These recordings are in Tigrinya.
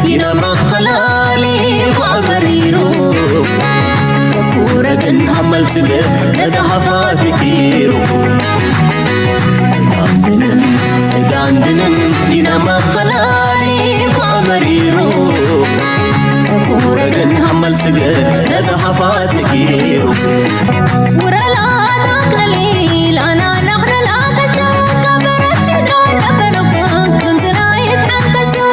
ينما خلالي وعمريرو وكورجن همل سجى ندها فاتكيرو داندنن ينما خلالي وعمريرو وكورجن همل سجى ندها فاتكيرو ورلا نقلي أنا نقل العكشة كبرت سدران أبنك كنكرايت عنكسو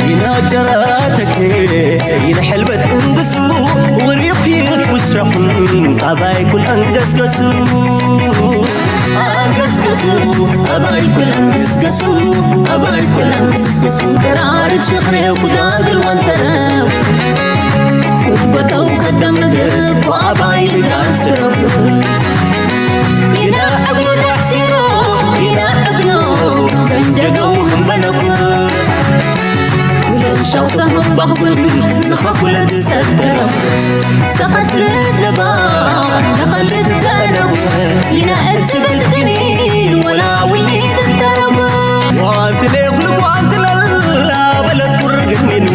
ينا جراتك ينا حلبة انقسو وريفيت وشرحن أباي كل انقسقسو انقسقسو أباي كل انقسقسو أباي كل انقسقسو ترارب شخري وقداد الوانتراو وتقطو قدام نقب وأباي لقان سرفو ينا عقلو تحسيرو ينا عقلو بندقو هم بنقو ولو شوصهم بخبل نخبل نسدرو تخلت لبا نخلت دانو ينا أرسبت قنين ولا وليد الدرب وانت ليغلب وانت للا بلد برقمين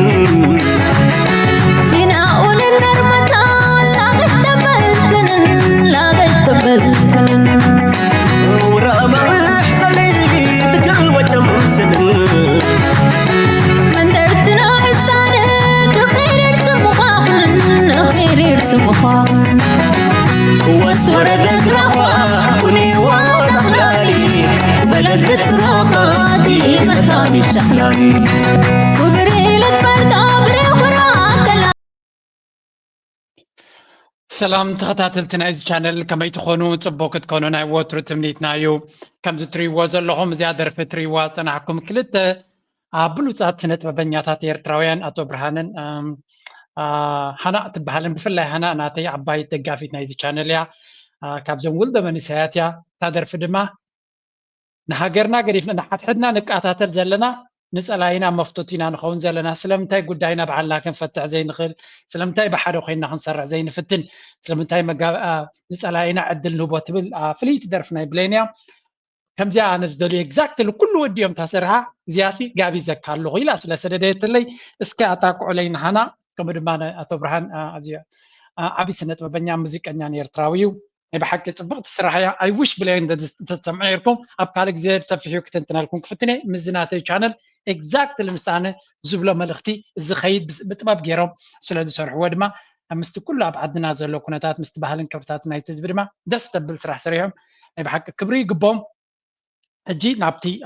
وسوردك رخا كوني ودخلالي بلدت فراخاتي مكاني الشحلاني وبريلة فردا بريخراك سلام تخطاتلتنا إز channel كما يتخونوا تبوك تكونوا ناي ووترو تمنيتنايو كم زتريوا زلهم زيادة رفتريوا صنعكم كلتا بلوصات سنة ببنياتات إيرتراويان أتو برهانن هنا تبهالن بفلاي هنا ناتي عباي دقافيت نايزي channel يا كابزن ولد من سياتيا تادر فدما نهاجرنا قريفنا نحتحدنا نكاتاتل زلنا نسألينا مفتوتينا نخون زلنا سلمتاي قداينا بعلا كنفتح زي نخل سلمتاي بحر وخينا خنسرع زي نفتن سلمتاي مقا نسألينا عدل نبوت فليت درفنا بلينيا كم زي أنا زدولي exact لكل وديهم تاسرها زياسي قابي زكال له غيلا سلسديت اللي اسكا أتاكو علينا هنا كم دمانا أتو برهان أزيا عبي سنة وبنيا موزيك أنيان يرتراويو بحكي طبقت الصراحة I wish بلاين تسمعيركم أبقالك زي بسفحيو كتنتنا لكم كفتني مزناتي channel exact اللي مستعنى زبلو ملختي الزخيد بتباب جيرو سلادو سرح ودما مست كله أبعدنا زلو كنتات مستبهلن كبرتات نايتز برما دستبل سرح سريهم بحكي كبري قبوم أجي نابتي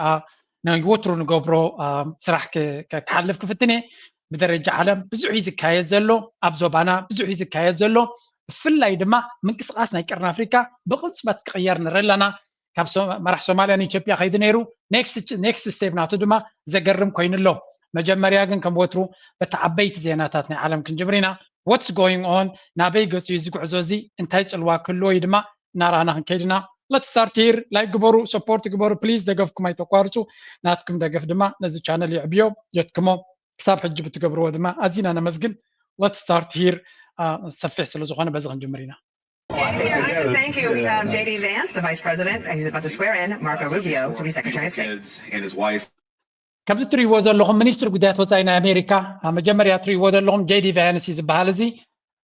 نيوترو نقبرو سرح كحلف كفتني بدرجة عالم بزعي زكاية زلو أبزوبانا بزعي زكاية زلو فلاي دما من قصقاسنا يكرنا أفريكا بقصبة تغير نرلنا كابسو مرح سوماليا نيتشوبيا خيد نيرو نيكست ستيب ناتو دما زقرم كوين اللو مجمريا كن كموترو بتعبيت زيناتاتنا عالم كنجبرينا what's going on نابي قصو يزيقو عزوزي انتايج الوا كله يدما نارانا كيدنا let's start here like قبرو support قبرو please دقفكم اي تقوارسو ناتكم دقف دما نزي channel يعبيو يتكمو كساب حجب تقبرو دما ازينا انا مزقن let's start here صفح سلوزخوانا بزغن جمرينا Thank you. We have J.D. Vance, the Vice President. He's about to swear in Marco Rubio to be Secretary of State. And his wife. كابز تري وزر لهم منستر قدات وزاينا أمريكا مجمريا تري وزر لهم J.D. Vance يزبهالزي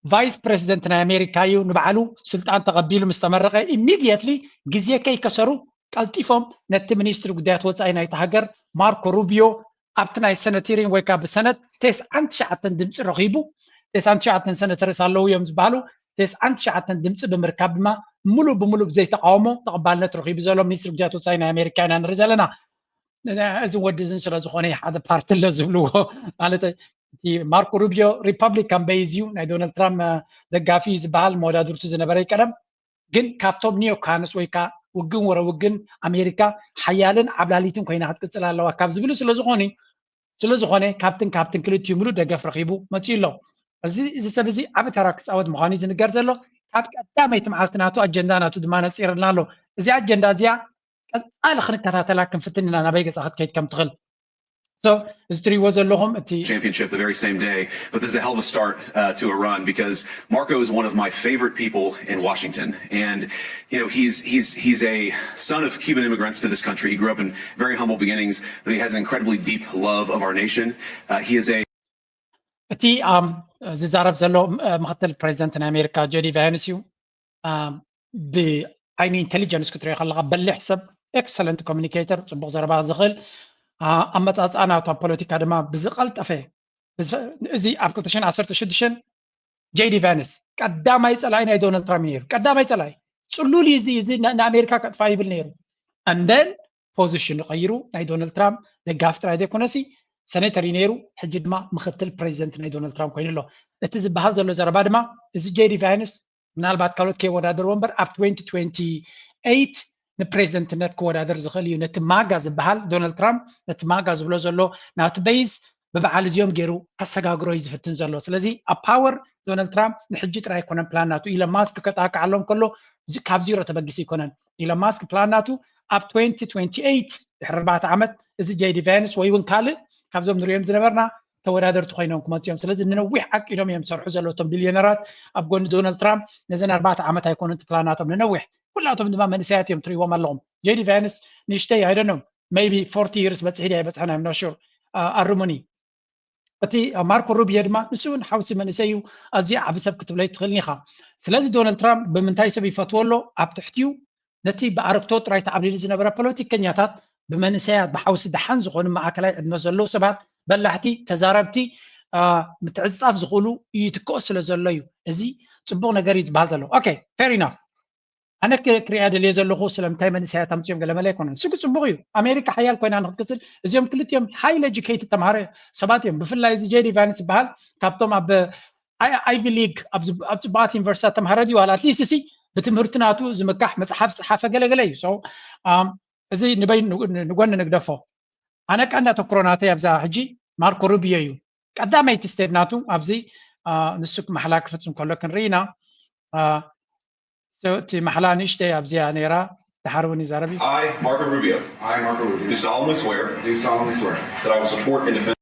Vice President أمريكا يو نبعلو سلطان تقبيلو مستمرقة immediately جزية كي كسروا قلتيفهم نت منستر قدات وزاينا يتهجر ماركو روبيو أبتنا السنتيرين ويكا بسنة تيس أنت شعتن دمس رغيبو تيس أنت شعتن سنة رسالو يوم زبالو تيس أنت شعتن دمس بمركب ما ملو بملو بزي تقاومو تقبلنا ترغيب زلو منستر قدات وزاينا أمريكا نرزلنا از ودزن سلا زخوني حدا بارت اللي زبلوه مالته تي ماركو روبيو ريبابليكان بيزيو ناي دونالد ترامب دغافي زبال مودادرتو زنبري قدم جن كابتوب نيو كانس ويكا وجن ورا وجن امريكا حيالن عبلاليتن كوينا هتقصل الله كاب زبلو سلا زخوني كابتن كليت يمرو دغف رخيبو ماتيلو እዚ ሰብ እዚ ዓብ ተራክስ ኣወት ምዃኑ ዝንገር ዘሎ ካብ ቀዳመይቲ መዓልትናቱ ኣጀንዳናቱ ድማ ነፂርና ኣሎ እዚ ኣጀንዳ እዚኣ ቀፃሊ ክንከታተላ ክንፍትን ኢና ናበይ ገፃ ክትከይድ ከም ትኽእል So እዚ ትሪእዎ ዘለኹም እቲ championship the very same day, but this is a hell of a start to a run because Marco is one of my favorite people in Washington, and you know he's a son of Cuban immigrants to this country. He grew up in very humble beginnings, but he has an incredibly deep love of our nation. He is a እቲ ዝዛረብ ዘሎ ምክትል ፕሬዚደንት ናይ ኣሜሪካ ጄዲ ቫንስ እዩ ብዓይኒ ኢንቴሊጀንስ ክትሪኦ ከለካ በሊሕ ሰብ ኤክሰለንት ኮሚኒኬተር ፅቡቅ ዘረባ ዝኽእል ኣመፃፅኣ ናቱ ኣብ ፖለቲካ ድማ ብዝቐልጠፈ እዚ ኣብ 2016 ጄዲ ቫንስ ቀዳማይ ፀላኢ ናይ ዶናልድ ትራምፕ ነይሩ ቀዳማይ ፀላኢ ፅሉል እዚ ንኣሜሪካ ከጥፋ ይብል ነይሩ እንደን ፖዚሽን ቀይሩ ናይ ዶናልድ ትራምፕ ደጋፊ ጥራይ ዘይኮነሲ ሰኔተር ነይሩ ሕጂ ድማ ምክትል ፕሬዚደንት ናይ ዶናልድ ትራምፕ ኮይኑ ኣሎ እቲ ዝበሃል ዘሎ ዘረባ ድማ እዚ ጄዲ ቫንስ ምናልባት ካልኦት ከይወዳደርዎ እምበር ኣብ 2028 ንፕሬዚደንትነት ክወዳደር ዝኽእል እዩ ነቲ ማጋ ዝበሃል ዶናልድ ትራምፕ ነቲ ማጋ ዝብሎ ዘሎ ናቱ ቤይዝ ብበዓል እዚኦም ገይሩ ከሰጋግሮ እዩ ዝፍትን ዘሎ ስለዚ ኣብ ፓወር ዶናልድ ትራምፕ ንሕጂ ጥራይ ኣይኮነን ፕላን ናቱ ኢሎን ማስክ ከጣቅዓሎም ከሎ ካብ ዚሮ ተበጊሱ ይኮነን ኢሎን ማስክ ፕላን ናቱ ኣብ 2028 ድሕሪ 4 ዓመት እዚ ጄዲ ቫንስ ወይ እውን ካልእ ካብዞም ንሪኦም ዝነበርና ተወዳደርቲ ኮይኖም ክመፁ እዮም ስለዚ ንነዊሕ ዓቂዶም እዮም ዝሰርሑ ዘሎ እቶም ቢልዮነራት ኣብ ጎኒ ዶናልድ ትራምፕ ነዘን 4 ዓመት ኣይኮኑን እቲ ፕላናቶም ንነዊሕ ኩላቶም ድማ መንእሰያት እዮም ትሪእዎም ኣለኹም ጄዲ ቫንስ ንእሽተይ ኣይደኖም ሜይቢ 40 years በፅሒ ድያ ይበፅሐና እዮም ኖሹር ኣርሙኒ እቲ ማርኮ ሩቢዮ ድማ ንሱ እውን ሓውሲ መንእሰይ እዩ ኣዝዩ ዓብ ሰብ ክትብለይ ትኽእልኒ ኢኻ ስለዚ ዶናልድ ትራምፕ ብምንታይ ሰብ ይፈትዎ ኣሎ ኣብ ትሕቲኡ ነቲ ብኣረግቶ ጥራይ ተዓብሊሉ ዝነበረ ፖለቲከኛታት ብመንእሰያት ብሓውሲ ደሓን ዝኾኑ ማእከላይ ዕድመ ዘለዉ ሰባት በላሕቲ ተዛረብቲ ምትዕፅፃፍ ዝኽእሉ ይትክኦ ስለ ዘሎ እዩ እዚ ፅቡቕ ነገር እዩ ዝበሃል ዘሎ ኦኬ ፌር ኢናፍ ኣነ ክሪኣ ደልየ ዘለኹ ስለምንታይ መንእሰያት ኣምፅኦም ገለመለ ኣይኮነን ስጉ ፅቡቕ እዩ ኣሜሪካ ሓያል ኮይና ንክትቅፅል እዚኦም ክልቲኦም ሃይሊ ኤጁኬትድ ተምሃሮ ሰባት እዮም ብፍላይ እዚ ጄዲ ቫንስ ዝበሃል ካብቶም ኣብ ኣይቪ ሊግ ኣብ ፅቡቃት ዩኒቨርሲታት ተምሃረ ድዩ ዋላ ኣትሊስት እሲ ብትምህርቲ ናቱ ዝምካሕ መፅሓፍ ዝሓፈ ገለገለ እዩ ሶ እዚ ንበይ ንጎኒ ንግደፎ ኣነ ቀንዲ ኣተኩሮ ናተይ ኣብዛ ሕጂ ማርኮ ሩቢዮ እዩ ቀዳመይቲ ስቴፕ ናቱ ኣብዚ ንሱ መሓላ ክፍፅም ከሎ ክንርኢ ኢና እቲ መሓላ ንእሽተይ ኣብዚኣ ነይራ ድሓር እውን ይዛረብ እዩ I, Marco Rubio, do solemnly swear that I will support and defend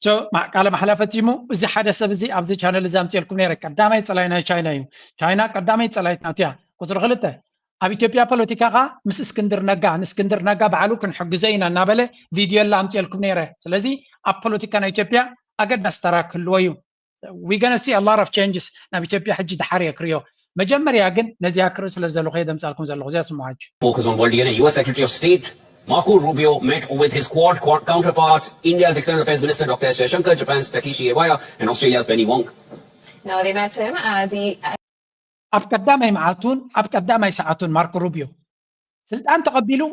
ሶ ቃለ መሓላ ፈፂሙ እዚ ሓደ ሰብ እዚ ኣብዚ ቻነል እዚ ኣምፅልኩም ነይረ ቀዳማይ ፀላይ ናይ ቻይና እዩ ቻይና ቀዳማይ ፀላይት ናቱ እያ ቁፅሪ 2 ኣብ ኢትዮጵያ ፖለቲካ ኻ ምስ እስክንድር ነጋ በዓሉ ክንሕግዘ ኢና እናበለ ቪድዮ ላ ኣምፅልኩም ነይረ ስለዚ ኣብ ፖለቲካ ናይ ኢትዮጵያ ኣገዳሲ ተራ ክህልዎ እዩ we gonna see a lot of changes ናብ ኢትዮጵያ ሕጂ ድሓር እየ ክሪኦ መጀመርያ ግን ነዚያ ክርኢ ስለ ዘለኹ እየ ደምፃልኩም ዘለኹ እዚያ ስምዑ Focus on world DNA. US Secretary of State Marco Rubio met with his Quad counterparts, India's External Affairs Minister Dr. S. Jaishankar, Japan's Takeshi Iwaya, and Australia's Penny Wong. Now they met him at the ኣብ ቀዳማይ መዓልቱን ኣብ ቀዳማይ ሰዓቱን ማርኮ ሩቢዮ ስልጣን ተቐቢሉ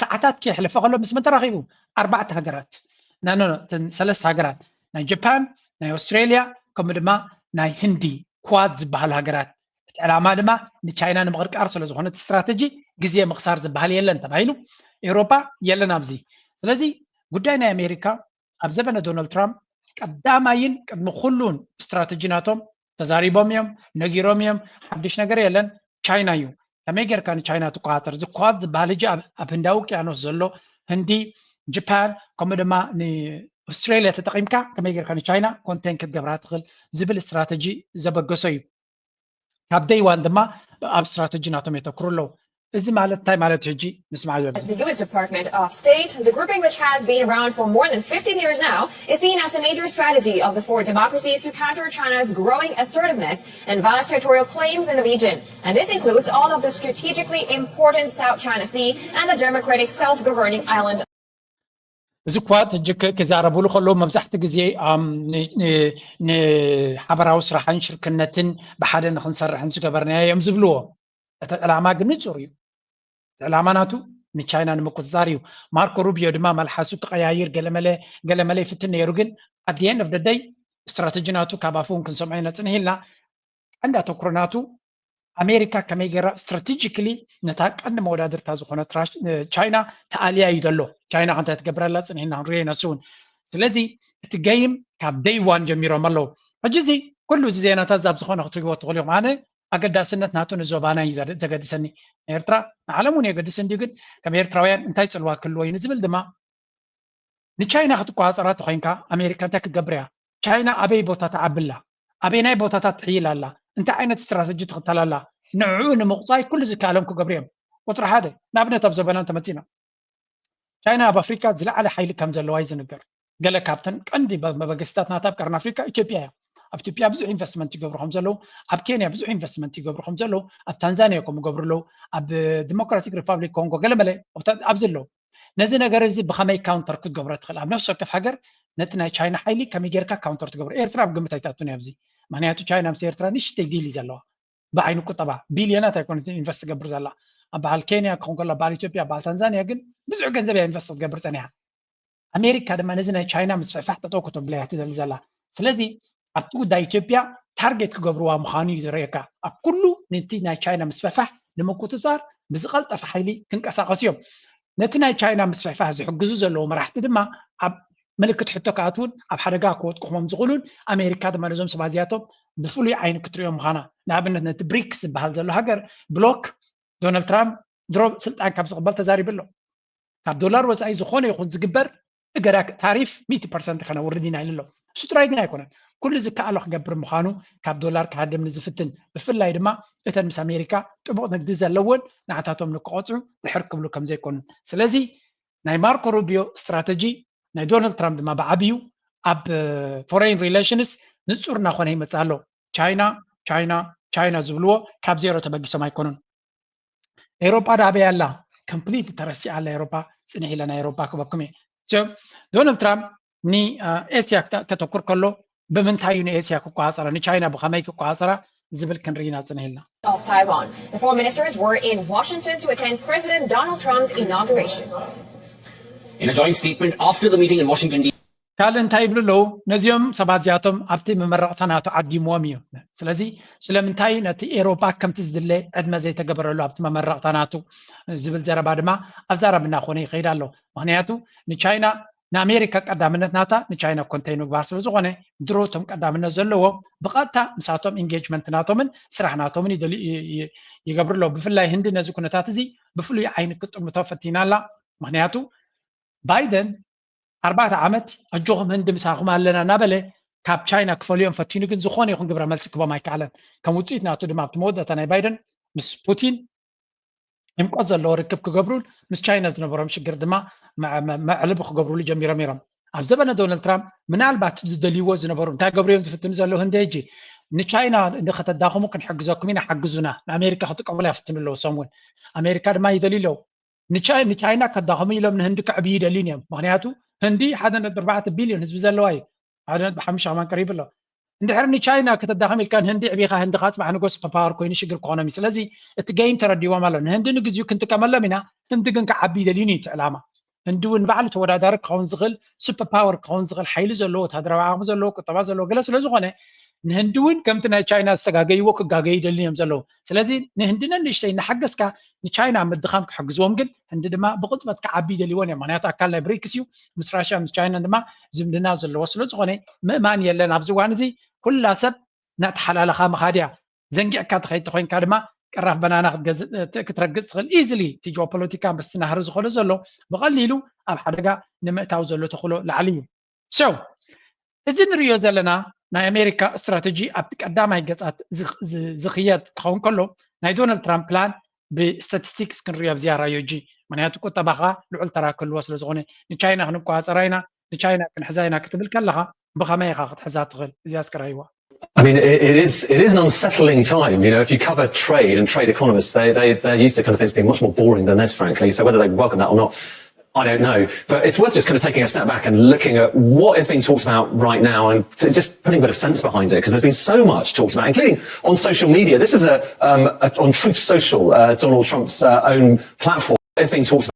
ሰዓታት ከሕልፈ ከሎ ምስ መን ተራኺቡ 4 ሃገራት ሰለስተ ሃገራት ናይ ጃፓን ናይ ኣውስትራልያ ከምኡ ድማ ናይ ህንዲ ኳድ ዝበሃል ሃገራት እቲ ዕላማ ድማ ንቻይና ንምቕርቃር ስለ ዝኾነ ስትራቴጂ ግዜ ምኽሳር ዝበሃል የለን ተባሂሉ ኤውሮፓ የለን ኣብዚ ስለዚ ጉዳይ ናይ ኣሜሪካ ኣብ ዘበነ ዶናልድ ትራምፕ ቀዳማይን ቅድሚ ኩሉን ስትራቴጂ ናቶም ተዛሪቦም እዮም ነጊሮም እዮም ሓድሽ ነገር የለን ቻይና እዩ ከመይ ጌርካ ንቻይና ትቆፃፀር እዚ ኳድ ዝበሃል ሕጂ ኣብ ህንዳዊ ውቅያኖስ ዘሎ ህንዲ ጃፓን ከምኡ ድማ ንኣውስትራልያ ተጠቒምካ ከመይ ጌርካ ንቻይና ኮንቴን ክትገብራ ትኽእል ዝብል ስትራቴጂ ዘበገሶ እዩ ካብ ደይ ዋን ድማ ኣብ ስትራቴጂ ናቶም የተክሩ ኣለዉ እዚ ማለት እንታይ ማለት ሕጂ ንስማዕ ዘብዚ The U.S. Department of State, the grouping which has been around for more than 15 years now, is seen as a major strategy of the four democracies to counter China's growing assertiveness and vast territorial claims in the region. And this includes all of the strategically important South China Sea and the democratic self-governing island. እዚ ኳት ሕጂ ክዛረብሉ ከለዉ መብዛሕቲ ግዜ ንሓበራዊ ስራሕን ሽርክነትን ብሓደ ንክንሰርሕን ዝገበርናዮ እዮም ዝብልዎ እቲ ዕላማ ግን ንፁር እዩ ዕላማ ናቱ ንቻይና ንምቁፅፃር እዩ ማርኮ ሩቢዮ ድማ መልሓሱ ክቀያይር ገለመለ ይፍትን ነይሩ ግን at the end of the day ስትራቴጂ ናቱ ካብ ኣፉ ክንሰምዖ ኢና ፅንሕ ኢልና ቀንዲ ኣተኩሮ ናቱ ኣሜሪካ ከመይ ጌራ ስትራቴጂካሊ ነታ ቀንዲ መወዳድርታ ዝኾነት ቻይና ተኣልያ እዩ ዘሎ ቻይና ከንታይ ትገብረላ ፅንሕና ክንሪኦ ኢና እሱውን ስለዚ እቲ ገይም ካብ ደይ ዋን ጀሚሮም ኣለዉ ሕጂ እዚ ኩሉ እዚ ዜናታት ዛብ ዝኾነ ክትሪእዎ ትኽእሉ ኢኹም ኣነ ኣገዳስነት ናቱ ንዞባና እዩ ዘገድሰኒ ኤርትራ ንዓለም እውን የገድስ እንዲሁ ግን ከም ኤርትራውያን እንታይ ፅልዋ ክህልዎ እዩ ንዝብል ድማ ንቻይና ክትቋፀራት ኮይንካ ኣሜሪካ እንታይ ክትገብር እያ ቻይና ኣበይ ቦታ ተዓብላ ኣበይ ናይ ቦታታት ትሕይል ኣላ እንታይ ዓይነት ስትራቴጂ ትኽተል ኣላ ንዕኡ ንምቑፃይ ኩሉ ዝከኣሎም ክገብሩ እዮም ቁፅሪ ሓደ ንኣብነት ኣብ ዘበና እንተመፂና ቻይና ኣብ ኣፍሪካ ዝለዓለ ሓይሊ ከም ዘለዋ ይዝንገር ገለ ካብተን ቀንዲ መበገስታት ናታ ኣብ ቀረን ኣፍሪካ ኢትዮጵያ እያ ኣብ ኢትዮጵያ ብዙሕ ኢንቨስትመንት ይገብሩ ከም ዘለዉ ኣብ ኬንያ ብዙሕ ኢንቨስትመንት ይገብሩ ከም ዘለዉ ኣብ ታንዛንያ ከምኡ ገብሩ ኣለዉ ኣብ ዲሞክራቲክ ሪፐብሊክ ኮንጎ ገለ መለ ኣብዚ ኣለዉ ነዚ ነገር እዚ ብኸመይ ካውንተር ክትገብሮ ትኽእል ኣብ ነፍሲ ወከፍ ሃገር ነቲ ናይ ቻይና ሓይሊ ከመይ ጌርካ ካውንተር ትገብሮ ኤርትራ ብግምት ኣይትኣቱን እያ ኣብዚ ምክንያቱ ቻይና ምስ ኤርትራ ንእሽተይ ዲል እዩ ዘለዋ ብዓይኑ ቁጠባ ቢልዮናት ኣይኮነት ኢንቨስት ትገብር ዘላ ኣብ በዓል ኬንያ ክኾን ከሎ ኣብ በዓል ኢትዮጵያ ኣብ በዓል ታንዛንያ ግን ብዙሕ ገንዘብ እያ ኢንቨስት ክትገብር ፀኒሓ ኣሜሪካ ድማ ነዚ ናይ ቻይና ምስፍሕፋሕ ጠጠው ከተብላ እያ ትደሊ ዘላ ስለዚ ኣብቲ ጉዳይ ኢትዮጵያ ታርጌት ክገብርዋ ምዃኑ እዩ ዝርአየካ ኣብ ኩሉ ነቲ ናይ ቻይና ምስፍሕፋሕ ንምቁፅፃር ብዝቐልጠፈ ሓይሊ ክንቀሳቐሱ እዮም ነቲ ናይ ቻይና ምስፍሕፋሕ ዝሕግዙ ዘለዉ መራሕቲ ድማ ኣብ ምልክት ሕቶ ከኣትውን ኣብ ሓደጋ ክወጥቁሞም ዝኽእሉን ኣሜሪካ ድማ ነዞም ሰባት እዚኣቶም ብፍሉይ ዓይኒ ክትሪኦም ምዃና ንኣብነት ነቲ ብሪክስ ዝበሃል ዘሎ ሃገር ብሎክ ዶናልድ ትራምፕ ድሮ ስልጣን ካብ ዝቕበል ተዛሪቡ ኣሎ ካብ ዶላር ወፃኢ ዝኾነ ይኹን ዝግበር እገዳ ታሪፍ 100% ከነውርድ ኢና ኢሉ ኣሎ እሱ ጥራይ ግን ኣይኮነን ኩሉ ዝከኣሎ ክገብር ምዃኑ ካብ ዶላር ክሃድም ንዝፍትን ብፍላይ ድማ እተን ምስ ኣሜሪካ ጥቡቕ ንግዲ ዘለዎን ንዓታቶም ንክቆፅዑ ድሕር ክብሉ ከም ዘይኮኑ ስለዚ ናይ ማርኮ ሩቢዮ ስትራቴጂ ናይ ዶናልድ ትራምፕ ድማ ብዓብዩ ኣብ ፎሬን ሪሌሽንስ ንጹር እናኾነ ይመፅእ ኣሎ ቻይና ቻይና ቻይና ዝብልዎ ካብ ዜሮ ተበጊሶም ኣይኮኑን ኤሮፓ ዳበይ ኣላ ኮምፕሊት ተረሲዓ ኣላ ኤሮፓ ፅንሕ ኢለ ናይ ኤሮፓ ክበኩም እየ ዶናልድ ትራምፕ ንኤስያ ከተኩር ከሎ ብምንታይ እዩ ንኤስያ ክቋፀራ ንቻይና ብኸመይ ክቋፀራ ዝብል ክንርኢና ፅንሕ ኢልና of Taiwan. The four ministers were in Washington to attend President Donald Trump's inauguration. In a joint statement after the meeting in Washington, D.C. ካልእ እንታይ ይብሉ ኣለዉ ነዚኦም ሰባት እዚኣቶም ኣብቲ መመረቕታ ናቱ ዓዲሞም እዩ ስለዚ ስለምንታይ ነቲ ኤሮፓ ከምቲ ዝድለ ዕድመ ዘይተገበረሉ ኣብቲ መመረቕታ ናቱ ዝብል ዘረባ ድማ ኣብ ዛረብ እናኾነ ይኸይድ ኣሎ ምክንያቱ ንቻይና ንኣሜሪካ ቀዳምነት ናታ ንቻይና ኮንተይ ምግባር ስለ ዝኾነ ድሮ እቶም ቀዳምነት ዘለዎ ብቐጥታ ምሳቶም ኢንጌጅመንት ናቶምን ስራሕ ናቶምን ይገብሩ ኣለዉ ብፍላይ ህንዲ ነዚ ኩነታት እዚ ብፍሉይ ዓይኒ ክጥምቶ ፈቲና ኣላ ምክንያቱ ባይደን 4 ዓመት ኣጆኹም ህንዲ ምሳኹም ኣለና እናበለ ካብ ቻይና ክፈልዮም ፈቲኑ ግን ዝኾነ ይኹን ግብረ መልሲ ክቦም ኣይከኣለን ከም ውፅኢት ናቱ ድማ ኣብቲ መወዳእታ ናይ ባይደን ምስ ፑቲን ይምቆት ዘለዎ ርክብ ክገብሩን ምስ ቻይና ዝነበሮም ሽግር ድማ መዕልቢ ክገብሩሉ ጀሚሮም ነይሮም ኣብ ዘበነ ዶናልድ ትራምፕ ምናልባት ዝደልይዎ ዝነበሩ እንታይ ገብርዮም ዝፍትኑ ዘለዉ ህንዲ ሕጂ ንቻይና ንኸተዳኸሙ ክንሕግዘኩም ኢና ሓግዙና ንኣሜሪካ ክጥቀሙላ ይፍትኑ ኣለዉ ሶም እውን ኣሜሪካ ድማ ይደልዩ ኣለዉ ንቻይና ከዳኸሙ ኢሎም ንህንዲ ክዕብዩ ይደልዩን እዮም ምክንያቱ ህንዲ 1.4 ቢልዮን ህዝቢ ዘለዋ እዩ 1.5 ቀሪብ ኣሎ እንድሕር ንቻይና ከተዳኸም ኢልካ ንህንዲ ዕቢኻ ህንዲ ካፅባሕ ንጎስ ፓወር ኮይኑ ሽግር ክኾኖም እዩ ስለዚ እቲ ገይም ተረዲዎም ኣሎ ንህንዲ ንግዚኡ ክንጥቀመሎም ኢና ህንዲ ግን ክዓቢ ይደልዩን እዩ እቲ ዕላማ ህንዲ እውን ባዕሉ ተወዳዳሪ ክኸውን ዝኽእል ሱፐር ፓወር ክኸውን ዝኽእል ሓይሊ ዘለዎ ወታደራዊ ዓቕሚ ዘለዎ ቁጠባ ዘለዎ ገለ ስለ ዝኾነ ንህንዲ እውን ከምቲ ናይ ቻይና ዝተጋገይዎ ክጋገዩ ይደልዩ እዮም ዘለዉ ስለዚ ንህንዲነ ንእሽተይ እናሓገዝካ ንቻይና ምድኻም ክሕግዝዎም ግን ህንዲ ድማ ብቕፅበት ክዓቢ ይደልይዎን እዮም ምክንያቱ ኣካል ናይ ብሪክስ እዩ ምስ ራሽያ ምስ ቻይና ድማ ዝምድና ዘለዎ ስለ ዝኾነ ምእማን የለን ኣብዚ እዋን እዚ ኩላ ሰብ እናተሓላለኻ መኻድያ ዘንጊዕካ ትኸይድ ኮይንካ ድማ ቀራፍ በናና ክትረግፅ ትኽእል ኢዝሊ እቲ ጂኦፖለቲካ ምስቲ ናህሪ ዝኾነ ዘሎ ብቐሊሉ ኣብ ሓደጋ ንምእታው ዘሎ ተኽእሎ ላዕሊ እዩ ሶ እዚ ንሪኦ ዘለና ናይ ኣሜሪካ ስትራቴጂ ኣብቲ ቀዳማይ ገፃት ዝኽየድ ክኸውን ከሎ ናይ ዶናልድ ትራምፕ ፕላን ብስታቲስቲክስ ክንሪኦ ኣብ ዝያራ እዩ እጂ ምክንያቱ ቁጠባኻ ልዑል ተራ ክህልዎ ስለ ዝኾነ ንቻይና ክንቋፀራ ኢና ንቻይና ክንሕዛ ኢና ክትብል ከለኻ ብኸመይ ኢኻ ክትሕዛ ትኽእል እዚኣ ስክራይዋ I mean, it is an unsettling time. You know, if you cover trade and trade economists, they're used to kind of things being much more boring than this, frankly. So whether they welcome that or not, I don't know. But it's worth just kind of taking a step back and looking at what is being talked about right now and just putting a bit of sense behind it, because there's been so much talked about, including on social media. This is on Truth Social, Donald Trump's own platform. It's been talked about.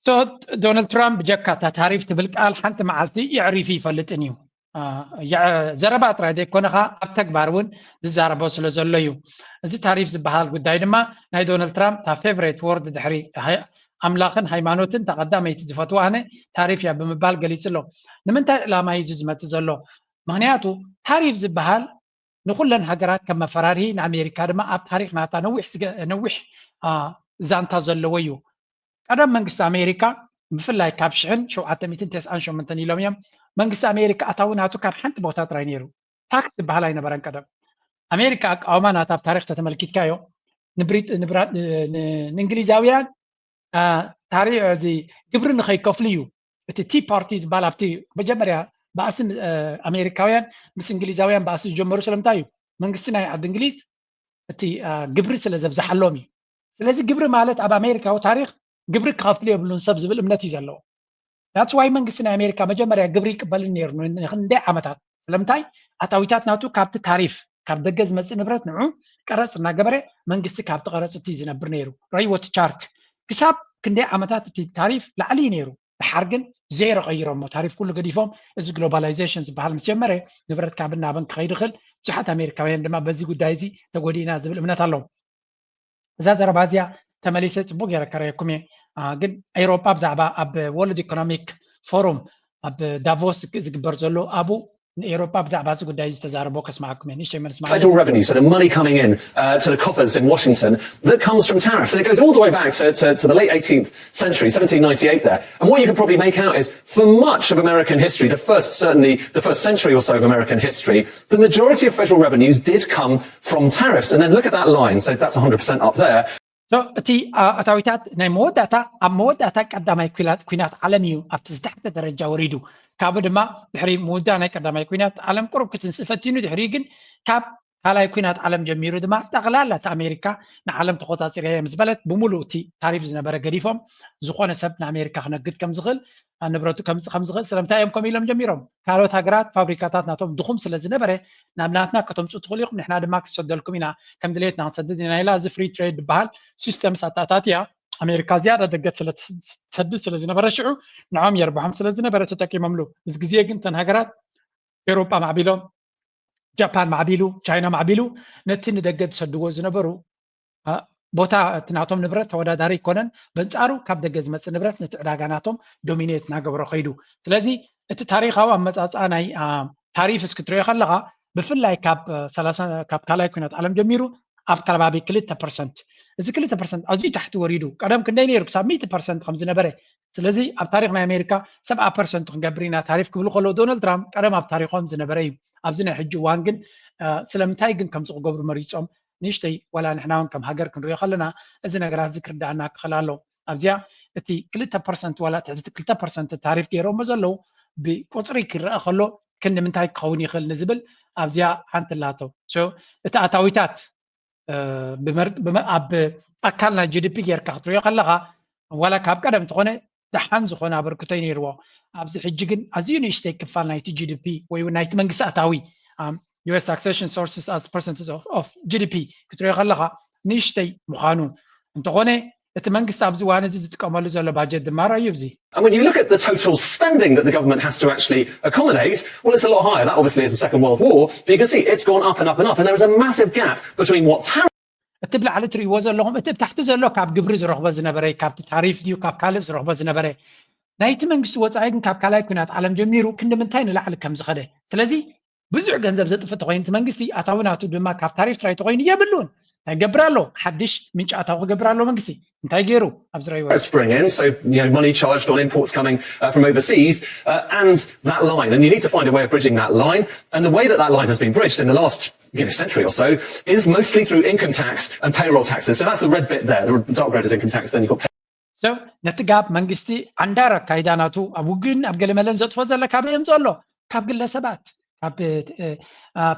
So Donald Trump جكتا تعريف تبلقال حنت معلتي يعرفي فلتنيو ዘረባ ጥራይ ዘይኮነኻ ኣብ ተግባር እውን ዝዛረቦ ስለ ዘሎ እዩ እዚ ታሪፍ ዝበሃል ጉዳይ ድማ ናይ ዶናልድ ትራምፕ ታ ፌቨሬት ወርድ ድሕሪ ኣምላኽን ሃይማኖትን ተቐዳመይቲ ዝፈትዋ ኣነ ታሪፍ እያ ብምባል ገሊፅ ኣሎ ንምንታይ ዕላማ እዩ ዝመፅእ ዘሎ ምክንያቱ ታሪፍ ዝበሃል ንኩለን ሃገራት ከም መፈራርሂ ንኣሜሪካ ድማ ኣብ ታሪክ ናታ ነዊሕ ዛንታ ዘለዎ እዩ ቀደም መንግስቲ ኣሜሪካ بفلاي كابشعن شو عتميتين تسعان شو من تاني لوميام منقص أمريكا أتاوناتو كاب حنت بوتات راينيرو تاكس بحالاي نبران كدم أمريكا أومانا تاب تاريخ تتملكيت كايو نبريت نإنجليزاويان تاريخ زي قبرن خي كفليو تي بارتيز بالابتي بجمريا باسم أمريكاويان بس إنجليزاويان باسم جمهور سلمتايو منقصنا عند إنجليز تي قبر سلازب زحلومي سلازي قبر مالت أب أمريكا وتاريخ قبر كافليو بلون سبز بالأمنتي زلو That's why منقصنا أمريكا مجمريا قبري قبل النير نخندع عمتات سلمتاي أتاويتات ناتو كابت تعريف كاب دجز مس نبرت نعو قرص ناقبره منقص كابت قرص تيزي نبر نيرو رايوت تشارت كساب كندع عمتات تعريف لعلي نيرو حرقن زير غيرهم وتعريف كله قديفهم از جلوباليزيشنز بحال مسجمره نبرت كابنا بنك خير خل جحت امريكاويان دما بزي قدايزي تقودينا زبل امنات الله اذا زربازيا تمليست بوغ يركريكم قد ايروبا بزعبا اب وورلد ايكونوميك فوروم اب دافوس زغبر زلو ابو ايروبا بزعبا زي قدايزي تزاربو كسمعكم يعني شي من اسمع federal revenue, so the money coming in to the coffers in Washington that comes from tariffs. And it goes all the way back to the late 18th century, 1798 there. And what you can probably make out is for much of American history, certainly the first century or so of American history, the majority of federal revenues did come from tariffs. And then look at that line. So that's 100% up there. So تي أتاويتات نمود أتا أمود أتا قدامي كوينات عالميو أبتزدحت درجة وريدو كابد ما دحري مودانا قدامي كوينات عالم قرب كتنسفتينو دحريقن كاب هالاي كوينات عالم جميرو دما تغلالة أمريكا نعالم تقوطات سيريا مزبلت بمولو تي تعريف زنبرا قريفهم زخونا سبنا أمريكا خنقد كم زغل نبرتو كم زغل سلامتا يوم كميلهم جميرهم كالوت هاقرات فابريكاتات ناتهم دخوم سلزنبرا نامناتنا كتم سوتخليقم نحنا دماك سودلكم إنا كم دليتنا نسددنا إلا زي فري تريد بحال سيستم ساتاتاتيا أمريكا زيادة دقت تسدد سلزنبرا شعو نعم يربحهم سلزنبرا تتاكي مملو زقزيه قنتن هاقرات أوروبا معبيلهم جابان معبيلو تشاينا معبيلو نتن دقت سدقو زنبرو بوتا تناتهم نبرت توداداري كونن بنصارو كاب دغز مص نبرت نتعداغاناتهم دومينيت ناغبرو خيدو سلازي ات تاريخاو امصاصاناي تاريخ اسكتري خلغا بفلاي كاب 30 كاب كالاي كونات عالم جميرو اف كلابابي 2% እዚ 2% أزي تحت وريدو قدام كندي نيرو كساب 100% خمس نبره سلازي اب تاريخنا امريكا 7% كنغبرينا تعريف كبلو خلو دونالد ترامب قدام اب تاريخهم زنبري ابزنا حج وانغن سلمتاي غن كم صغبر مريصوم نيشتي ولا نحنا كم هاجر كنري خلنا እዚ ነገራት ذكر دعنا خلالو ابزيا اتي 2% ولا 2% تعريف ገይሮም ዘለው بقصري كرأ خلو كن منتاي كون يخل نزبل ابزيا حنتلاتو سو اتاتاويتات اب اكلنا جي دي بي غير كاختري خلغا ولا كاب قدم تخونه دحان زخونه بركتي نيرو ابزي حجيغن ازي نيشتي كفال نايت جي دي بي وي نايت منغساتاوي US taxation sources as percentage of GDP كتري خلغا نيشتي مخانو انتخونه التمنقست ابزي وانا زي تقاملو زلو باجت دمارا يبزي. And when you look at the total spending that the government has to actually accommodate, well, it's a lot higher. That obviously is the Second World War, but you can see it's gone up and up and up, and there is a massive gap between what tariff اتبلع على تري وزر لهم اتب تحت زلو كاب قبرز رغبه زنبري كاب تعريف ديو كاب كالبس رغبه زنبري نايت منقست وصايغن كاب كالاي كنات عالم جميرو كن منتاين لعل كم زخده سلازي بزع ገንዘብ ዘጥፈት ኮይን መንግስቲ አታውናቱ ድማ ካብ ታሪፍ ትራይ ተቆይን ይብሉን ታይገብራሎ ሓድሽ ምንጭ አታው ገብራሎ መንግስቲ እንታይ ገይሩ ኣብዝራይ spring in, so money charged on imports coming from overseas and that line, and you need to find a way of bridging that line, and the way that line has been bridged in the last century or so is mostly through income tax and payroll taxes. So that's the red bit there. The dark red is income tax, then you've got so ነትጋብ መንግስቲ አንዳራ ካይዳናቱ አቡግን አብገለመለን ዘጥፎ ዘለ ካብየም ዘሎ ካብ ግለሰባት اب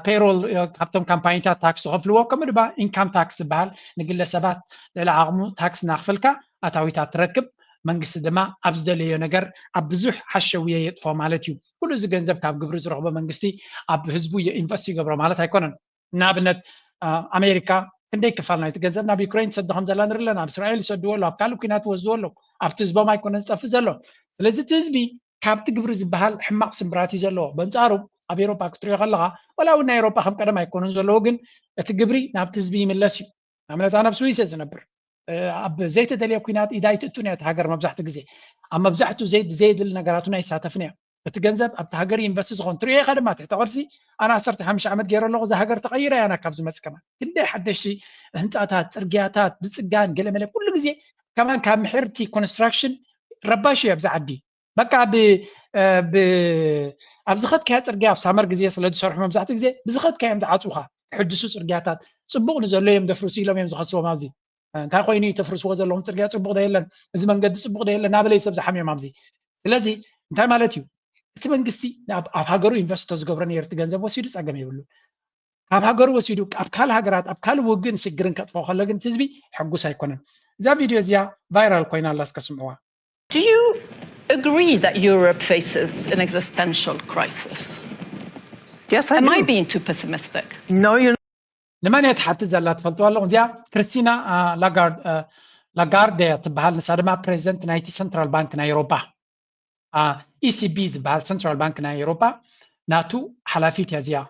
payroll كابتن كامبانيتا تاكس غفلو كم دبا انكم تاكس بال نجلسبات للعقم تاكس نخفلكا اتاويتا تركب منقس دما ابزدليو ነገር ابزح حشويه يطفو مالتيو كل زي ገንዘብ ካብ ግብር ዝረክቦ መንግስቲ ኣብ ህዝቡ ኢንቨስት ይገብሮ ማለት ኣይኮነን ናብነት ኣሜሪካ ክንደይ ክፋል ናይቲ ገንዘብ ናብ ዩክሬን ሰደኸም ዘላ ንርለና ኣብ እስራኤል ሰድወሎ ኣብ ካልእ ኩናት ወዝወሎ ኣብቲ ህዝቦም ኣይኮነን ዝጠፍ ዘሎ ስለዚ እቲ ህዝቢ ካብቲ ግብሪ ዝበሃል ሕማቅ ስምራት እዩ ዘለዎ በንፃሩ ኣብ ኤሮፓ ክትሪኦ ከለኻ ወላ እውን ናይ ኤሮፓ ከም ቀደም ኣይኮነን ዘለዎ ግን እቲ ግብሪ ናብቲ ህዝቢ ይምለስ እዩ ንኣብነት ኣነ ኣብ ስዊስ እየ ዝነብር ኣብ ዘይተደልየ ኩናት ኢዳ ይትእቱን እያ እቲ ሃገር መብዛሕትኡ ግዜ ኣብ መብዛሕትኡ ዘየድሊ ነገራቱን ኣይሳተፍን እያ እቲ ገንዘብ ኣብቲ ሃገር ኢንቨስት ዝኮን ትሪኦ ኢኻ ድማ ትሕቲ ቅርሲ ኣነ 15 ዓመት ገይረ ኣለኹ እዛ ሃገር ተቐይራ እያ ናብ ዝመፅእ ከማ ክንደይ ሓደሽቲ ህንፃታት ፅርግያታት ብፅጋን ገለመለ ኩሉ ግዜ ከማን ካብ ምሕርቲ ኮንስትራክሽን رباشي بزعدي بقى أبزخت كي هتصرجع في سامر جزية سلاد صرح ما بزعت جزية بزخت كي يمزعتوها حدثوا صرجعات صبغ نزل يوم دفرسي لهم يمزخسوا مازي انت خويني تفرسوا زلهم صرجع صبغ ده يلا إذا من قد صبغ ده يلا نابلي سبز حمي مازي سلازي انت مالتيو እቲ መንግስቲ ኣብ ሃገሩ ኢንቨስተርስ ዝገብረን የርቲ ገንዘብ ወሲዱ ፀገም ይብሉ ኣብ ሃገሩ ወሲዱ ኣብ ካል ሃገራት ኣብ ካል ውግን ሽግርን ከጥፎ ከሎ ግን ህዝቢ ሕጉስ አይኮነን እዛ ቪድዮ እዚያ ቫይራል ኮይና ላስከስምዋ Do you agree that Europe faces an existential crisis? Yes, I Am do. I being too pessimistic? No, you're ንማን የተሓትት ዘላ ትፈልጡ ኣለኹ እዚኣ ክርስቲና ላጋርድ ትበሃል ንሳ ድማ ፕሬዚደንት ናይቲ ሰንትራል ባንክ ናይ ኤውሮፓ ECB ዝበሃል ሰንትራል ባንክ ናይ ኤውሮፓ ናቱ ሓላፊት እያ እዚኣ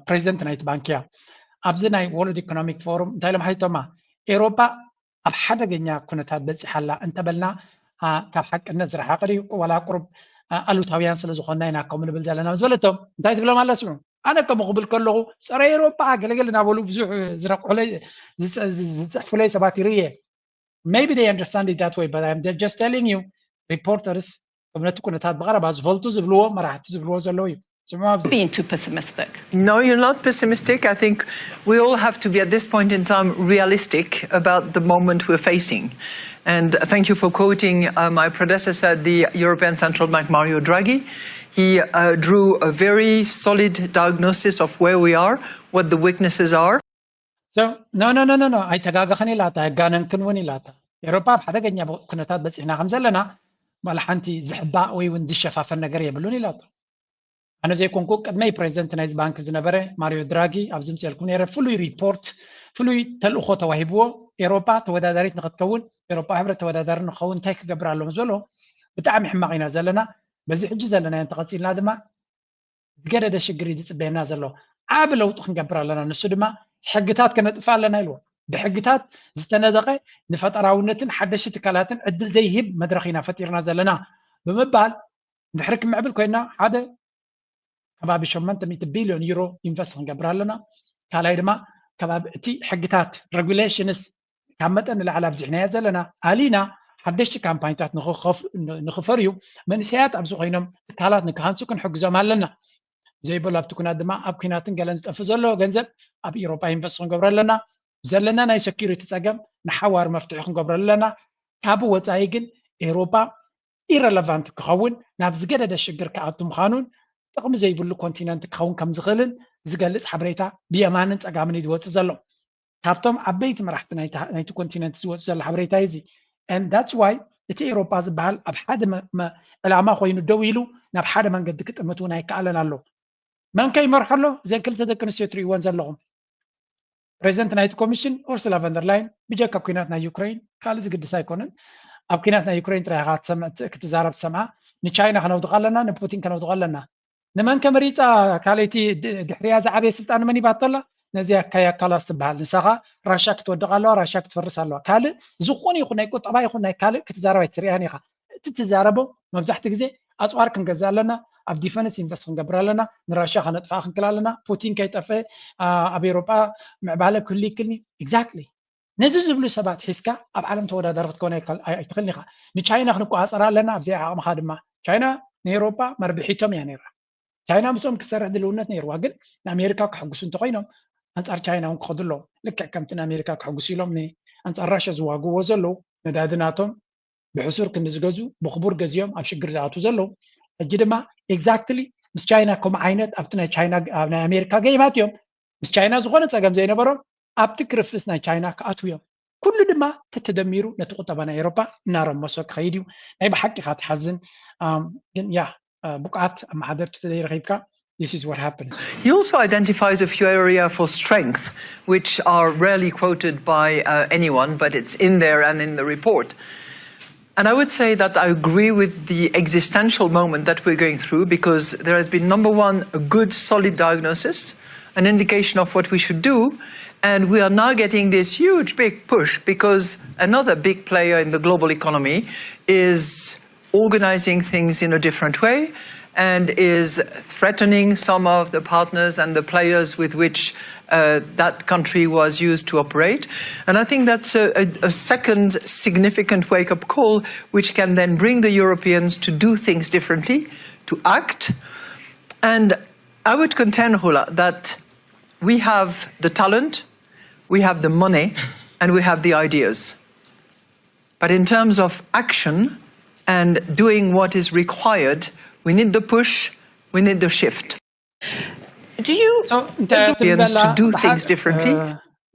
ፕሬዚደንት ናይቲ ባንክ እያ ኣብዚ ናይ ወርልድ ኢኮኖሚክ ፎረም እንታይ ኢሎም ሓቲቶማ ኤውሮፓ ኣብ ሓደገኛ ኩነታት በፂሓላ እንተበልና ካብ ሓቅነት ዝረሓቐ ድዩ ወላ ቁሩብ ኣሉታውያን ስለ ዝኾና ኢና ከምኡ ንብል ዘለና ዝበለቶም እንታይ ትብሎም ኣላ ስምዑ ኣነ ከምኡ ክብል ከለኹ ፀረ ኤውሮፓ ገለገለ እናበሉ ብዙሕ ዝረቅሑለይ ዝፅሕፉለይ ሰባት ይርየ maybe they understand it that way but I'm just telling you reporters ከምነቱ ኩነታት ብቐረባ ዝፈልጡ ዝብልዎ መራሕቲ ዝብልዎ ዘለዉ እዩ Being too pessimistic. No, you're not pessimistic. I think we all have to be at this point in time realistic about the moment we're facing. And thank you for quoting my predecessor, the European Central Bank, Mario Draghi. He drew a very solid diagnosis of where we are, what the weaknesses are. So, no. ኣይተጋገኸን ኢላታ ኣይጋነንክን እውን ኢላታ ኤውሮፓ ብሓደገኛ ኩነታት በፂሕና ከም ዘለና ባል ሓንቲ ዝሕባእ ወይ እውን ዝሸፋፈን ነገር የብሉን ኢላታ أنا زي كونكو قد ما يبريزنت نايز بانك زنبرة ماريو دراغي أبزم سيالكم يرى فلوي ريبورت فلوي تلقو توهيبو إيروبا توداداريت نقد كون إيروبا عبر تودادار نخون تايك قبر على مزولو بتعمل حماقنا زلنا بزي حج زلنا ينتقصين لادما تقرر دا شقري دي سبينا زلو عابلو تخن قبر لنا نسودما حقتات كانت فعل لنا يلو بحقتات زتندقي نفات راونتن حدش تكالاتن عدل زي هب مدرخينا فتيرنا زلنا بمبال نحرك معبل كوينا عادة كباب 800 بليون يورو إنفست نقبر لنا كالاي دما كباب تي حقتات ريجوليشنز كامتن العلا بزحنا زلنا علينا حدش كامباينتات نخفريو من سيات ابزو خينم كالات نكهانسو كن حق زمان لنا زي بلاب تكون دما اب كيناتن جالن تفزلو غنزب اب اوروبا إنفست نقبر لنا زلنا ناي سكيورتي تساقم نحوار مفتوح نقبر لنا كابو وصاي كن اوروبا irrelevant كخون نابز قدد الشجر كاتم خانون تقوم زي بلو كونتيننت كون كم زغلن زغلص حبريتا بيمانن صقامن يدوت زلو كابتم عبيت مرحت نايتو كونتيننت زوت زل حبريتا يزي and that's why እቲ ኤውሮፓ ዝበሃል ኣብ ሓደ ዕላማ ኮይኑ ደው ኢሉ ናብ ሓደ መንገዲ ክጥምት እውን ኣይከኣለን ኣሎ መን ከይመርሖ ኣሎ እዘን ክልተ ደቂ ኣንስትዮ ትሪእዎን ዘለኹም ፕሬዚደንት ናይቲ ኮሚሽን ኡርሱላ ቨንደርላይን ብጀካ ኩናት ናይ ዩክሬን ካልእ ዝግድስ ኣይኮነን ኣብ ኩናት ናይ ዩክሬን ጥራይኻ ክትዛረብ ትሰምዓ ንቻይና ከነውድቕ ኣለና ንፑቲን ከነውድቕ ኣለና ንመን ከመሪፃ ካልእቲ ድሕርያ ዝዓበየ ስልጣን መን ይባተላ ነዚያ ካያ ካላስ ትበሃል ንሳኻ ራሻ ክትወድቕ ኣለዋ ራሻ ክትፈርስ ኣለዋ ካልእ ዝኾነ ይኹን ናይ ቁጠባ ይኹን ናይ ካልእ ክትዛረብ ኣይትሪእያን ኢኻ እቲ ትዛረቦ መብዛሕቲ ግዜ ኣፅዋር ክንገዝእ ኣለና ኣብ ዲፈንስ ኢንቨስት ክንገብር ኣለና ንራሻ ከነጥፋ ክንክል ኣለና ፑቲን ከይጠፍአ ኣብ ኤውሮጳ ምዕባለ ክህሉ ይክእልኒ ኤግዛክትሊ ነዚ ዝብሉ ሰባት ሒዝካ ኣብ ዓለም ተወዳዳሪ ክትኮን ኣይትኽእልኒ ኢኻ ንቻይና ክንቋፀር ኣለና ኣብዚኣ ዓቕምኻ ድማ ቻይና ንኤውሮጳ መርብሒቶም እያ ነይራ ቻይና ምስኦም ክሰርሕ ድልውነት ነይርዋ ግን ንኣሜሪካ ክሕጉሱ እንተኮይኖም ኣንጻር ቻይና እውን ክኸዱ ኣለዎም ልክዕ ከምቲ ንኣሜሪካ ክሕጉሱ ኢሎም ንኣንጻር ራሽያ ዝዋግብዎ ዘለዉ ነዳድናቶም ብሕሱር ክንዲ ዝገዙ ብክቡር ገዚኦም ኣብ ሽግር ዝኣትዉ ዘለዉ ሕጂ ድማ ኤግዛክትሊ ምስ ቻይና ከምኡ ዓይነት ኣብቲ ናይ ቻይና ናይ ኣሜሪካ ገይባት እዮም ምስ ቻይና ዝኾነ ፀገም ዘይነበሮም ኣብቲ ክርፍስ ናይ ቻይና ክኣትዉ እዮም ኩሉ ድማ ተተደሚሩ ነቲ ቁጠባ ናይ ኤውሮጳ እናረመሶ ክኸይድ እዩ ናይ ብሓቂ ኢኻ ትሓዝን ግን ያ بقعت محاضر تدير غيبك this is what happens. He also identifies a few areas for strength which are rarely quoted by anyone, but it's in there and in the report. And I would say that I agree with the existential moment that we're going through because there has been, number one, a good solid diagnosis, an indication of what we should do, and we are now getting this huge big push because another big player in the global economy is organizing things in a different way and is threatening some of the partners and the players with which that country was used to operate. And I think that's a second significant wake-up call, which can then bring the Europeans to do things differently, to act. And I would contend, Hula, that we have the talent, we have the money, and we have the ideas. But in terms of action and doing what is required, we need the push, we need the shift. Do you Europeans to do things differently?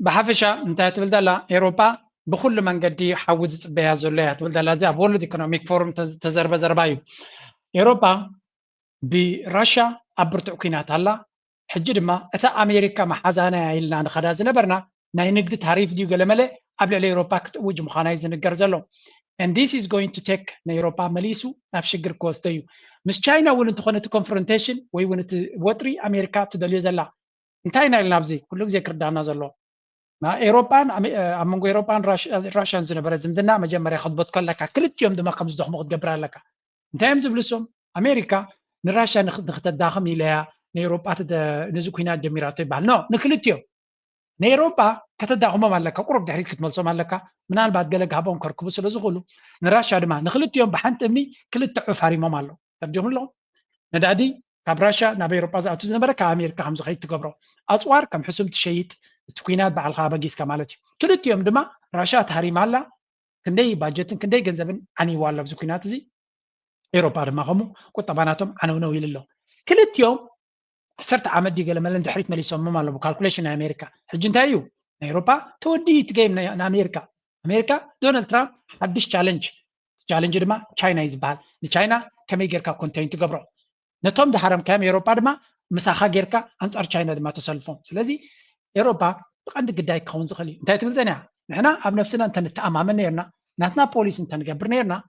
بحفشة انت تقول دلا اوروبا بكل من قد حوز بها زلات تقول دلا زي وورلد ايكونوميك فورم تزرب زربايو اوروبا برشا ابرتو كينات هلا حجي دما اتا امريكا محزانه يلنا نخدا زنبرنا ناي نقد تعريف ديو قلمله قبل اوروبا كتوج مخانا يزنقر زلو and this is going to take نيروبا مليسو نافشجر كوستيو مس تشاينا وين تخونه كونفرونتيشن وي وين وتري امريكا تدليو زلا انتاينا لنابزي كله زي كردانا زلو ما اوروبان امونغو اوروبان راشان زنبر زمدنا مجمريا خطبت كلك كلت يوم دما خمس دخ مقدبر لك انتايم زبلسوم امريكا نراشا نخت داخم الى نيروبا نزكوينا جميراتو يبال نو نكلتيو نيروبا كتداخم مالك قرب دحريت كتملصو مالك منال بعد قالك هابون كركبو سلازغلو نراشا دما نخلتيوم بحنت امني كلت عف حريمو مالو ترجم له ندادي كابراشا نابي اوروبا زاتو زنبر كامريكا خمس خيت تقبرو اصوار كم حسم تشيت تكوينات بعل خابقيس كمالتي كلتيوم دما راشا تحريم الله كندي باجتن كندي ገንዘብን عني والله بزكوينات زي اوروبا دما خمو قطباناتهم عنونو يللو كلتيوم 10 عام دي قال ملن دحريت مليسوم مالو كالكوليشن امريكا حج انتايو اوروبا تودي تجيم امريكا دونالد ترامب حدش تشالنج دما تشاينا يزبال تشاينا كمي غيركا كونتين تغبرو نتوم ده حرم كام اوروبا دما مساخا غيركا انصار تشاينا دما تسلفون سلازي اوروبا بقند قداي كون زخلي انت تقول زنا نحنا اب نفسنا انت نتامامن نيرنا ناتنا بوليس انت نغبر نيرنا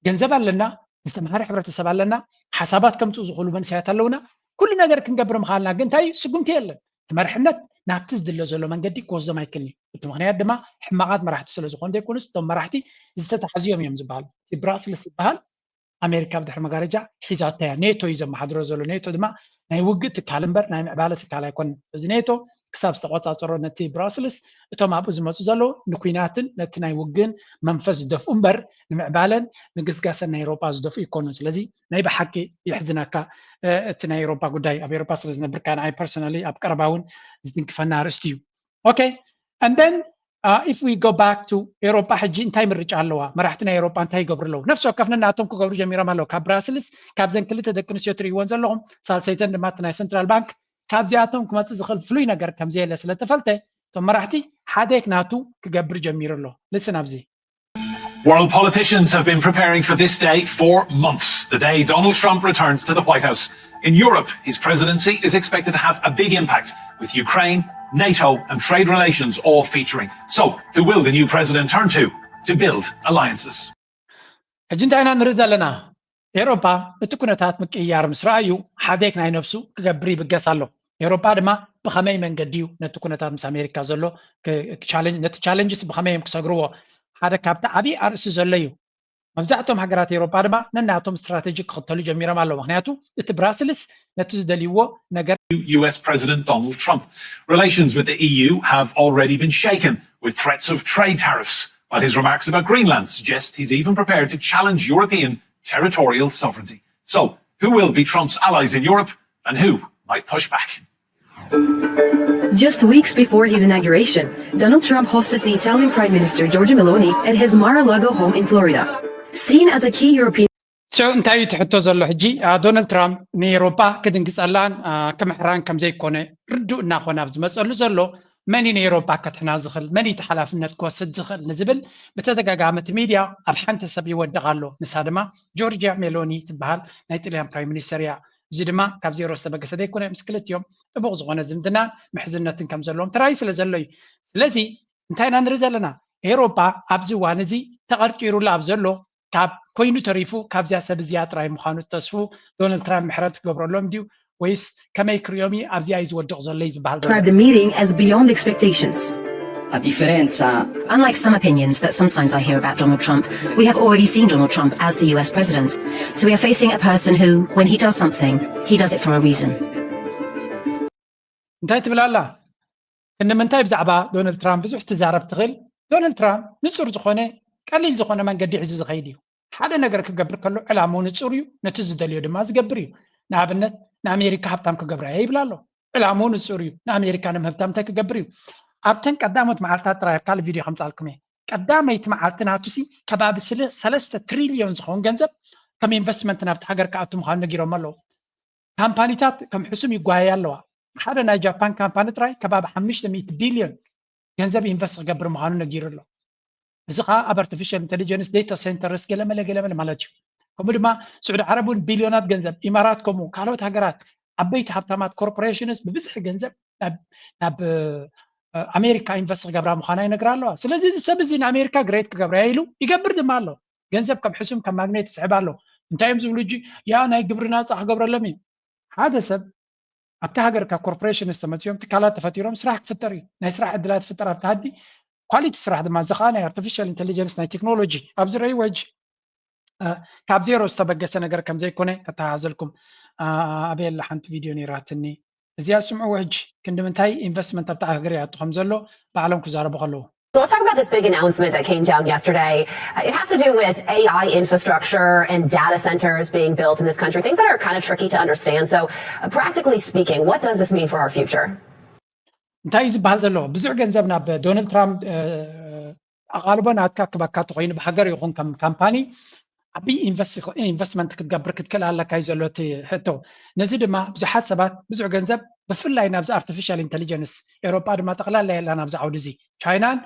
ገንዘብ አለና ዝተማሃረ ሕብረተሰብ አለና ሓሳባት ከምፁ ዝኽሉ መንስያት ኣለውና ኩሉ ነገር ክንገብር ምኻልና ግን ታይ ስጉምቲ የለን ትመርሕነት ናብቲ ዝድለ ዘሎ መንገዲ ክወስዶም ኣይክልኒ እቲ ምክንያት ድማ ሕማቃት መራሕቲ ስለ ዝኾኑ ዘይኮኑስ እቶም መራሕቲ ዝተተሓዝዮም እዮም ዝበሃሉ እቲ ብራስልስ ዝበሃል ኣሜሪካ ብድሕሪ መጋረጃ ሒዛታ እያ ኔቶ እዩ ዘመሓድሮ ዘሎ ኔቶ ድማ ናይ ውግእ ትካል እምበር ናይ ምዕባለ ትካል ኣይኮነን እዚ ኔቶ ክሳብ ዝተቆፃፀሮ ነቲ ብራስልስ እቶም ኣብኡ ዝመፁ ዘለዉ ንኩናትን ነቲ ናይ ውግእን መንፈስ ዝደፍኡ እምበር ንምዕባለን ንግስጋሰን ናይ ኤውሮጳ ዝደፍኡ ይኮኑን ስለዚ ናይ ብሓቂ ይሕዝነካ እቲ ናይ ኤውሮጳ ጉዳይ ኣብ ኤውሮጳ ስለ ዝነብርካ ንኣይ ፐርሰናሊ ኣብ ቀረባ እውን ዝትንክፈና ርእስቲ እዩ ኦኬ and then if we go back to ኤውሮጳ ሕጂ እንታይ ምርጫ ኣለዋ መራሕቲ ናይ ኤውሮጳ እንታይ ይገብሩ ኣለዉ ነፍሲ ወከፍና ናቶም ክገብሩ ጀሚሮም ኣለዉ ካብ ብራስልስ ካብዘን ክልተ ደቂ ኣንስትዮ ትርእይዎን ዘለኹም ሳልሰይተን ድማ እቲ ናይ ሰንትራል ባንክ ካብዚኣቶም ክመፅእ ዝኽእል ፍሉይ ነገር ከምዘየለ ስለተፈልጠ እቶም መራሕቲ ሓደክ ናቱ ክገብር ጀሚሩ ኣሎ ልስን ኣብዚ World politicians have been preparing for this day for months, the day Donald Trump returns to the White House. In Europe, his presidency is expected to have a big impact, with Ukraine, NATO and trade relations all featuring. So, who will the new president turn to build alliances? ሕጅንታይና ንርኢ ዘለና ኤውሮጳ እቲ ኩነታት ምቅያር ምስ ረኣዩ ሓደክ ናይ ነብሱ ክገብር ይብገስ ኣሎ ኤውሮጳ ድማ ብኸመይ መንገዲ እዩ ነቲ ኩነታት ምስ ኣሜሪካ ዘሎ ነቲ ቻለንጅስ ብኸመይ እዮም ክሰግርዎ ሓደ ካብቲ ዓብዪ ኣርእሲ ዘሎ እዩ መብዛሕቶም ሃገራት ኤውሮጳ ድማ ነናቶም ስትራቴጂ ክኽተሉ ጀሚሮም ኣለዉ ምክንያቱ እቲ ብራስልስ ነቲ ዝደልይዎ ነገር US President Donald Trump. Relations with the EU have already been shaken with threats of trade tariffs, while his remarks about Greenland suggest he's even prepared to challenge European territorial sovereignty. So, who will be Trump's allies in Europe and who might push back? Just weeks before his inauguration, Donald Trump hosted the Italian Prime Minister Giorgia Meloni at his Mar-a-Lago home in Florida. Seen as a key European እንታይ ትሕቶ ዘሎ ሕጂ ዶናልድ ትራምፕ ንኤውሮጳ ክድንግፀላን ከመሕራን ከም ዘይኮነ ርዱእ እናኾነ ኣብ ዝመፀሉ ዘሎ መን ንኤውሮጳ ከትሕና ዝኽእል መን እቲ ሓላፍነት ክወስድ ዝኽእል ንዝብል ብተደጋጋሚ እቲ ሚድያ ኣብ ሓንቲ ሰብ ይወድቕ ኣሎ ንሳ ድማ ጆርጂያ ሜሎኒ ትበሃል ናይ ጣልያን ፕራይም ሚኒስተር እያ እዚ ድማ ካብ ዜሮ ዝተበገሰ ዘይኮነ ምስ ክልቲኦም ጥቡቕ ዝኾነ ዝምድናን ምሕዝነትን ከም ዘለዎም ተራእዩ ስለ ዘሎ እዩ ስለዚ እንታይ ኢና ንርኢ ዘለና ኤውሮጳ ኣብዚ እዋን እዚ ተቐርቂሩላ ኣብ ዘሎ ካብ ኮይኑ ተሪፉ ካብዚያ ሰብ እዚኣ ጥራይ ምዃኑ ተስፉ ዶናልድ ትራምፕ ምሕረት ክገብረሎም ድዩ ወይስ ከመይ ክሪኦም ኣብዚኣ እዩ ዝወድቕ ዘሎ እዩ ዝበሃል ዘሎ described the meeting as beyond expectations. Unlike some opinions that sometimes I hear about Donald Trump, we have already seen Donald Trump as the US president. So we are facing a person who, when he does something, he does it for a reason. انتهي تبلالا إن من تايب زعبا دونالد ترامب بزح تزارب تغل دونالد ترامب نصور زخونه قليل زخونه من قد عزيز غيديو حدا نجر كقبر كله علامو نصوريو نتز دليو دما زقبريو نابنت نامريكا هبتام كقبر عيب لالو علامو نصوريو نامريكا نم هبتام تكقبريو أبتن قدامت معلتات راي قال فيديو 5 لكمي قداميت معلتنا توسي كباب 3 تريليون زخون جنزب كم انفستمنت نفت حجر كاتم خان نجيرو مالو كامبانيتات كم حسوم يقايا حدا نا جابان كامباني تراي كباب 500 بليون جنزب انفست قبر مخانو نجيرو له زخا ارتفيشال انتليجنس داتا سنترز قلمل مالاتشو كم دما سعود عربون بليونات جنزب امارات كومو كالوت هاجرات عبيت هبتامات كوربوريشنز ببزح جنزب ناب أمريكا إنفست قبرها مخانا ينقرالو سلازي سبزي إن أمريكا جريت كقبرايلو يقبر دمالو جنزب كم حسم كم ماغنيت سحبالو انت يمزو لجي يا أنا يقبرنا صح قبر لمين هذا سب أبتهاجر ككوربوريشن استمتيوم تكالات تفتيرهم سراح فتري ناي سراح أدلات فترة بتهدي كواليتي سراح دما زخانة artificial intelligence ناي تكنولوجي أبزر أي وجه كاب زيرو استبقى سنقر كم زي كوني كتهازلكم أبي اللي حنت فيديو نيراتني زي سمعوا وجه كنت منتهي investment بتاع غريات خمزلو بعلم كزارة بخلوه. So let's talk about this big announcement that came down yesterday. It has to do with AI infrastructure and data centers being built in this country, things that are kind of tricky to understand. So practically speaking, what does this mean for our future? انتهي زبال زلو بزع جنزبنا بدونالد ترامب غالبا أتكاك بكات غين بحجر يكون كم كامباني أبي investment كتجبر كتكل على كاي زلوتي حتى نزيد ما بزحات سبات بزع جنزب بفلا ينابز artificial intelligence أوروبا دما تقلال لا نابز عودزي China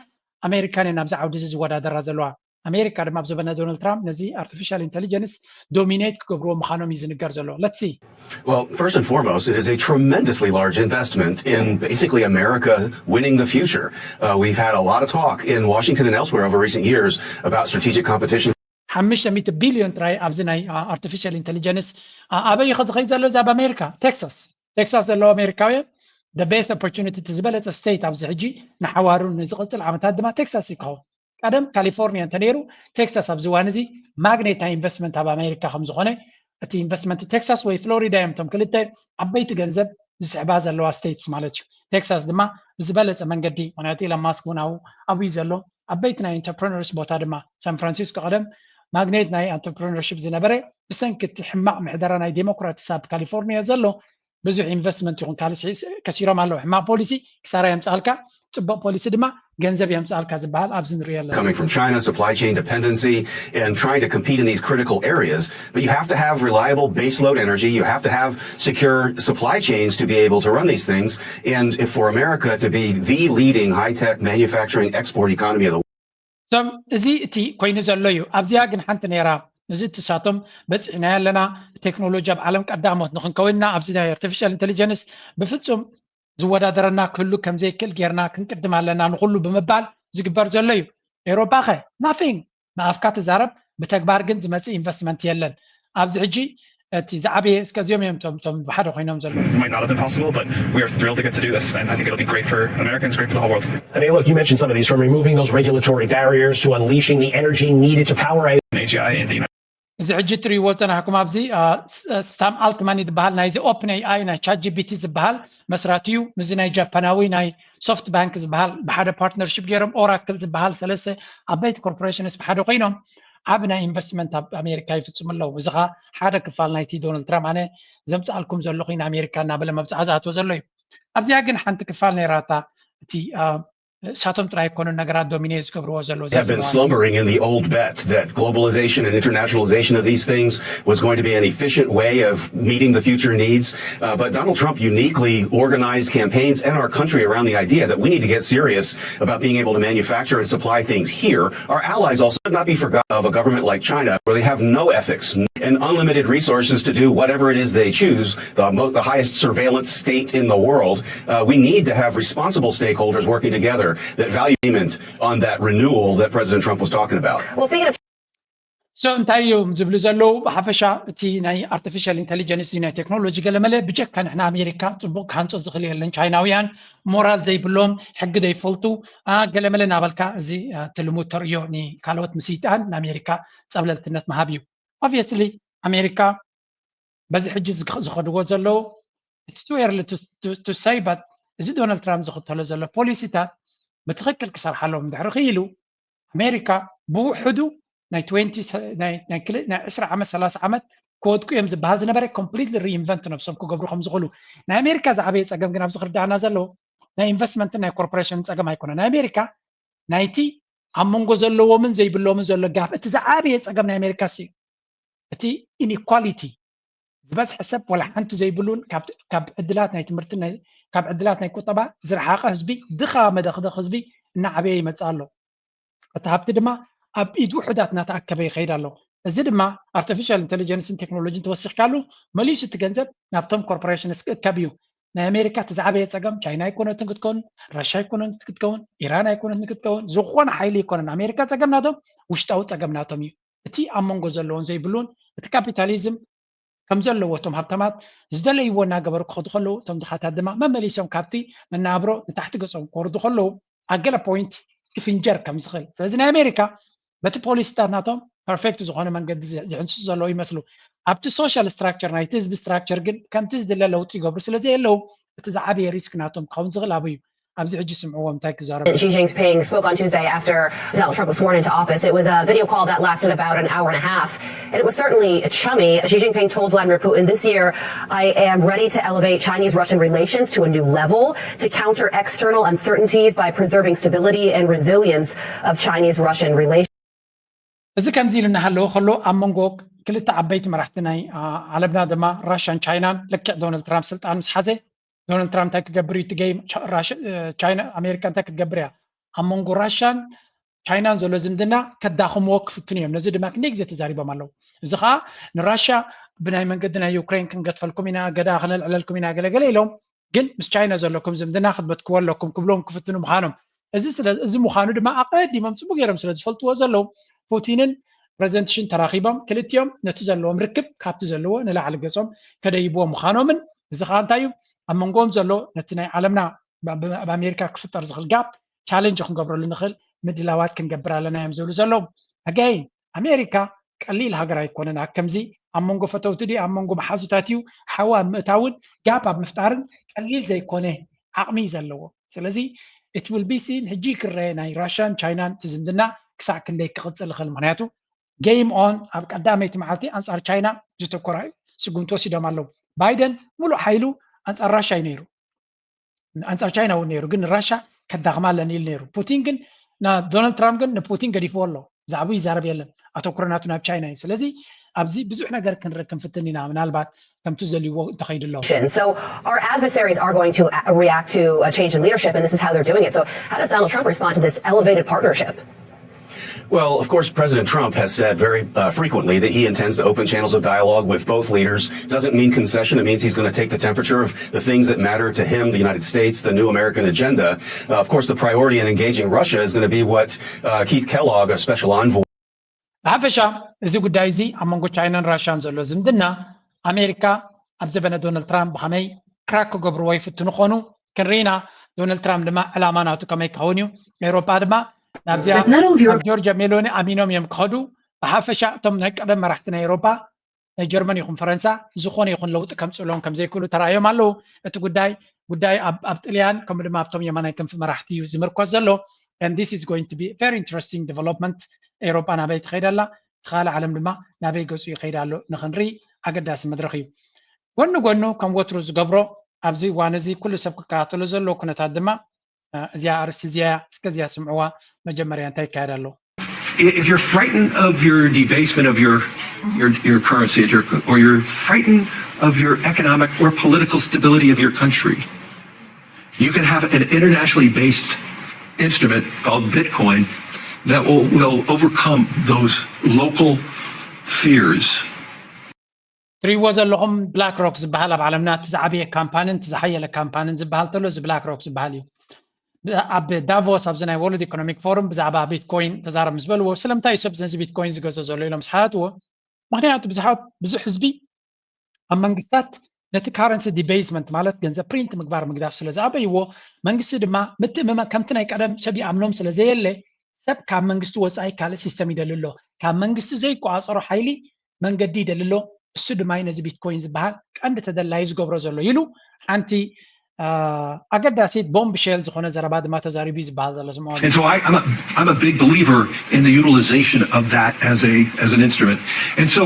أمريكان نابز عودزي زودا درازلوا أمريكا دما بزبنا دونالد ترامب نزي artificial intelligence dominate كبرو مخانو ميزن جرزلوا let's see. Well, first and foremost, it is a tremendously large investment in basically America winning the future. We've had a lot of talk in Washington and elsewhere over recent years about strategic competition. 500 بليون تراي أبزناي artificial intelligence أبي خزقي زلوا زاب أمريكا تكساس زلوا أمريكاوية the best opportunity تزبل as a state أبزعجي نحوارون نزقص العامات هذا ما تكساس يكون قدم كاليفورنيا تنيرو تكساس أبزوانزي ماغنيتا investment أب أمريكا خمسخانة أتي investment تكساس وفلوريدا يمتم كلته عبيت جنزب زعبا زلوا states مالتشو تكساس دما بزبلت من قدي ونأتي لما سكونه أبي زلوا عبيتنا entrepreneurs بوتا دما سان فرانسيسكو قدم ماغنيت ناي انتربرينورشيب زنبري بسنك تحمق محدرا ناي ديمقراط ساب كاليفورنيا زلو بزح انفستمنت يكون كالس كثيرا مالو حما بوليسي كسارا يمصالكا صبق بوليسي دما ገንዘብ ያምጻልካ ዝባል ኣብዝን ሪያል coming from China, supply chain dependency and trying to compete in these critical areas, but you have to have reliable baseload energy, you have to have secure supply chains to be able to run these things, and if for America to be the leading high-tech manufacturing export economy of the سم زي تي كوين زلويو أبزيا جن حنت نيرا نزيد تساتم بس إحنا لنا تكنولوجيا بعالم قدامه نخن كوينا أبزيا artificial intelligence بفتسم زودا درنا كله كم زي كل جيرنا كنقدم علينا نقوله بمبال زقبر زلويو إيروبا خي nothing ما أفكار زارب بتكبر جن زمتي investment يلن أبزعجي تي زعبي اسكازيوم يوم تم بحر وخينهم زلوا. It might not have been possible, but we are thrilled to get to do this, and I think it'll be great for Americans, great for the whole world. I mean, look, you mentioned some of these, from removing those regulatory barriers to unleashing the energy needed to power AGI in the United زعجي تري وزنا حكومة بزي سام ألتماني دبال نايزي open AI ناي chat GPT زبال مسراتيو مزناي جاباناوي ناي soft bank زبال بحدا partnership جيرم oracle زبال ثلاثة عبيت corporations بحدا قينهم عبنا investment أمريكا يفتسم الله وزغا حدا كفال نايتي دونالد ترامب أنا زمت ألكم زلقين أمريكا نابل ما بزعزات وزلوي أبزي أجن حنت كفال نيراتا تي have been slumbering in the old bet that globalization and internationalization of these things was going to be an efficient way of meeting the future needs. But Donald Trump uniquely organized campaigns in our country around the idea that we need to get serious about being able to manufacture and supply things here. Our allies also should not be forgotten of a government like China, where they have no ethics and unlimited resources to do whatever it is they choose, the highest surveillance state in the world. We need to have responsible stakeholders working together that value payment on that renewal that President Trump was talking about. Well, speaking of So انتايو مزبلو زلو بحفشا تي ناي artificial intelligence ناي تكنولوجي قلمله بجك كان احنا امريكا تبوك هانصو زخلي لن تشايناويان مورال زي بلوم حق دي فلتو قلمله نابلكا زي تلمو تريو ني كالوت مسيتان امريكا صبللتنت مهابيو obviously امريكا بزي حجز زخدو زلو it's too early to say but እዚ ዶናልድ ትራምፕ ዝኽተሎ ዘሎ ፖሊሲታት بتخكل كسر حالهم دحر خيلو أمريكا بوحدو ناي 20 ناي أسرع عام 3 عامات كود كيم زبهاز نبرة completely reinvent نفسهم كو قبرو خمس غلو نا أمريكا زعبي سأقام جناب زخر دعنا زلو نا investment نا corporation سأقام هيكونا نا أمريكا نايتي عمون جزلو ومن زي بلو من زلو جاب تزعبي سأقام نا أمريكا سي تي inequality بس حسب ولا حنتو زي بلون كاب عدلات ناي تمرتنا كاب عدلات ناي كتبا زرحاقه حزبي دخا مدخ حزبي نعبي متصالو اتهبت دما اب ايد وحداتنا تاكبي خيدالو እዚ ድማ artificial intelligence technology ተወሲኽ ካሉ መሊሽ ትገንዘብ ናብቶም ኮርፖሬሽንስ ከቢዩ ናይ ኣሜሪካ ተዛዕበየ ፀገም ቻይና ይኮነትን ክትከውን ራሽያ ይኮነትን ክትከውን ኢራን ይኮነትን ክትከውን ዝኾነ ሓይሊ ይኮነን ኣሜሪካ ፀገም ናቶም ውሽጣዊ ፀገም ናቶም እዩ እቲ ኣብ መንጎ ዘለዎን ዘይብሉን እቲ ካፒታሊዝም ከም ዘለዎቶም ሃብታማት ዝደለይዎ እናገበሩ ክኸዱ ከለዉ እቶም ድኻታት ድማ መመሊሶም ካብቲ መናብሮ ንታሕቲ ገጾም ክወርዱ ከለዉ ኣብ ገለ ፖይንት ክፍንጀር ከም ዝኽእል ስለዚ ናይ ኣሜሪካ በቲ ፖሊሲታት ናቶም ፐርፌክት ዝኾነ መንገዲ ዝሕንሱ ዘለዉ ይመስሉ ኣብቲ ሶሻል ስትራክቸር ናይቲ ህዝቢ ስትራክቸር ግን ከምቲ ዝድለ ለውጢ ይገብሩ ስለዘየለዉ እቲ ዝዓበየ ሪስክ ናቶም ክኸውን ዝኽእል ኣብ እዩ ኣብዚ ሕጂ ስምዕዎ እንታይ ክዛረብ Xi Jinping spoke on Tuesday after Donald Trump was sworn into office. It was a video call that lasted about an hour and a half, and it was certainly chummy. Xi Jinping told Vladimir Putin this year, "I am ready to elevate Chinese-Russian relations to a new level to counter external uncertainties by preserving stability and resilience of Chinese-Russian relations." እዚ ከምዚ ኢሉ እናሃለዎ ከሎ ኣብ መንጎ ክልተ ዓበይቲ መራሕቲ ናይ ዓለምና ድማ ራሽያን ቻይናን ልክዕ ዶናልድ ትራምፕ ስልጣን ምስ ሓዘ ዶናልድ ትራምፕ እንታይ ክገብር እዩ ትገይ ቻይና ኣሜሪካ እንታይ ክትገብር እያ ኣብ መንጎ ራሽያን ቻይናን ዘሎ ዝምድና ከዳኽምዎ ክፍትን እዮም ነዚ ድማ ክንደይ ግዜ ተዛሪቦም ኣለዉ እዚ ከዓ ንራሽያ ብናይ መንገዲ ናይ ዩክሬን ክንገድፈልኩም ኢና ገዳ ክነልዕለልኩም ኢና ገለገለ ኢሎም ግን ምስ ቻይና ዘለኩም ዝምድና ክትበትክዎ ኣለኩም ክብሎም ክፍትኑ ምዃኖም እዚ ምዃኑ ድማ ኣቀዲሞም ፅቡቅ ገይሮም ስለ ዝፈልጥዎ ዘለዉ ፑቲንን ፕሬዘንቴሽን ተራኺቦም ክልቲኦም ነቲ ዘለዎም ርክብ ካብቲ ዘለዎ ንላዕሊ ገጾም ከደይብዎ ምዃኖምን እዚ ከዓ እንታይ እዩ ኣብ መንጎኦም ዘሎ ነቲ ናይ ዓለምና ብኣሜሪካ ክፍጠር ዝኽእል ጋፕ ቻሌንጅ ክንገብረሉ ንኽእል ምድላዋት ክንገብር ኣለና እዮም ዝብሉ ዘለዉ ኣጋይን ኣሜሪካ ቀሊል ሃገር ኣይኮነን ከምዚ ኣብ መንጎ ፈተውቲ ዲ ኣብ መንጎ መሓዙታት እዩ ሓዋ ኣብ ምእታውን ጋፕ ኣብ ምፍጣርን ቀሊል ዘይኮነ ዓቕሚ ዘለዎ ስለዚ it will be seen ሕጂ ክረአ ናይ ራሽያን ቻይናን ትዝምድና ክሳዕ ክንደይ ክቕፅል ይኽእል ምክንያቱ ጌም ኦን ኣብ ቀዳመይቲ መዓልቲ ኣንጻር ቻይና ዝተኮራ ስጉምቲ ወሲዶም ኣለዉ ባይደን ሙሉእ ሓይሉ ኣንጻር ራሽያ እዩ ነይሩ ኣንጻር ቻይና እውን ነይሩ ግን ራሽያ ከዳኽማ ኣለኒ ኢሉ ነይሩ ፑቲን ግን ዶናልድ ትራምፕ ግን ንፑቲን ገዲፍዎ ኣሎ ዛዕቡ ይዛረብ የለን ኣተኩረናቱ ናብ ቻይና እዩ ስለዚ ኣብዚ ብዙሕ ነገር ክንርኢ ክንፍትን ኢና ምናልባት ከምቲ ዘልይዎ ተኸይድ ኣለዎ So our adversaries are going to react to a change in leadership, and this is how they're doing it. So how does Donald Trump respond to this elevated partnership? Well, of course, President Trump has said very frequently that he intends to open channels of dialogue with both leaders. Doesn't mean concession. It means he's going to take the temperature of the things that matter to him, the United States, the new American agenda. Of course, the priority in engaging Russia is going to be what Keith Kellogg, a special envoy. ብሓፈሻ እዚ ጉዳይ እዚ ኣብ መንጎ ቻይናን ራሽያን ዘሎ ዝምድና ኣሜሪካ ኣብ ዘበነ ዶናልድ ትራምፕ ብኸመይ ክራክ ክገብርዎ ይፍትኑ ኮኑ ክንርኢና ዶናልድ ትራምፕ ድማ ዕላማ ናቱ ከመይ ክኸውን እዩ ኤውሮፓ ድማ ናብዚኣ ኣብ ጆርጅያ ሜሎኒ ኣሚኖም እዮም ክኸዱ ብሓፈሻ እቶም ናይ ቀደም መራሕቲ ናይ ኤውሮፓ ናይ ጀርመን ይኹን ፈረንሳ ዝኾነ ይኹን ለውጢ ከምፅእሎም ከም ዘይክእሉ ተራእዮም ኣለዉ እቲ ጉዳይ ኣብ ጥልያን ከምኡ ድማ ኣብቶም የማናይ ክንፊ መራሕቲ እዩ ዝምርኮስ ዘሎ and this is going to be a very interesting development ኤውሮፓ ናበይ ትኸይድ ኣላ እቲ ካልእ ዓለም ድማ ናበይ ገፁ ይኸይድ ኣሎ ንኽንርኢ ኣገዳሲ መድረኽ እዩ ጎኑ ጎኑ ከም ወትሩ ዝገብሮ ኣብዚ እዋን እዚ ኩሉ ሰብ ክከታተሎ ዘሎ ኩነታት ድማ እዚኣ ኣርስቲ እዚኣ እስከዚያ ስምዕዋ መጀመርያ እንታይ ይካየድ ኣሎ If you're frightened of your debasement of your currency or you're frightened of your economic or political stability of your country, you can have an internationally based instrument called Bitcoin that will overcome those local fears. ትሪእዎ ዘለኹም ብላክ ሮክ ዝበሃል ኣብ ዓለምና እቲ ዝዓበየ ካምፓንን እቲ ዝሓየለ ካምፓንን ዝበሃል ተሎ እዚ ብላክ ሮክ ዝበሃል እዩ ኣብ ዳቮስ ኣብዚ ናይ ወርልድ ኢኮኖሚክ ፎረም ብዛዕባ ቢትኮይን ተዛረብ ምስ በልዎ ስለምንታይ ሰብ ነዚ ቢትኮይን ዝገዝኦ ዘሎ ኢሎም ስሓትዎ ምክንያቱ ብዙሕ ህዝቢ ኣብ መንግስታት ነቲ ካረንሲ ዲቤይስመንት ማለት ገንዘብ ፕሪንት ምግባር ምግዳፍ ስለ ዝኣበይዎ መንግስቲ ድማ ምትእምማ ከምቲ ናይ ቀደም ሰብ ይኣምኖም ስለዘየለ ሰብ ካብ መንግስቲ ወፃኢ ካልእ ሲስተም ይደሊ ኣሎ ካብ መንግስቲ ዘይቋፀሮ ሓይሊ መንገዲ ይደሊ ኣሎ እሱ ድማ ነዚ ቢትኮይን ዝበሃል ቀንዲ ተደላይ ዝገብሮ ዘሎ ኢሉ ሓንቲ ኣገዳሲት ቦምብ ሼል ዝኾነ ዘረባ ድማ ተዛሪቡ ዝበሃል ዘሎ ስምዖ And so I'm a big believer in the utilization of that as an instrument. And so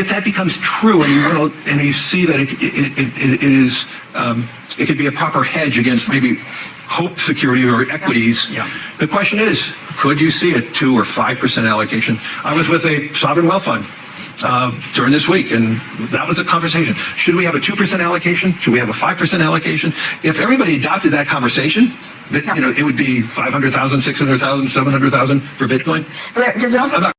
if that becomes true and you see that it is it could be a proper hedge against maybe hope security or equities. The question is, could you see a 2 or 5% allocation? I was with a sovereign wealth fund during this week, and that was a conversation. Should we have a 2% allocation? Should we have a 5% allocation? If everybody adopted that conversation, it would be 500,000, 600,000, 700,000 for Bitcoin. Does it also?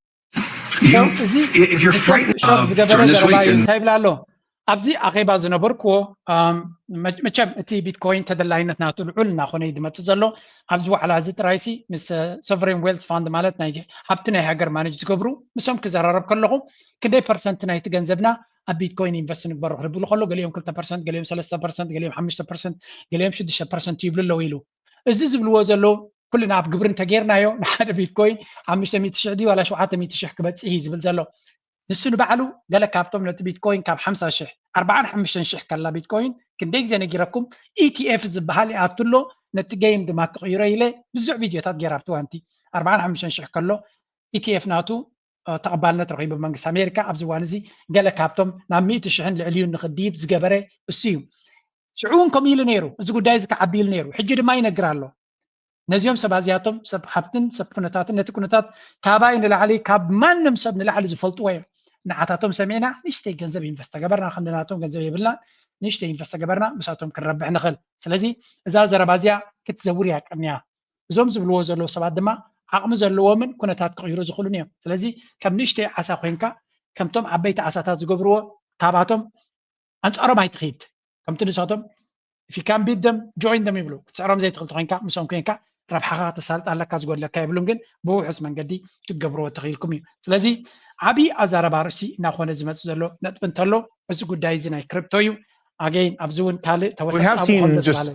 If you're frightened during this week, and ኣብዚ ኣኼባ ዝነበርክዎ መቸም እቲ ቢትኮይን ተደላይነት ናቱ ልዑል እናኾነ ይድመፅእ ዘሎ ኣብዚ ዋዕላ እዚ ጥራይሲ ምስ ሶቨሬን ዌልት ፋንድ ማለት ናይ ሃብቲ ናይ ሃገር ማኔጅ ዝገብሩ ምሶም ክዘራረብ ከለኹ ክንደይ ፐርሰንት ናይቲ ገንዘብና ኣብ ቢትኮይን ኢንቨስት ንግበሩ ክብሉ ከሎ ገሊኦም 2% ገሊኦም 3% ገሊኦም 5% ገሊኦም 6% ይብሉ ኣለዉ ኢሉ እዚ ዝብልዎ ዘሎ ኩልና ኣብ ግብሪ እንተጌርናዮ ንሓደ ቢትኮይን 500,000 ድዩ ዋላ 700,000 ክበፅሕ እዩ ዝብል ዘሎ ንሱ ንባዕሉ ገለ ካብቶም ነቲ ቢትኮይን ካብ 50,000 45,000 ከላ ቢትኮይን ክንደይ ግዜ ነጊረኩም ETF ዝበሃል ይኣትሎ ነቲ ጌም ድማ ክቕይሮ ኢለ ብዙሕ ቪድዮታት ጌራብቲ ዋንቲ 45,000 ከሎ ETF ናቱ ተቐባልነት ረኺቡ ብመንግስቲ ኣሜሪካ ኣብዚ እዋን እዚ ገለ ካብቶም ናብ 100,000 ልዕልዩ ንኽድይብ ዝገበረ እሱ እዩ ሽዑ እውን ከምኡ ኢሉ ነይሩ እዚ ጉዳይ እዚ ክዓቢ ኢሉ ነይሩ ሕጂ ድማ ይነግር ኣሎ ነዚኦም ሰብ ኣዝያቶም ሰብ ሓብትን ሰብ ኩነታትን ነቲ ኩነታት ካባይ ንላዕሊ ካብ ማንም ሰብ ንላዕሊ ዝፈልጥዎ እዮም ንዓታቶም ሰሚዕና ንእሽተይ ገንዘብ ኢንቨስት ገበርና ክንድናቶም ገንዘብ የብልና ንእሽተይ ኢንቨስት ገበርና ምሳቶም ክንረብሕ ንኽእል ስለዚ እዛ ዘረባ እዚኣ ክትዘውር እያ ቅድሚያ እዞም ዝብልዎ ዘለዉ ሰባት ድማ ዓቕሚ ዘለዎምን ኩነታት ክቕይሩ ዝኽእሉን እዮም ስለዚ ከም ንእሽተይ ዓሳ ኮይንካ ከምቶም ዓበይቲ ዓሳታት ዝገብርዎ ካብኣቶም ኣንጻሮም ኣይትኸይድ ከምቲ ንሳቶም if you can beat them join them ይብሉ ክትስዕሮም ዘይትኽእል ኮይንካ ምሶም ኮይንካ ረብሓኻ ተሳልጥ ኣለካ ዝጎድለካ የብሉን ግን ብውሑስ መንገዲ ክትገብርዎ ትኽኢልኩም እዩ ስለዚ ዓብይ ኣዛረባ ርእሲ እናኾነ ዝመፅእ ዘሎ ነጥቢ እንተሎ እዚ ጉዳይ እዚ ናይ ክሪፕቶ እዩ again ኣብዚ እውን ካልእ ተወሳኺ We have seen just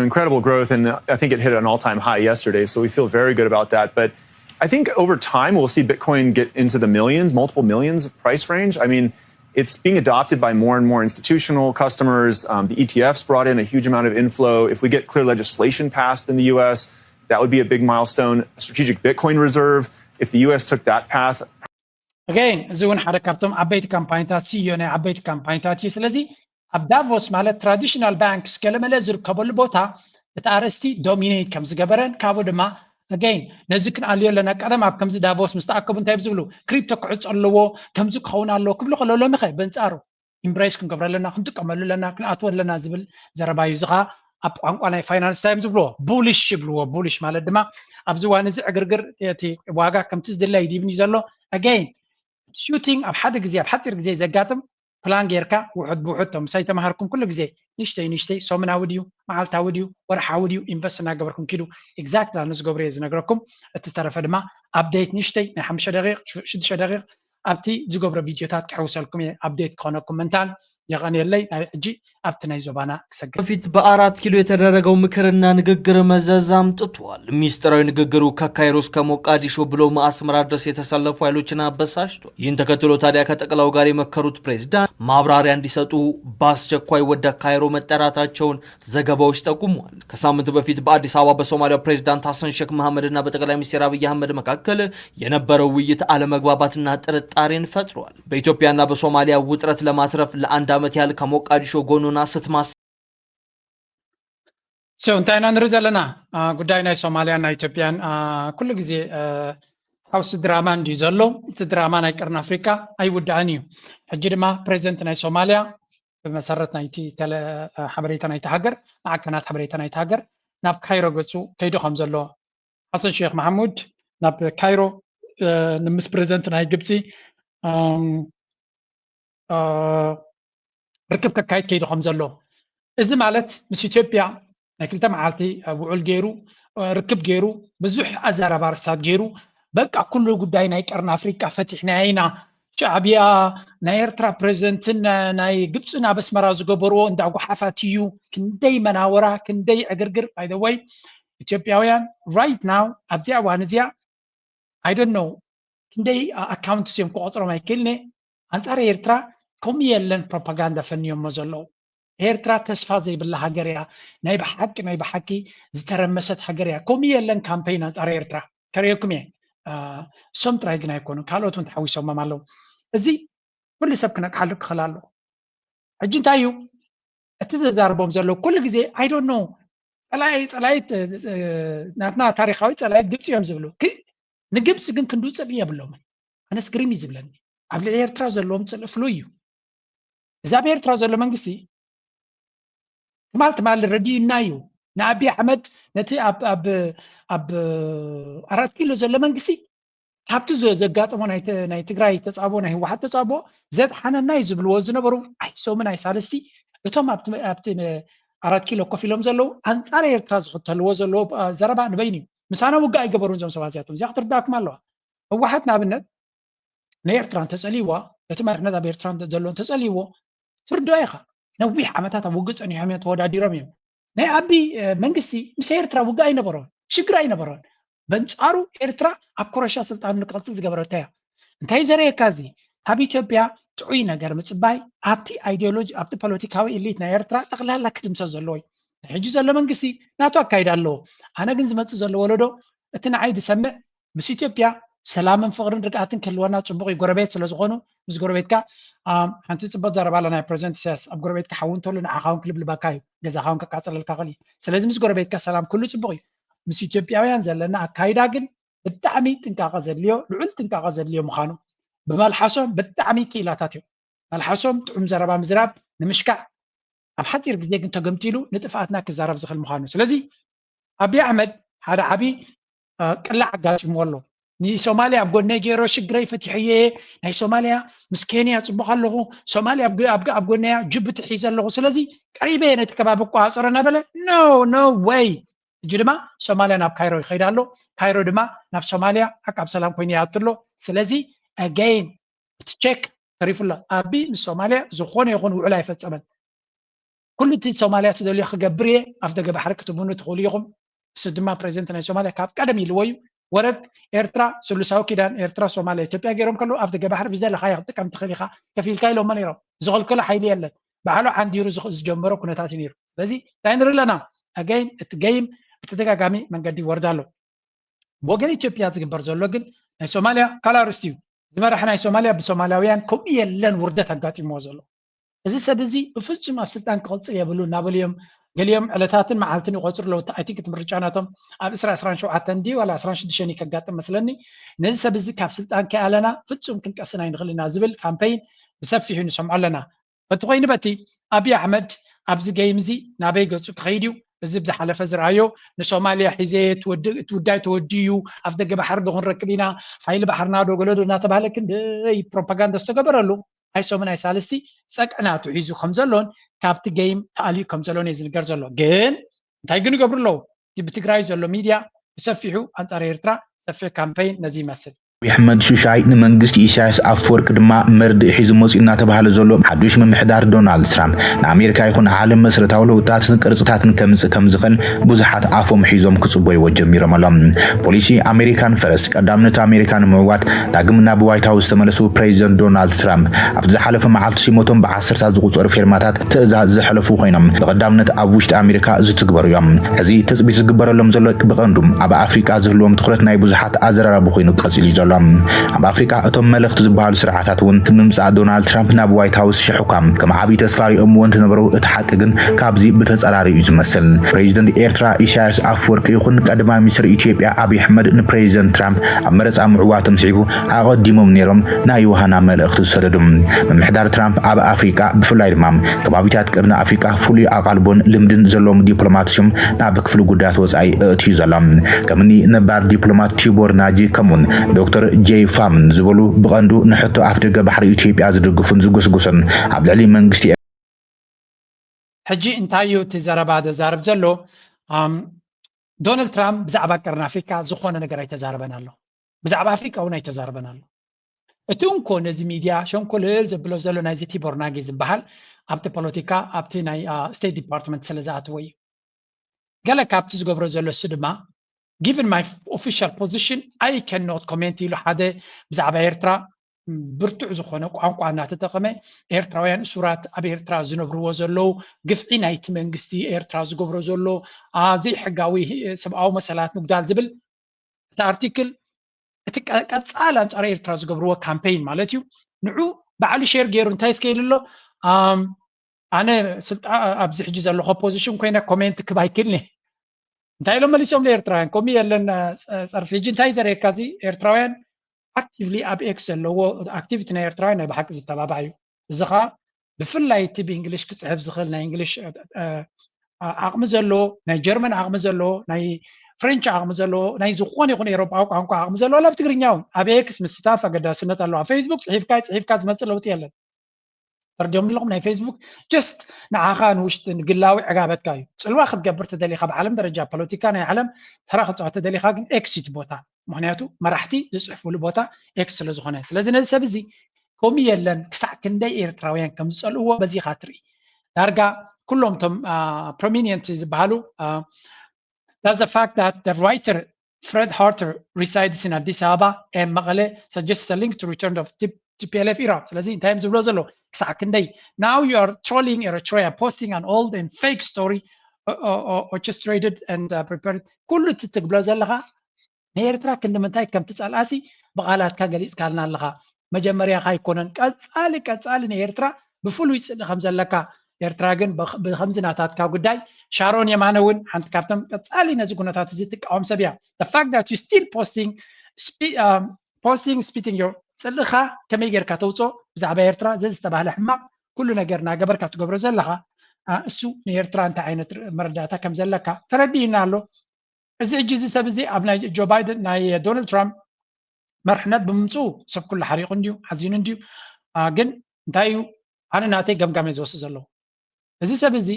incredible growth and I think it hit an all-time high yesterday so we feel very good about that but I think over time we'll see Bitcoin get into the millions multiple millions price range I mean it's being adopted by more and more institutional customers. The ETFs brought in a huge amount of inflow. If we get clear legislation passed in the U.S., that would be a big milestone. A strategic Bitcoin reserve, if the U.S. took that path. Again, እዚ እውን ሓደ ካብቶም ዓበይቲ ካምፓኒታት ሲዮ ናይ ዓበይቲ ካምፓኒታት እዩ ስለዚ ኣብ ዳቮስ ማለት ትራዲሽናል ባንክስ ገለመለ ዝርከበሉ ቦታ እቲ ኣርእስቲ ዶሚኔት ከም ዝገበረን ካብኡ ድማ again ነዚ ክንኣልዮ ኣለና ቀደም ኣብ ከምዚ ዳቮስ ምስ ተኣከቡ እንታይ ብዝብሉ ክሪፕቶ ክዕፅ ኣለዎ ከምዚ ክኸውን ኣለዎ ክብሉ ከሎ ሎሚ ኸ በንፃሩ ኢምብሬስ ክንገብረ ኣለና ክንጥቀመሉ ኣለና ክንኣትዎ ኣለና ዝብል ዘረባ እዩ እዚ ኸ ኣብ ቋንቋ ናይ ፋይናንስ ታይም ዝብልዎ ቡሊሽ ይብልዎ ቡሊሽ ማለት ድማ ኣብዚ እዋን እዚ ዕግርግር እቲ ዋጋ ከምቲ ዝድላይ ዲብን እዩ ዘሎ again shooting ኣብ ሓደ ግዜ ኣብ ሓፂር ግዜ ዘጋጥም ፕላን ጌርካ ውሑድ ብውሑድ ቶም ሳይ ተማሃርኩም ኩሉ ግዜ ንሽተይ ሰሙናዊ ድዩ መዓልታዊ ድዩ ወርሓዊ ድዩ ኢንቨስት እናገበርኩም ኪዱ ኤግዛክት ንዝገብረ እየ ዝነግረኩም እቲ ዝተረፈ ድማ ኣፕዴት ንሽተይ ናይ 5 ደቂቕ 6 ደቂቕ ኣብቲ ዝገብሮ ቪድዮታት ክሕውሰልኩም እየ ኣፕዴት ክኾነኩም ምንታን የቀኒየለይ ናይ ሕጂ ኣብቲ ናይ ዞባና ክሰግድ በፊት በ4 ኪሎ የተደረገው ምክርና ንግግር መዘዝ አምጥቷል። ሚስጥራዊ ንግግሩ ከካይሮ እስከ ሞቃዲሾ ብሎ አስመራ ድረስ የተሰለፉ ኃይሎችን አበሳጭቷል። ይህን ተከትሎ ታዲያ ከጠቅላው ጋር የመከሩት ፕሬዝዳንት ማብራሪያ እንዲሰጡ በአስቸኳይ ወደ ካይሮ መጠራታቸውን ዘገባዎች ጠቁመዋል። ከሳምንት በፊት በአዲስ አበባ በሶማሊያ ፕሬዝዳንት ሐሰን ሼክ መሐመድና በጠቅላይ ሚኒስትር አብይ አህመድ መካከል የነበረው ውይይት አለመግባባትና ጥርጣሬን ፈጥሯል። በኢትዮጵያና በሶማሊያ ውጥረት ለማትረፍ ለአንድ ዓመት ያህል ከሞቃዲሾ ጎኑና ስትማስ እንታይና ንርኢ ዘለና ጉዳይ ናይ ሶማሊያን ናይ ኢትዮጵያን ኩሉ ግዜ ሓውሲ ድራማ እንዲ ዘሎ እቲ ድራማ ናይ ቀርን ኣፍሪካ ኣይውዳእን እዩ ሕጂ ድማ ፕሬዚደንት ናይ ሶማሊያ ብመሰረት ናይቲ ሓበሬታ ናይቲ ሃገር ማዕከናት ሓበሬታ ናይቲ ሃገር ናብ ካይሮ ገፁ ከይዱ ከም ዘሎ ሐሰን ሼክ መሐሙድ ናብ ካይሮ ንምስ ፕሬዚደንት ናይ ግብፂ ርክብ ከካይድ ከይዱ ከም ዘሎ እዚ ማለት ምስ ኢትዮጵያ ናይ ክልተ መዓልቲ ውዕል ገይሩ ርክብ ገይሩ ብዙሕ ኣዛረባ ርሳት ገይሩ በቃ ኩሉ ጉዳይ ናይ ቀርን ኣፍሪካ ፈቲሕና ኢና ሻዕብያ ናይ ኤርትራ ፕሬዚደንትን ናይ ግብፅን ኣብ ኣስመራ ዝገበርዎ እንዳጓሓፋት እዩ ክንደይ መናወራ ክንደይ ዕግርግር ባይ ዘ ወይ ኢትዮጵያውያን ራይት ናው ኣብዚኣ እዋን እዚኣ ኣይ ዶንት ኖ ክንደይ ኣካውንትስ እዮም ክቆፅሮም ኣይክእልኒ ኣንጻር ኤርትራ ከምኡ የለን ፕሮፓጋንዳ ፈንዮሞ ዘለዉ ኤርትራ ተስፋ ዘይብላ ሃገር እያ ናይ ብሓቂ ዝተረመሰት ሃገር እያ ከምኡ የለን ካምፔይን ኣንጻር ኤርትራ ከርእየኩም እየ እሶም ጥራይ ግን ኣይኮኑ ካልኦት እውን ተሓዊሶሞም ኣለዉ እዚ ኩሉ ሰብ ክነቅሓሉ ክኽእል ኣሎ ሕጂ እንታይ እዩ እቲ ዘዛርቦም ዘሎ ኩሉ ግዜ ኣይ ዶንት ኖ ፀላይት ናትና ታሪኻዊ ፀላይት ግብፂ እዮም ዝብሉ ንግብፂ ግን ክንድውፅእ የብሎምን ኣነ ስክሪም እዩ ዝብለኒ ኣብ ልዕሊ ኤርትራ ዘለዎም ፅልእፍሉ እዩ እዛ ኣብ ኤርትራ ዘሎ መንግስቲ ትማል ረዲዩና እዩ ንኣብዪ ኣሕመድ ነቲ ኣብ 4 ኪሎ ዘሎ መንግስቲ ካብቲ ዘጋጠሞ ናይ ትግራይ ተፃብኦ ናይ ህወሓት ተፃብኦ ዘጥሓነና እዩ ዝብልዎ ዝነበሩ ኣይሶምን ኣይ ሳለስቲ እቶም ኣብቲ 4 ኪሎ ኮፍ ኢሎም ዘለዉ ኣንጻር ኤርትራ ዝኽተልዎ ዘለዎ ዘረባ ንበይን እዩ ምሳና ውግእ ኣይገበሩን እዞም ሰባት እዚኣቶም እዚኣ ክትርዳእኩም ኣለዋ ህወሓት ንኣብነት ንኤርትራ እንተፀሊይዋ እቲ መሪሕነት ኣብ ኤርትራ ዘሎ እንተፀሊይዎ ትርድኦ ኢኻ ነዊሕ ዓመታት ኣብ ውግእ ፀኒሖም እዮም ተወዳዲሮም እዮም ናይ ዓቢ መንግስቲ ምስ ኤርትራ ውግእ ኣይነበሮን ሽግር ኣይነበሮን በንጻሩ ኤርትራ ኣብ ኮረሻ ስልጣን ንክቕፅል ዝገበረታ እያ እንታይ ዘርእየካ እዚ ካብ ኢትዮጵያ ጥዑይ ነገር ምፅባይ ኣብቲ ኣይዲዮሎጂ ኣብቲ ፖለቲካዊ ኤሊት ናይ ኤርትራ ጠቕላላ ክትምሰስ ዘለዎ እዩ ሕጂ ዘሎ መንግስቲ ናቱ ኣካይዳ ኣለዎ ኣነ ግን ዝመፅእ ዘሎ ወለዶ እቲ ንዓይ ዝሰምዕ ምስ ኢትዮጵያ ሰላምን ፍቅርን ርግኣትን ክህልወና ፅቡቅ እዩ ጎረቤት ስለ ዝኾኑ ምስ ጎረቤትካ ሓንቲ ፅቡቅ ዘረባላ ናይ ፕሬዚደንት ኢሳያስ ኣብ ጎረቤትካ ሓውን እንተሎ ንዓኻውን ክልብልባካ እዩ ገዛኻውን ከቃፀለልካ ኽእል እዩ ስለዚ ምስ ጎረቤትካ ሰላም ኩሉ ፅቡቅ እዩ ምስ ኢትዮጵያውያን ዘለና ኣካይዳ ግን ብጣዕሚ ጥንቃቐ ዘድልዮ ልዑል ጥንቃቐ ዘድልዮ ምዃኑ ብመልሓሶም ብጣዕሚ ክኢላታት እዮም መልሓሶም ጥዑም ዘረባ ምዝራብ ንምሽካዕ ኣብ ሓፂር ግዜ ግን ተገምቲሉ ንጥፍኣትና ክዛረብ ዝኽእል ምዃኑ ስለዚ ኣብዪ ኣሕመድ ሓደ ዓብዪ ቅላዕ ኣጋጢምዎ ኣሎ ንሶማልያ ኣብ ጎነይ ገይሮ ሽግረይ ፈቲሐየ ናይ ሶማልያ ምስ ኬንያ ፅቡቅ ኣለኹ ሶማልያ ኣብ ጎነያ ጅቡቲ ሒዘ ኣለኹ ስለዚ ቀሪበ ነቲ ከባቢ ቋፅረ ነበለ ኖ ወይ እጂ ድማ ሶማልያ ናብ ካይሮ ይኸይድ ኣሎ ካይሮ ድማ ናብ ሶማልያ ዓቃብ ሰላም ኮይኑ ይኣትሎ ስለዚ ኣገይን እቲ ቼክ ተሪፉሎ ኣቢ ምስ ሶማልያ ዝኾነ ይኹን ውዕል ኣይፈፀመን ኩሉ እቲ ሶማልያ ትደልዮ ክገብር እየ ኣብ ደገ ባሕሪ ክትብኑ ትኽእሉ ኢኹም እሱ ድማ ፕሬዚደንት ናይ ሶማልያ ካብ ቀደም ኢልዎ እዩ ወረድ ኤርትራ ስሉሳዊ ኪዳን ኤርትራ ሶማልያ ኢትዮጵያ ገይሮም ከለዉ ኣብ ደገ ባሕሪ ብዝደለኻዮ ክትጥቀም ትኽእል ኢኻ ከፊልካ ኢሎሞ ነይሮም ዝኸልከሎ ሓይሊ የለን ባዕሉ ዓንዲሩ ዝጀመሮ ኩነታት እዩ ነይሩ ስለዚ እንታይ ንርኢ ኣለና ኣገይን እቲ ገይም ብተደጋጋሚ መንገዲ ይወርዳ ኣሎ ብወገን ኢትዮጵያ ዝግበር ዘሎ ግን ናይ ሶማልያ ካልእ ኣርእስቲ እዩ ዝመራሒ ናይ ሶማልያ ብሶማልያውያን ከምኡ የለን ውርደት ኣጋጢምዎ ዘሎ እዚ ሰብ እዚ ብፍጹም ኣብ ስልጣን ክቕፅል የብሉ እናበልዮም ገሊኦም ዕለታትን መዓልትን ይቆፅሩ ኣለዉ ኣይ ቲንክ እቲ ምርጫ ናቶም ኣብ 27 ድዩ ዋላ 16 ከጋጥም መስለኒ ነዚ ሰብ እዚ ካብ ስልጣን ከኣለና ፍጹም ክንቀስና ይንኽእል ኢና ዝብል ካምፔይን ብሰፊሑ ንሰምዖ ኣለና በቲ ኮይኑ በቲ ኣብዪ ኣሕመድ ኣብዚ ገይም እዚ ናበይ ገፁ ክኸይድ እዩ እዚ ብዝሓለፈ ዝረኣዮ ንሶማልያ ሒዘ ትውዳይ ተወድዩ ኣብ ደገ ባሕሪ ንክንረክብ ኢና ሓይሊ ባሕርና ዶ ገለዶ እናተባሃለ ክንደይ ፕሮፓጋንዳ ዝተገበረሉ ኣይሶምን ኣይ ሳለስቲ ፀቅናቱ ሒዙ ከም ዘሎን ካብቲ ገይም ተኣልዩ ከም ዘሎን እዩ ዝንገር ዘሎ ግን እንታይ ግን ይገብሩ ኣለዉ ብትግራይ ዘሎ ሚድያ ብሰፊሑ ኣንጻር ኤርትራ ሰፊሕ ካምፔይን ነዚ ይመስል ኣሕመድ ሹሻይ ንመንግስቲ ኢሳያስ ኣፈወርቂ ድማ መርድእ ሒዙ መፅኡ እናተባሃለ ዘሎ ሓዱሽ ምምሕዳር ዶናልድ ትራምፕ ንኣሜሪካ ይኹን ዓለም መሰረታዊ ለውጥታትን ቅርፅታትን ከምፅእ ከም ዝኽእል ብዙሓት ኣፎም ሒዞም ክፅበይዎ ጀሚሮም ኣሎም ፖሊሲ ኣሜሪካን ፈረስት ቀዳምነት ኣሜሪካ ንምዕዋት ዳግም ናብ ዋይት ሃውስ ዝተመለሱ ፕሬዚደንት ዶናልድ ትራምፕ ኣብ ዝሓለፈ መዓልቲ ሲሞቶም ብ10ታት ዝቁፀሩ ፌርማታት ትእዛዝ ዘሕለፉ ኮይኖም ብቀዳምነት ኣብ ውሽጢ ኣሜሪካ ዝትግበሩ እዮም ሕዚ ተፅቢት ዝግበረሎም ዘሎ ብቐንዱም ኣብ ኣፍሪቃ ዝህልዎም ትኩረት ናይ ብዙሓት ኣዘራራቢ ኮይኑ ቀፂሉ እዩ ዘሎ ኣብ ኣፍሪካ እቶም መልእኽቲ ዝበሃሉ ስርዓታት እውን ምምፃእ ዶናልድ ትራምፕ ናብ ዋይት ሃውስ ሽሑካም ከም ዓብዪ ተስፋ ሪኦምዎ እንትነበሩ እቲ ሓቂ ግን ካብዚ ብተፀራሪ እዩ ዝመስል ፕሬዚደንት ኤርትራ ኢሳያስ ኣፈወርቂ ይኹን ቀዳማይ ሚኒስትር ኢትዮጵያ ኣብዪ ኣሕመድ ንፕሬዚደንት ትራምፕ ኣብ መረፃ ምዕዋቶም ስዒቡ ኣቐዲሞም ነይሮም ናይ ዮሃና መልእኽቲ ዝሰደዱ ምምሕዳር ትራምፕ ኣብ ኣፍሪካ ብፍላይ ድማ ከባቢታት ቅርኒ ኣፍሪካ ፍሉይ ኣቓልቦን ልምድን ዘለዎም ዲፕሎማት እዮም ናብ ክፍሊ ጉዳያት ወፃኢ እትዩ ዘሎ ከምኒ ነባር ዲፕሎማት ቲቦር ናጂ ከምኡን ዶክተር ጄይ ፋምን ዝበሉ ብቐንዱ ንሕቶ ኣፍ ደገ ባሕሪ ኢትዮጵያ ዝድግፉን ዝጉስጉስን ኣብ ልዕሊ መንግስቲ ሕጂ እንታይ እዩ እቲ ዘረባ ዘዛርብ ዘሎ ዶናልድ ትራምፕ ብዛዕባ ቀርኒ ኣፍሪካ ዝኾነ ነገር ኣይተዛረበን ኣሎ ብዛዕባ ኣፍሪካ እውን ኣይተዛረበን ኣሎ እቲ እንኮ ነዚ ሚድያ ሸንኮልል ዘብሎ ዘሎ ናይዚ ቲቦር ናጊ ዝበሃል ኣብቲ ፖለቲካ ኣብቲ ናይ ስቴት ዲፓርትመንት ስለ ዝኣትዎ እዩ ገለ ካብቲ ዝገብሮ ዘሎ እሱ ድማ given my official position I cannot comment ኢሉ ሓደ ብዛዕባ ኤርትራ ብርቱዕ ዝኾነ ቋንቋ እናተጠቐመ ኤርትራውያን እሱራት ኣብ ኤርትራ ዝነብርዎ ዘለዉ ግፍዒ ናይቲ መንግስቲ ኤርትራ ዝገብሮ ዘሎ ዘይሕጋዊ ሰብኣዊ መሰላት ምጉዳል ዝብል እቲ ኣርቲክል እቲ ቀጻል ኣንጻር ኤርትራ ዝገብርዎ ካምፔይን ማለት እዩ ንዑ ባዕሉ ሼር ገይሩ እንታይ ስከይል ኣሎ ኣነ ኣብዚ ሕጂ ዘለኹ ፖዚሽን ኮይነ ኮሜንት ክብ ኣይክልኒ እንታይ ኢሎም መሊሶም ለኤርትራውያን ከምኡ የለን ፀርፊ ሕጂ እንታይ ዘርእየካ እዚ ኤርትራውያን ኣክቲቭሊ ኣብ ኤክስ ዘለዎ ኣክቲቪቲ ናይ ኤርትራውያን ናይ ብሓቂ ዝተባባዕ እዩ እዚ ከዓ ብፍላይ እቲ ብእንግሊሽ ክፅሕፍ ዝኽእል ናይ እንግሊሽ ዓቕሚ ዘለዎ ናይ ጀርመን ዓቕሚ ዘለዎ ናይ ፍሬንች ዓቕሚ ዘለዎ ናይ ዝኾነ ይኹን ኤሮጳዊ ቋንቋ ዓቕሚ ዘለዎ ኣብ ትግርኛ እውን ኣብ ኤክስ ምስታፍ ኣገዳስነት ኣለዎ ኣብ ፌስቡክ ፅሒፍካ ዝመፅእ ለውጢ የለን ፈርዲዮም ኣለኹም ናይ ፌስቡክ ጀስት ንዓኻ ንውሽጢ ንግላዊ ዕጋበትካ እዩ ፅልዋ ክትገብር ተደሊኻ ብዓለም ደረጃ ፖለቲካ ናይ ዓለም ተራ ክትፅዋት ተደሊኻ ግን ኤክስ እቲ ቦታ ምክንያቱ መራሕቲ ዝፅሕፍሉ ቦታ ኤክስ ስለ ዝኾነ ስለዚ ነዚ ሰብ እዚ ከምኡ የለን ክሳዕ ክንደይ ኤርትራውያን ከም ዝፀልእዎ በዚኻ ትርኢ ዳርጋ ኩሎም ቶም ፕሮሚኒየንት ዝበሃሉ that's the fact that the writer Fred Harter resides in Addis Ababa and Mekelle suggests a link to return of TPLF era. ስለዚህ ታይም ዝብሎ ዘሎ ክሳዕ ክንደይ now you are trolling Eritrea posting an old and fake story orchestrated and prepared ኩሉ ትትግብሎ ዘለኻ ንኤርትራ ክንምንታይ ከም ትፀልኣሲ ብቓላትካ ገሊፅካ ኣለና ኣለኻ መጀመርያኻ ኣይኮነን ቀፃሊ ንኤርትራ ብፍሉይ ፅልኢ ከም ዘለካ ኤርትራ ግን ብከምዚ ናታትካ ጉዳይ ሻሮን የማነ እውን ሓንቲ ካብቶም ቀፃሊ ነዚ ኩነታት እዚ ትቃወም ሰብ እያ the fact that you still posting spitting your ፅልእኻ ከመይ ጌርካ ተውፅኦ ብዛዕባ ኤርትራ ዘዚ ዝተባህለ ሕማቕ ኩሉ ነገር እናገበርካ ትገብሮ ዘለኻ እሱ ንኤርትራ እንታይ ዓይነት መረዳእታ ከም ዘለካ ተረዲእና ኣሎ እዚ ሕጂ እዚ ሰብ እዚ ኣብ ናይ ጆ ባይደን ናይ ዶናልድ ትራምፕ መርሕነት ብምምፅኡ ሰብ ኩሉ ሓሪቑ እንድዩ ሓዚኑ እንድዩ ግን እንታይ እዩ ኣነ ናተይ ገምጋመ ዝወስድ ዘለዉ እዚ ሰብ እዚ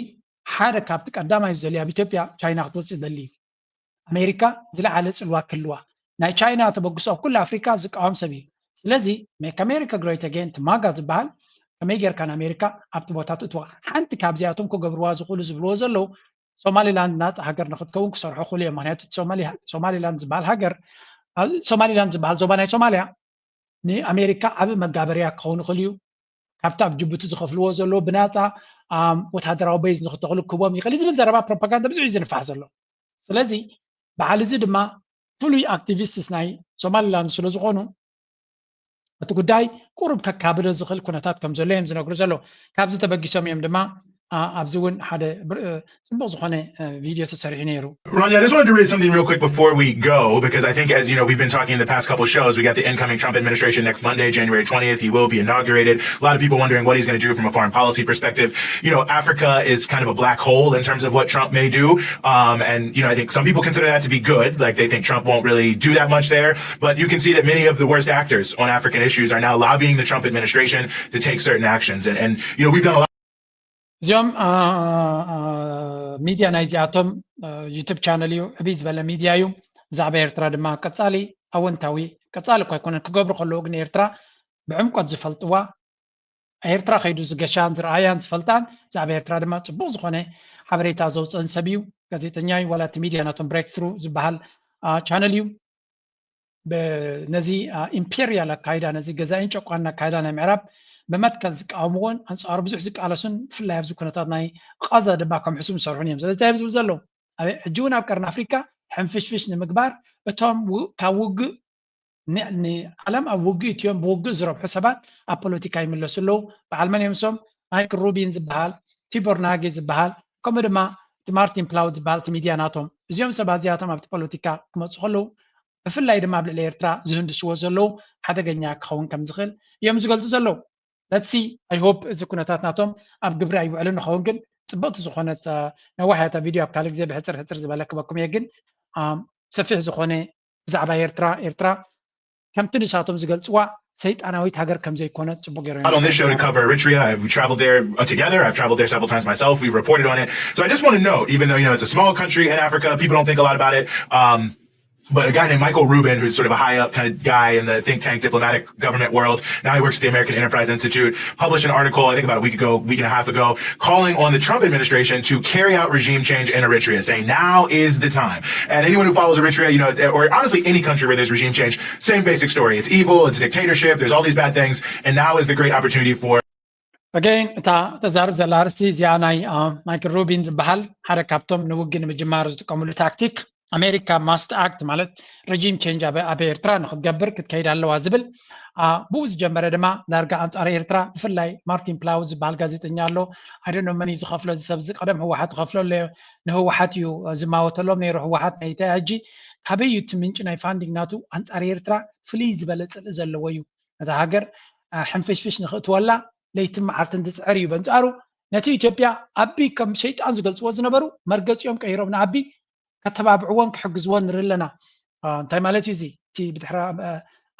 ሓደ ካብቲ ቀዳማይ ዝደልዩ ኣብ ኢትዮጵያ ቻይና ክትወፅእ ይደሊ እዩ ኣሜሪካ ዝለዓለ ፅልዋ ክህልዋ ናይ ቻይና ተበግሶ ኣብ ኩሉ ኣፍሪካ ዝቃወም ሰብ እዩ ስለዚ ሜክ ኣሜሪካ ግሬት ኣጌን ትማጋ ዝበሃል ከመይ ጌርካ ንኣሜሪካ ኣብቲ ቦታ ትእትዋ ሓንቲ ካብዚኣቶም ክገብርዋ ዝኽእሉ ዝብልዎ ዘለዉ ሶማሊላንድ ናፃ ሃገር ንክትከውን ክሰርሑ ክእሉ እዮም ምክንያቱ ሶማሊላንድ ዝበሃል ሃገር ሶማሊላንድ ዝበሃል ዞባ ናይ ሶማልያ ንኣሜሪካ ዓብ መጋበርያ ክኸውን ይኽእል እዩ ካብቲ ኣብ ጅቡቲ ዝኸፍልዎ ዘሎ ብናፃ ወታደራዊ ቤዝ ንክተኽሉ ክቦም ይኽእል ዝብል ዘረባ ፕሮፓጋንዳ ብዙሕ እዩ ዝንፋሕ ዘሎ ስለዚ በዓል እዚ ድማ ፍሉይ ኣክቲቪስትስ ናይ ሶማሊላንድ ስለ ዝኾኑ እቲ ጉዳይ ቁሩብ ከካብዶ ዝኽእል ኩነታት ከም ዘሎ እዮም ዝነግሩ ዘሎ ካብዚ ተበጊሶም እዮም ድማ ኣብዚ እውን ሓደ ጽቡቕ ዝኾነ ቪድዮ ተሰሪሑ ነይሩ Ronnie, I just wanted to raise something real quick before we go, because I think, as you know, we've been talking in the past couple shows, we got the incoming Trump administration next Monday, January 20th. He will be inaugurated. A lot of people wondering what he's going to do from a foreign policy perspective. You know, Africa is kind of a black hole in terms of what Trump may do. And, you know, I think some people consider that to be good. Like, they think Trump won't really do that much there. But you can see that many of the worst actors on African issues are now lobbying the Trump administration to take certain actions. And you know, we've done a lot. እዚኦም ሚድያ ናይ እዚኣቶም ዩቱብ ቻነል እዩ ዕብይ ዝበለ ሚድያ እዩ ብዛዕባ ኤርትራ ድማ ቀፃሊ ኣወንታዊ ቀፃሊ እኳ ኣይኮነን ክገብሩ ከለዉ ግን ኤርትራ ብዕምቆት ዝፈልጥዋ ኤርትራ ከይዱ ዝገሻን ዝረኣያን ዝፈልጣን ብዛዕባ ኤርትራ ድማ ፅቡቕ ዝኾነ ሓበሬታ ዘውፅአን ሰብ እዩ ጋዜጠኛ እዩ ዋላ እቲ ሚድያ ናቶም ብሬክ ትሩ ዝበሃል ቻነል እዩ ነዚ ኢምፔሪያል ኣካይዳ ነዚ ገዛኢን ጨቋን ኣካይዳ ናይ ምዕራብ በመትከል ዝቃወምዎን አንጻሩ ብዙሕ ዝቃለሱን ብፍላይ ኣብዚ ኩነታት ናይ ቀዛ ድማ ከም ሕሱም ዝሰርሑን እዮም ስለዚ እንታይ ዝብል ዘሎ ሕጂ እውን ኣብ ቀርኒ ኣፍሪካ ሕንፍሽፍሽ ንምግባር እቶም ካብ ውግእ ንዓለም ኣብ ውግእ እትዮም ብውግእ ዝረብሑ ሰባት ኣብ ፖለቲካ ይምለሱ ኣለዉ በዓል መን እዮም ሶም ማይክል ሩቢን ዝበሃል ቲቦር ናጌ ዝበሃል ከምኡ ድማ እቲ ማርቲን ፕላውድ ዝበሃል እቲ ሚድያ ናቶም እዚኦም ሰባት እዚኣቶም ኣብቲ ፖለቲካ ክመፁ ከለዉ ብፍላይ ድማ ኣብ ልዕሊ ኤርትራ ዝህንድስዎ ዘለዉ ሓደገኛ ክኸውን ከም ዝኽእል እዮም ዝገልፁ ዘለዉ let's see I hope እዚ ኩነታት ናቶም ኣብ ግብሪ ኣይውዕሉ ንኸውን ግን ፅብቕቲ ዝኾነት ነዋሕያታ ቪድዮ ኣብ ካልእ ግዜ ብሕፅር ሕፅር ዝበለ ክበኩም እየ ግን ሰፊሕ ዝኾነ ብዛዕባ ኤርትራ ከምቲ ንሳቶም ዝገልፅዋ ሰይጣናዊት ሃገር ከም ዘይኮነት ፅቡቅ ገይሩ on this show to cover Eritrea. We've traveled there together. I've traveled there several times myself. We've reported on it. So I just want to note, even though, you know, it's a small country in Africa, people don't think a lot about it. But a guy named Michael Rubin, who's sort of a high up kind of guy in the think tank diplomatic government world, now he works at the American Enterprise Institute, published an article, I think about a week and a half ago, calling on the Trump administration to carry out regime change in Eritrea, saying now is the time. And anyone who follows Eritrea, you know, or honestly any country where there's regime change, same basic story. It's evil, it's a dictatorship, there's all these bad things, and now is the great opportunity for Again, ተዛርብ ዘላ ርስቲ እዚኣ ናይ ማይክል ሩቢን ዝበሃል ሓደ ካብቶም ንውግእ ንምጅማር ዝጥቀምሉ ታክቲክ ኣሜሪካ ማስት አክት ማለት ሬጂም ቼንጅ ኣብ ኤርትራ ንክትገብር ክትከይድ ኣለዋ ዝብል ብኡ ዝጀመረ ድማ ዳርጋ ኣንጻር ኤርትራ ብፍላይ ማርቲን ፕላው ዝበሃል ጋዜጠኛ ኣሎ ኣይደኖ መን እዩ ዝኸፍሎ ዝሰብ ዝቀደም ህወሓት ዝኸፍሎ ንህወሓት እዩ ዝማወተሎም ነይሩ ህወሓት ናይ ሕጂ ካበይ እዩ እቲ ምንጭ ናይ ፋንዲንግ ናቱ ኣንጻር ኤርትራ ፍልይ ዝበለ ፅልኢ ዘለዎ እዩ ነታ ሃገር ሕንፍሽፍሽ ንኽእትወላ ለይቲ መዓልትን ትፅዕር እዩ በንጻሩ ነቲ ኢትዮጵያ ኣቢ ከም ሸይጣን ዝገልፅዎ ዝነበሩ መርገፂኦም ቀይሮም ንኣቢ ከተባብዕዎን ክሕግዝዎን ንርኢ ኣለና እንታይ ማለት እዩ እዚ እቲ ብድሕሪ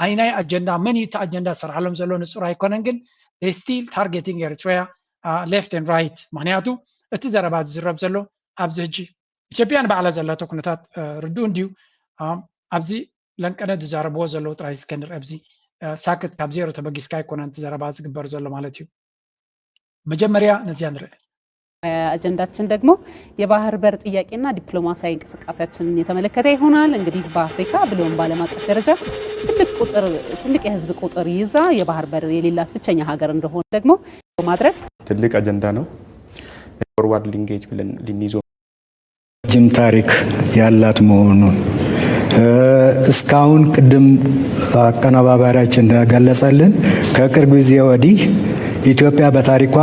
ኣይናይ ኣጀንዳ መን እዩ እቲ ኣጀንዳ ዝሰርሓሎም ዘሎ ንፁር ኣይኮነን ግን they still targeting Eritrea left and right ምክንያቱ እቲ ዘረባ ዝዝረብ ዘሎ ኣብዚ ሕጂ ኢትዮጵያ ንባዕላ ዘለቶ ኩነታት ርዱእ እንድዩ ኣብዚ ለንቀነ ዝዛረብዎ ዘለዉ ጥራይ እስከንርኢ ኣብዚ ሳክት ካብ ዜሮ ተበጊስካ ኣይኮነን እቲ ዘረባ ዝግበር ዘሎ ማለት እዩ መጀመሪያ ነዚያ ንርኢ አጀንዳችን ደግሞ የባህር በር ጥያቄና ዲፕሎማሲያዊ እንቅስቃሴያችንን የተመለከተ ይሆናል። እንግዲህ በአፍሪካ ብሎም በዓለም አቀፍ ደረጃ ትልቅ የህዝብ ቁጥር ይዛ የባህር በር የሌላት ብቸኛ ሀገር እንደሆነ ደግሞ ማድረግ ትልቅ አጀንዳ ነው። ፎርዋርድ ሊንጌጅ ብለን ሊኒዞ ጅም ታሪክ ያላት መሆኑን እስካሁን ቅድም አቀነባባሪያችን እንደገለጸልን ከቅርብ ጊዜ ወዲህ ኢትዮጵያ በታሪኳ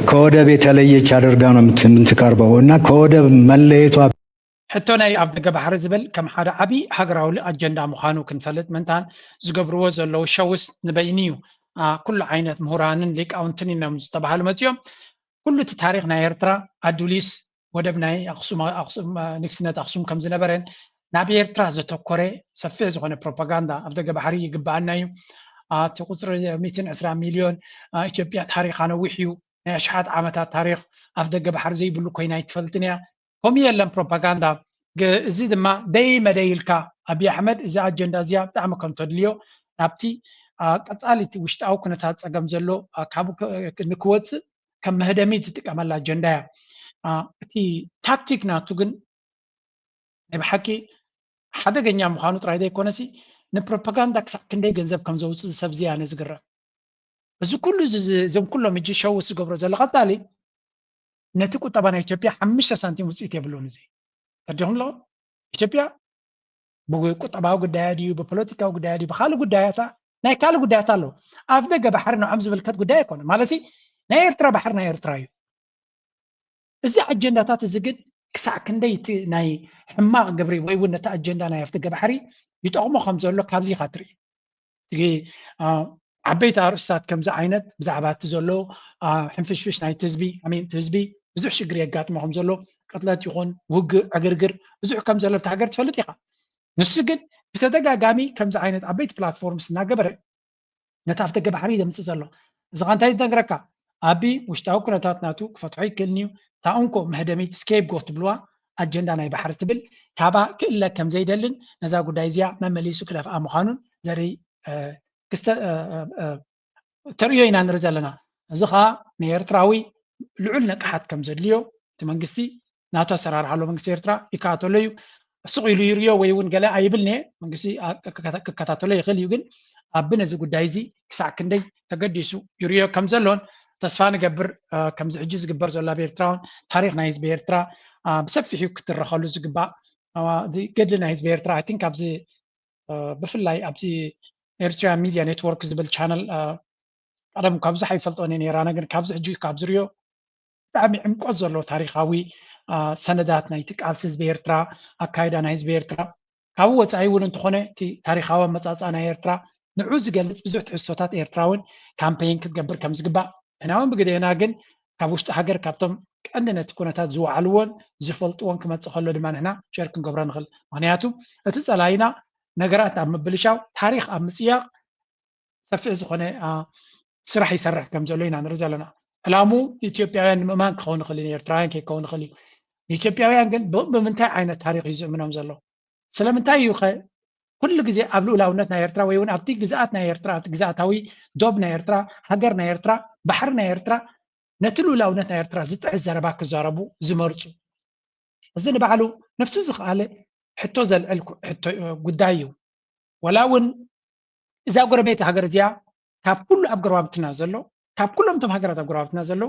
ከወደብ የተለየች አድርጋ ነው የምትቀርበው እና ከወደብ መለየቷ ሕቶ ናይ ኣብ ደገ ባሕሪ ዝብል ከም ሓደ ዓብዪ ሃገራዊ ኣጀንዳ ምዃኑ ክንፈልጥ ምንታን ዝገብርዎ ዘለዉ ሸውስ ንበይኒ እዩ ኩሉ ዓይነት ምሁራንን ሊቃውንትን ኢሎም ዝተባሃሉ መፅኦም ኩሉ እቲ ታሪክ ናይ ኤርትራ ኣዱሊስ ወደብ ናይ ንግስነት ኣክሱም ከም ዝነበረን ናብ ኤርትራ ዘተኮረ ሰፊሕ ዝኾነ ፕሮፓጋንዳ ኣብ ደገ ባሕሪ ይግባአና እዩ እቲ ቁፅሪ 120 ሚልዮን ኢትዮጵያ ታሪኻ ነዊሕ እዩ ናይ ኣሽሓት ዓመታት ታሪክ ኣብ ደገ ባሕሪ ዘይብሉ ኮይና ይትፈልጥን እያ ከምኡ የለን ፕሮፓጋንዳ እዚ ድማ ደይ መደይልካ ኣብዪ ኣሕመድ እዚ ኣጀንዳ እዚኣ ብጣዕሚ ከም ተድልዮ ናብቲ ቀፃሊ እቲ ውሽጣዊ ኩነታት ፀገም ዘሎ ካብኡ ንክወፅእ ከም መህደሚ ዝጥቀመላ ኣጀንዳ እያ እቲ ታክቲክ ናቱ ግን ናይ ብሓቂ ሓደገኛ ምዃኑ ጥራይ ዘይኮነሲ ንፕሮፓጋንዳ ክሳብ ክንደይ ገንዘብ ከም ዘውፅእ ሰብ እዚኣ ኣነ ዝግረም እዚ ኩሉ እዞም ኩሎም እጂ ሸውስ ዝገብሮ ዘሎ ቀፃሊ ነቲ ቁጠባ ናይ ኢትዮጵያ 5 ሳንቲም ውፅኢት የብሉን እዚ ተርዲኹም ኣለኹም ኢትዮጵያ ብቁጠባዊ ጉዳያት ድዩ ብፖለቲካዊ ጉዳያት ድዩ ብካልእ ጉዳያታ ናይ ካልእ ጉዳያት ኣለዉ ኣብ ደገ ባሕሪ ንዖም ዝምልከት ጉዳይ ኣይኮነ ማለት ናይ ኤርትራ ባሕሪ ናይ ኤርትራ እዩ እዚ ኣጀንዳታት እዚ ግን ክሳዕ ክንደይ እቲ ናይ ሕማቕ ግብሪ ወይ እውን ነቲ ኣጀንዳ ናይ ኣፍደገ ባሕሪ ይጠቕሞ ከም ዘሎ ካብዚ ኢኻ ትርኢ ዓበይቲ ኣርእስታት ከምዚ ዓይነት ብዛዕባ እቲ ዘሎ ሕንፍሽፍሽ ናይቲ ህዝቢ ኣሜንቲ ህዝቢ ብዙሕ ሽግሪ የጋጥሞ ከም ዘሎ ቅጥለት ይኹን ውግእ ዕግርግር ብዙሕ ከም ዘሎ እቲ ሃገር ትፈልጥ ኢኻ ንሱ ግን ብተደጋጋሚ ከምዚ ዓይነት ዓበይቲ ፕላትፎርምስ እናገበረ ነቲ ኣፍደገ ባሕሪ ዘምፅእ ዘሎ እዚ ኸ እንታይ ዝነግረካ ኣቢ ውሽጣዊ ኩነታት ናቱ ክፈትሖ ይክእልኒ እዩ እታ እንኮ መህደሚት ስኬፕ ጎት ትብልዋ ኣጀንዳ ናይ ባሕሪ ትብል ካባ ክእለ ከም ዘይደልን ነዛ ጉዳይ እዚኣ መመሊሱ ክደፍኣ ምዃኑን ዘርኢ ተርእዮ ኢና ንርኢ ዘለና እዚ ከዓ ንኤርትራዊ ልዑል ነቅሓት ከም ዘድልዮ እቲ መንግስቲ ናቱ ኣሰራርሓ ኣሎ መንግስቲ ኤርትራ ይከታተሎ እዩ ስቕ ኢሉ ይርዮ ወይ እውን ገለ ኣይብል ኒአ መንግስቲ ክከታተሎ ይኽእል እዩ ግን ኣቢ ነዚ ጉዳይ እዚ ክሳዕ ክንደይ ተገዲሱ ይርዮ ከም ዘሎን ተስፋ ንገብር ከምዚ ሕጂ ዝግበር ዘሎ ኣብ ኤርትራውን ታሪክ ናይ ህዝቢ ኤርትራ ብሰፊሑ ክትረኸሉ ዝግባእ ገድሊ ናይ ህዝቢ ኤርትራ ኣይ ቲንክ ኣብዚ ብፍላይ ኣብዚ ኤርትራ ሚድያ ኔትወርክ ዝብል ቻነል ቀደም ካብዚ ኣይፈልጦን ነይራነ ግን ካብዚ ሕጂ ካብ ዝርዮ ብጣዕሚ ዕምቆት ዘለዎ ታሪካዊ ሰነዳት ናይቲ ቃልሲ ህዝቢ ኤርትራ ኣካይዳ ናይ ህዝቢ ኤርትራ ካብኡ ወፃኢ እውን እንተኾነ እቲ ታሪካዊ መፃፃ ናይ ኤርትራ ንዑ ዝገልፅ ብዙሕ ትሕዝቶታት ኤርትራውን ካምፔይን ክትገብር ከም ዝግባእ ሕና እውን ብግደና ግን ካብ ውሽጢ ሃገር ካብቶም ቀንዲ ነቲ ኩነታት ዝወዓልዎን ዝፈልጥዎን ክመፅእ ከሎ ድማ ንሕና ሸር ክንገብሮ ንኽእል ምክንያቱ እቲ ፀላይና ነገራት ኣብ ምብልሻው ታሪክ ኣብ ምፅያቅ ሰፊሕ ዝኾነ ስራሕ ይሰርሕ ከም ዘሎ ኢና ንርኢ ዘለና ዕላሙ ኢትዮጵያውያን ንምእማን ክኸውን ይኽእል እዩ ኤርትራውያን ከይከውን ይኽእል እዩ ንኢትዮጵያውያን ግን ብምንታይ ዓይነት ታሪክ እዩ ዝእምኖም ዘሎ ስለምንታይ እዩ ኩሉ ግዜ ኣብ ልኡላውነት ናይ ኤርትራ ወይ እውን ኣብቲ ግዛኣት ናይ ኤርትራ ግዛኣታዊ ዶብ ናይ ኤርትራ ሃገር ናይ ኤርትራ ባሕሪ ናይ ኤርትራ ነቲ ልኡላውነት ናይ ኤርትራ ዝጥዕዝ ዘረባ ክዛረቡ ዝመርፁ እዚ ንባዕሉ ነፍሱ ዝኸኣለ ሕቶ ዘልዕል ጉዳይ እዩ ወላ እውን እዛ ጎረቤት ሃገር እዚኣ ካብ ኩሉ ኣብ ጎረባብትና ዘሎ ካብ ኩሎም እቶም ሃገራት ኣብ ጎረባብትና ዘሎ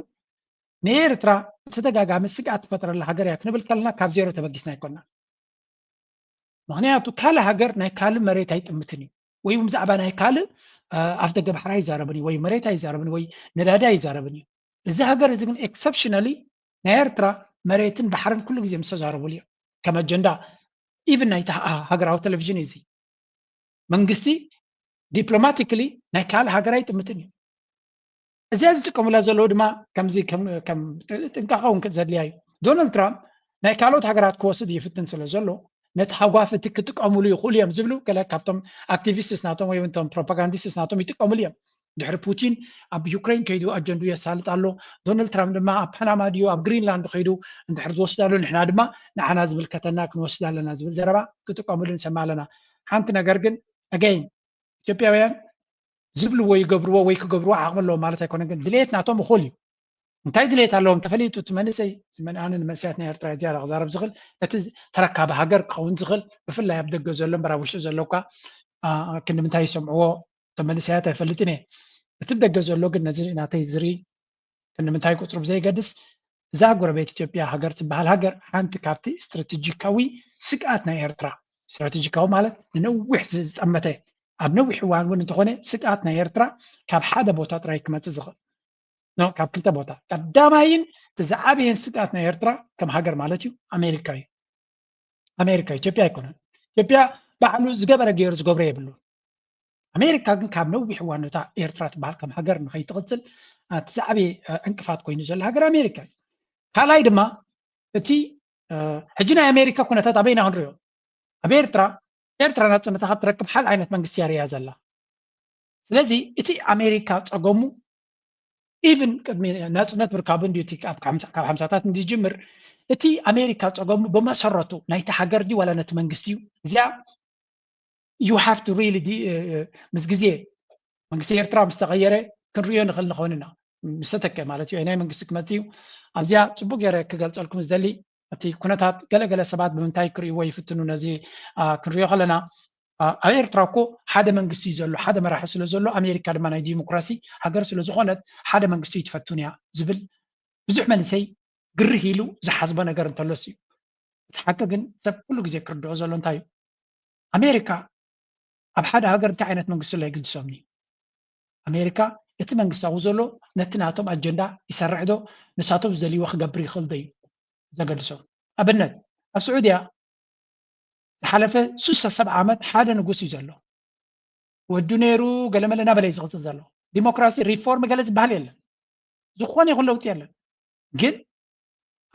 ንኤርትራ ተደጋጋሚ ስግኣት ትፈጥረላ ሃገር እያ ክንብል ከለና ካብ ዜሮ ተበጊስና ኣይኮንና ምክንያቱ ካልእ ሃገር ናይ ካልእ መሬት ኣይጥምትን እዩ ወይ ብዛዕባ ናይ ካልእ ኣፍ ደገ ባሕሪ ኣይዛረብን እዩ ወይ መሬት ኣይዛረብን ወይ ነዳዲ ኣይዛረብን እዩ እዚ ሃገር እዚ ግን ኤክሰፕሽናሊ ናይ ኤርትራ መሬትን ባሕርን ኩሉ ግዜ ምስ ተዛረቡሉ እዮም ከም ኣጀንዳ ኢቭን ናይቲ ሃገራዊ ቴሌቭዥን እዚ መንግስቲ ዲፕሎማቲክሊ ናይ ካልእ ሃገር ኣይጥምትን እዩ እዚኣ ዝጥቀሙላ ዘለዉ ድማ ከምዚ ከም ጥንቃቐ እውን ዘድልያ እዩ ዶናልድ ትራምፕ ናይ ካልኦት ሃገራት ክወስድ ይፍትን ስለ ዘሎ ነቲ ሃጓፍ እቲ ክጥቀሙሉ ይኽእሉ እዮም ዝብሉ ገለ ካብቶም ኣክቲቪስትስ ናቶም ወይ እቶም ፕሮፓጋንዲስትስ ናቶም ይጥቀሙሉ እዮም ድሕሪ ፑቲን ኣብ ዩክሬን ከይዱ ኣጀንዱ የሳልጥ ኣሎ ዶናልድ ትራምፕ ድማ ኣብ ፓናማ ድዩ ኣብ ግሪንላንድ ከይዱ እንድሕር ዝወስዳሉ ንሕና ድማ ንዓና ዝምልከተና ክንወስድ ኣለና ዝብል ዘረባ ክጥቀሙሉ ንሰማ ኣለና ሓንቲ ነገር ግን ኣገይን ኢትዮጵያውያን ዝብልዎ ይገብርዎ ወይ ክገብርዎ ዓቕሚ ኣለዎም ማለት ኣይኮነን ግን ድሌት ናቶም እኹል እዩ እንታይ ድሌት ኣለዎም ተፈሊጡ እቲ መንእሰይ መንኣንን መንእሰያት ናይ ኤርትራ ዝያዳ ክዛረብ ዝኽእል ነቲ ተረካቢ ሃገር ክኸውን ዝኽእል ብፍላይ ኣብ ደገ ዘሎ እምበራ ውሽጢ ዘሎ እኳ ክንምንታይ ይሰምዕዎ እቶም መንእሰያት ኣይፈልጥን እየ እቲ ደገ ዘሎ ግን ነዚ ናተይ ዝርኢ ክንምንታይ ቁፅሩ ብዘይገድስ እዛ ጎረቤት ኢትዮጵያ ሃገር ትበሃል ሃገር ሓንቲ ካብቲ ስትራቴጂካዊ ስግኣት ናይ ኤርትራ ስትራቴጂካዊ ማለት ንነዊሕ ዝጠመተ ኣብ ነዊሕ እዋን እውን እንተኾነ ስግኣት ናይ ኤርትራ ካብ ሓደ ቦታ ጥራይ ክመፅእ ዝኽእል ካብ ክልተ ቦታ ቀዳማይን ተዛዓበየን ስግኣት ናይ ኤርትራ ከም ሃገር ማለት እዩ ኣሜሪካ እዩ ኣሜሪካ ኢትዮጵያ ኣይኮነን ኢትዮጵያ ባዕሉ ዝገበረ ገይሩ ዝገብሮ የብሉ ኣሜሪካ ግን ካብ ነዊሕ እዋን ነታ ኤርትራ ትበሃል ከም ሃገር ንኸይትቕፅል ተዛዓበየ ዕንቅፋት ኮይኑ ዘሎ ሃገር ኣሜሪካ እዩ ካልኣይ ድማ እቲ ሕጂ ናይ ኣሜሪካ ኩነታት ኣበይና ክንሪኦ ኣብ ኤርትራ ናፅነታ ክትረክብ ሓል ዓይነት መንግስቲ እያ ርያ ዘላ ስለዚ እቲ ኣሜሪካ ፀገሙ ኢቭን ቅድሚ ናፅነት ምርካቡ እንዲቲ ካብ ሓምሳታት እንዲጅምር እቲ ኣሜሪካ ፀገሙ ብመሰረቱ ናይቲ ሃገር ዲ ዋላ ነቲ መንግስቲ እዩ እዚኣ you have to really ምስ ግዜ መንግስቲ ኤርትራ ምስ ተቐየረ ክንሪኦ ንኽእል ንኸውን ኢና ምስ ተተክአ ማለት እዩ ናይ መንግስቲ ክመፅእ እዩ ኣብዚኣ ፅቡቅ ገይረ ክገልፀልኩም ዝደሊ እቲ ኩነታት ገለገለ ሰባት ብምንታይ ክርእይዎ ይፍትኑ ነዚ ክንሪኦ ከለና ኣብ ኤርትራ እኮ ሓደ መንግስቲ እዩ ዘሎ ሓደ መራሒ ስለ ዘሎ ኣሜሪካ ድማ ናይ ዲሞክራሲ ሃገር ስለ ዝኾነት ሓደ መንግስቲ ትፈቱን እያ ዝብል ብዙሕ መንእሰይ ግርህ ኢሉ ዝሓስቦ ነገር እንተሎስ እዩ እቲ ሓቂ ግን ሰብ ኩሉ ግዜ ክርድኦ ዘሎ እንታይ እዩ ኣሜሪካ ኣብ ሓደ ሃገር እንታይ ዓይነት መንግስቲ ላይ ግድሶምኒ ኣሜሪካ እቲ መንግስታዊ ዘሎ ነቲ ናቶም ኣጀንዳ ይሰርሕ ዶ ንሳቶም ዝደልይዎ ክገብር ይኽእል ዶ እዩ ዘገድሶም ኣብነት ኣብ ስዑድያ ዝሓለፈ 67 ዓመት ሓደ ንጉስ እዩ ዘሎ ወዱ ነይሩ ገለመለ ናበለ ዝቕፅል ዘሎ ዲሞክራሲ ሪፎርም ገለ ዝበሃል የለን ዝኾነ ይኹን ለውጢ የለን ግን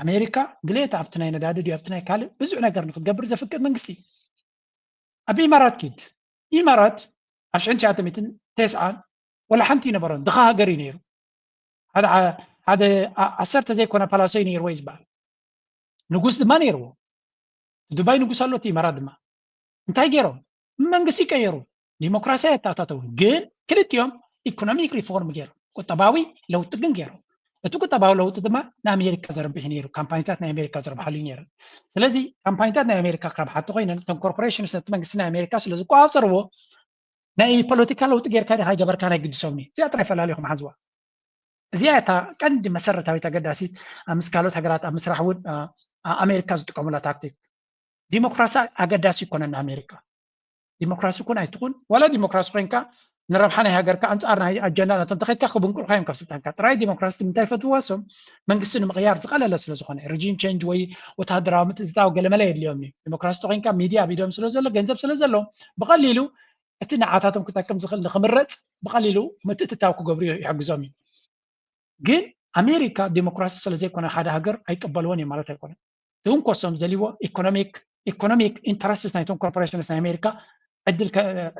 ኣሜሪካ ድሌታ ኣብቲ ናይ ነዳዲ ድዩ ኣብቲ ናይ ካልእ ብዙሕ ነገር ንክትገብር ዘፍቅድ መንግስቲ ኣብ ኢማራት ኪድ ኢማራት ኣብ 1990 ወላ ሓንቲ ይነበሮን ድኻ ሃገር እዩ ነይሩ ሓደ 10 ዘይኮነ ፓላሶይ ነይርዎ እዩ ዝበሃል ንጉስ ድማ ነይርዎ ዱባይ ንጉስ ኣሎ እቲ ኢማራት ድማ እንታይ ገይሮም መንግስቲ ቀየሩ ዲሞክራሲያዊ ኣታታተውን ግን ክልቲኦም ኢኮኖሚክ ሪፎርም ገይሮም ቁጠባዊ ለውጢ ግን ገይሮም እቲ ቁጠባዊ ለውጢ ድማ ንኣሜሪካ ዘርብሕ ነይሩ ካምፓኒታት ናይ ኣሜሪካ ዘርብሓሉ እዩ ነይሩ ስለዚ ካምፓኒታት ናይ ኣሜሪካ ክረብሓቲ ኮይነን እቶም ኮርፖሬሽንስ ነቲ መንግስቲ ናይ ኣሜሪካ ስለ ዝቆፃፀርዎ ናይ ፖለቲካ ለውጢ ጌርካ ዲኻ ይገበርካ ናይ ግድሶምኒ እዚኣ ጥራይ ፈላልይኹም ሓዝዋ እዚኣ እታ ቀንዲ መሰረታዊት ኣገዳሲት ምስ ካልኦት ሃገራት ኣብ ምስራሕ እውን ኣሜሪካ ዝጥቀሙላ ታክቲክ ዲሞክራሲ ኣገዳሲ ይኮነን ኣሜሪካ ዲሞክራሲ ኩን ኣይትኩን ዋላ ዲሞክራሲ ኮይንካ ንረብሓ ናይ ሃገርካ ኣንፃር ናይ ኣጀንዳ ናቶም ተኸይድካ ክብንቁርካ እዮም ካብ ስልጣንካ ጥራይ ዲሞክራሲ ምንታይ ፈትዋሶም መንግስቲ ንምቕያር ዝቐለለ ስለ ዝኾነ ሪጂም ቼንጅ ወይ ወታደራዊ ምትእትታው ገለመለ የድልዮም እዩ ዲሞክራሲ ተኮይንካ ሚድያ ኣብ ኢዶም ስለ ዘሎ ገንዘብ ስለ ዘሎ ብቐሊሉ እቲ ንዓታቶም ክጠቅም ዝኽእል ንኽምረፅ ብቐሊሉ ምትእትታው ክገብሩ ይሕግዞም እዩ ግን ኣሜሪካ ዲሞክራሲ ስለ ዘይኮነ ሓደ ሃገር ኣይቀበልዎን እዮም ማለት ኣይኮነን እውን ኮሶም ዝደልይዎ ኢኮኖሚክ ኢንተረስትስ ናይቶም ኮርፖሬሽንስ ናይ ኣሜሪካ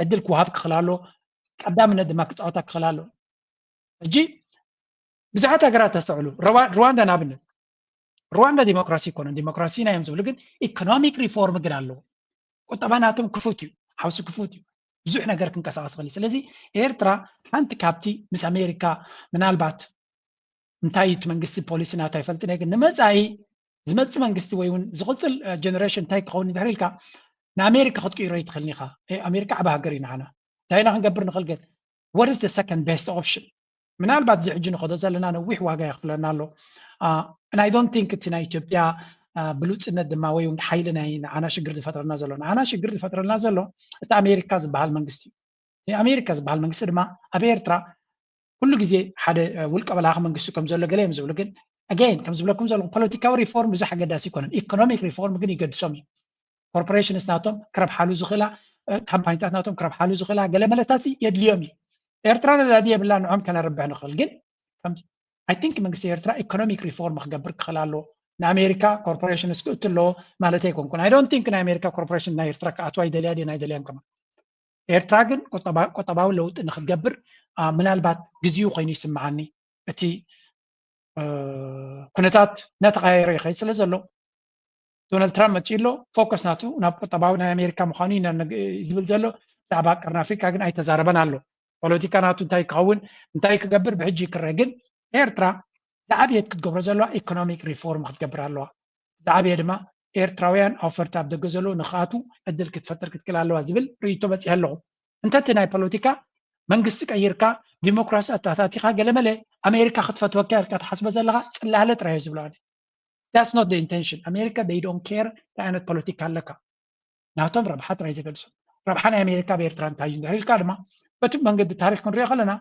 ዕድል ክውሃብ ክኽእል ኣሎ ቀዳምነት ድማ ክፃወታ ክኽእል ኣሎ ሕጂ ብዙሓት ሃገራት ተስተውዕሉ ሩዋንዳ ንኣብነት ሩዋንዳ ዲሞክራሲ ይኮነን ዲሞክራሲ ናዮም ዝብሉ ግን ኢኮኖሚክ ሪፎርም ግን ኣለዎ ቁጠባናቶም ክፉት እዩ ሓውሲ ክፉት እዩ ብዙሕ ነገር ክንቀሳቀስ ክእል ስለዚ ኤርትራ ሓንቲ ካብቲ ምስ ኣሜሪካ ምናልባት እንታይ እቲ መንግስቲ ፖሊሲ ናታ ይፈልጥን ግን ንመጻኢ ዝመጽእ መንግስቲ ወይ እውን ዝቕፅል ጀነሬሽን እንታይ ክኸውን ይድሕር ኢልካ ንኣሜሪካ ክትቅይሮ ይትኽእልኒ ኢኻ ኣሜሪካ ዓብ ሃገር ኢና ንሕና እንታይ ኢና ክንገብር ንኽእል ግን what is the second best option ምናልባት ዝሕጂ ንኸዶ ዘለና ነዊሕ ዋጋ የኽፍለና ኣሎ and I don't think እቲ ናይ ኢትዮጵያ ብሉጽነት ድማ ወይ እውን ሓይሊ ናይ ንዓና ሽግር ዝፈጥረና ዘሎ ንዓና ሽግር ዝፈጥረና ዘሎ እቲ ኣሜሪካ ዝበሃል መንግስቲ እዩ ኣሜሪካ ዝበሃል መንግስቲ ድማ ኣብ ኤርትራ ኩሉ ግዜ ሓደ ውልቀ በላኺ መንግስቲ ከም ዘሎ ገለ እዮም ዝብሉ ግን again ከም ዝብለኩም ዘለኹ ፖለቲካዊ ሪፎርም ብዙሕ ኣገዳሲ ይኮነን ኢኮኖሚክ ሪፎርም ግን ይገድሶም እዩ ኮርፖሬሽንስ ናቶም ክረብሓሉ ዝኽእላ ካምፓኒታት ናቶም ክረብሓሉ ዝኽእላ ገለ መለታት የድልዮም እዩ ኤርትራ ነዳዲ የብላ ንዖም ከነርብሕ ንኽእል ግን I think መንግስቲ ኤርትራ ኢኮኖሚክ ሪፎርም ክገብር ክኽእል ኣለዎ ንኣሜሪካ ኮርፖሬሽንስ ክእትሎ ማለት ኣይኮንኩን I don't think ናይ ኣሜሪካ ኮርፖሬሽን ናይ ኤርትራ ክኣትዋ ይደልያ ድን ኣይደልያን ከማ ኤርትራ ግን ቁጠባዊ ለውጢ ንክትገብር ምናልባት ግዜኡ ኮይኑ ይስምዓኒ እቲ ኩነታት ናተቐያየረ ይኸይድ ስለ ዘሎ ዶናልድ ትራምፕ መፂሎ ፎከስ ናቱ ናብ ቁጠባዊ ናይ ኣሜሪካ ምዃኑ ዝብል ዘሎ ብዛዕባ ቀርኒ ኣፍሪካ ግን ኣይተዛረበን ኣሎ ፖለቲካ ናቱ እንታይ ክኸውን እንታይ ክገብር ብሕጂ ይክረአ ግን ኤርትራ ዝዓብየት ክትገብሮ ዘለዋ ኢኮኖሚክ ሪፎርም ክትገብር ኣለዋ ዝዓብየ ድማ ኤርትራውያን ኣፈርቲ ኣብ ደገ ዘሎ ንኽኣቱ ዕድል ክትፈጥር ክትክእል ኣለዋ ዝብል ርእይቶ በፂሐ ኣለኹ እንተቲ ናይ ፖለቲካ መንግስቲ ቀይርካ ዲሞክራሲ ኣታታቲኻ ገለመለ ኣሜሪካ ክትፈትወካ ኢልካ ትሓስበ ዘለኻ ፅላለ ጥራይ ዝብለዋኒ that's not the intention ኣሜሪካ they don't care እንታይ ዓይነት ፖለቲካ ኣለካ ናቶም ረብሓ ጥራይ ዝገልጹ ረብሓ ናይ ኣሜሪካ ብኤርትራ እንታይ እዩ እንድሕር ኢልካ ድማ በቲ መንገዲ ታሪክ ክንሪኦ ከለና